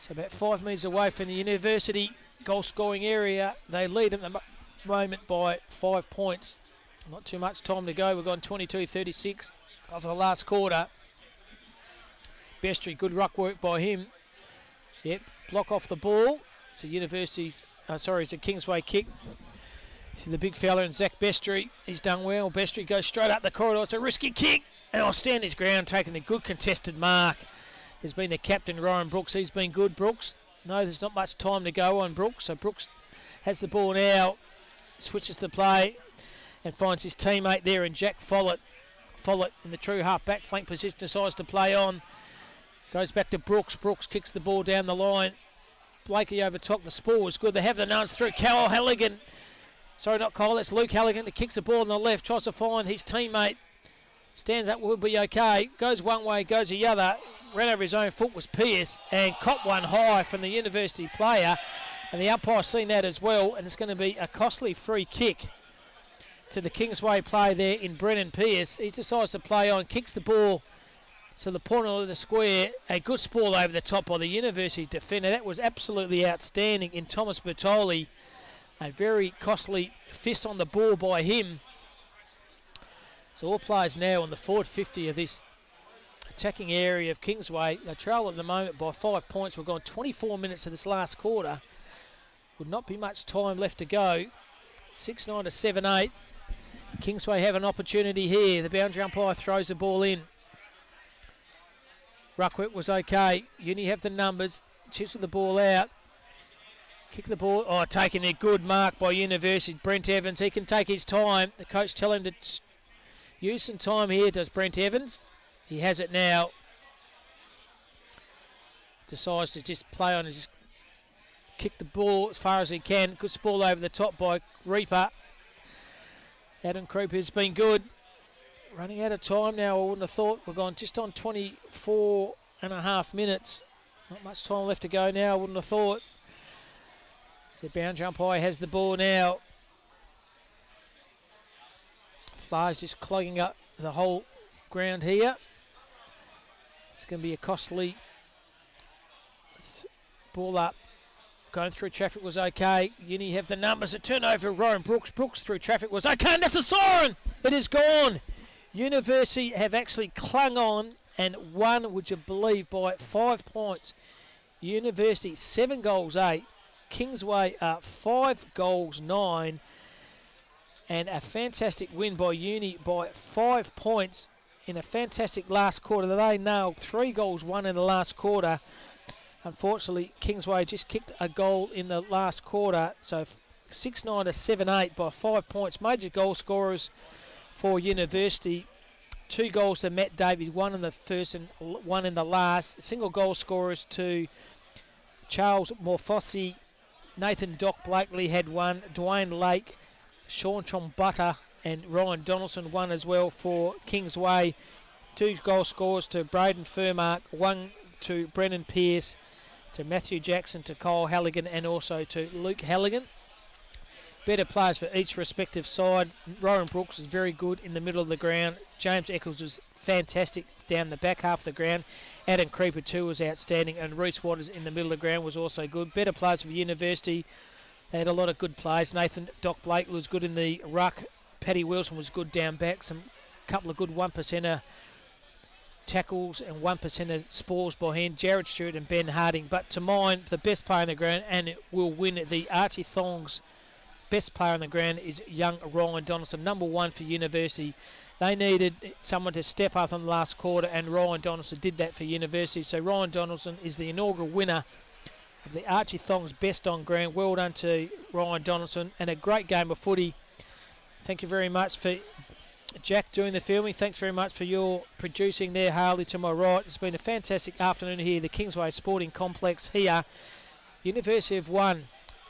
So about 5 metres away from the University goal-scoring area. They lead at the moment by 5 points. Not too much time to go. We've gone 22-36 of the last quarter. Bestry, good ruck work by him. Yep, block off the ball. So it's a Kingsway kick. See the big fella and Zach Bestry. He's done well. Bestry goes straight up the corridor. It's a risky kick. And I'll stand his ground, taking a good contested mark. There's been the captain, Ryan Brooks. He's been good, Brooks. No, there's not much time to go on Brooks. So Brooks has the ball now. Switches the play and finds his teammate there, and Jack Follett. Follett in the true half-back flank position decides to play on. Goes back to Brooks. Brooks kicks the ball down the line. Blakey over top. The spool was good. They have the nuns through. Cole Halligan. Sorry, not Cole. That's Luke Halligan. He kicks the ball on the left. Tries to find his teammate. Stands up. Will be okay. Goes one way. Goes the other. Ran over his own foot was Pierce. And caught one high from the University player. And the umpire seen that as well. And it's going to be a costly free kick to the Kingsway play there in Brennan Pierce. He decides to play on. Kicks the ball to the corner of the square. A good sprawl over the top by the University defender. That was absolutely outstanding in Thomas Bertoli. A very costly fist on the ball by him. So all players now on the forward 50 of this attacking area of Kingsway. They trail at the moment by 5 points. We've gone 24 minutes of this last quarter. Would not be much time left to go. 6-9 to 7-8. Kingsway have an opportunity here. The boundary umpire throws the ball in. Ruckwick was okay. Uni have the numbers. Chips the ball out. Kick the ball. Oh, taking a good mark by University. Brent Evans. He can take his time. The coach tell him to use some time here, does Brent Evans. He has it now. Decides to just play on and just kick the ball as far as he can. Good ball over the top by Reaper. Adam Creeper's been good. Running out of time now, I wouldn't have thought. We're gone just on 24 and a half minutes. Not much time left to go now, I wouldn't have thought. So bound jump high has the ball now. Players just clogging up the whole ground here. It's going to be a costly ball up. Going through traffic was okay. Uni have the numbers. A turnover. Ryan Brooks. Brooks through traffic was okay. And that's a siren. It is gone. University have actually clung on and won, would you believe, by 5 points. University 7 goals 8. Kingsway 5 goals 9. And a fantastic win by Uni by 5 points in a fantastic last quarter. They nailed 3 goals 1 in the last quarter. Unfortunately, Kingsway just kicked a goal in the last quarter. So 6-9 to 7-8 by 5 points. Major goal scorers for University. 2 goals to Matt David, 1 in the first and 1 in the last. Single goal scorers to Charles Morfosi. Nathan Doc Blakely had 1. Dwayne Lake, Sean Trombutter and Ryan Donaldson 1 as well for Kingsway. 2 goal scorers to Braden Furmark, 1 to Brennan Pearce, to Matthew Jackson, to Kyle Halligan and also to Luke Halligan. Better players for each respective side. Ryan Brooks is very good in the middle of the ground. James Eccles was fantastic down the back half of the ground. Adam Creeper too was outstanding, and Reece Waters in the middle of the ground was also good. Better players for University. They had a lot of good plays. Nathan Doc Blake was good in the ruck. Paddy Wilson was good down back. Some couple of good 1%er tackles and 1% spores behind Jared Stewart and Ben Harding. But to mine, the best player on the ground, and it will win the Archie Thongs best player on the ground, is young Ryan Donaldson, number 1 for University. They needed someone to step up in the last quarter, and Ryan Donaldson did that for University. So Ryan Donaldson is the inaugural winner of the Archie Thongs best on ground. Well done to Ryan Donaldson, and a great game of footy. Thank you very much for Jack doing the filming. Thanks very much for your producing there, Harley, to my right. It's been a fantastic afternoon here, the Kingsway Sporting Complex here. University have won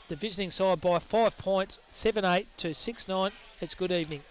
the visiting side by 5 points, 7-8 to 6-9. It's good evening.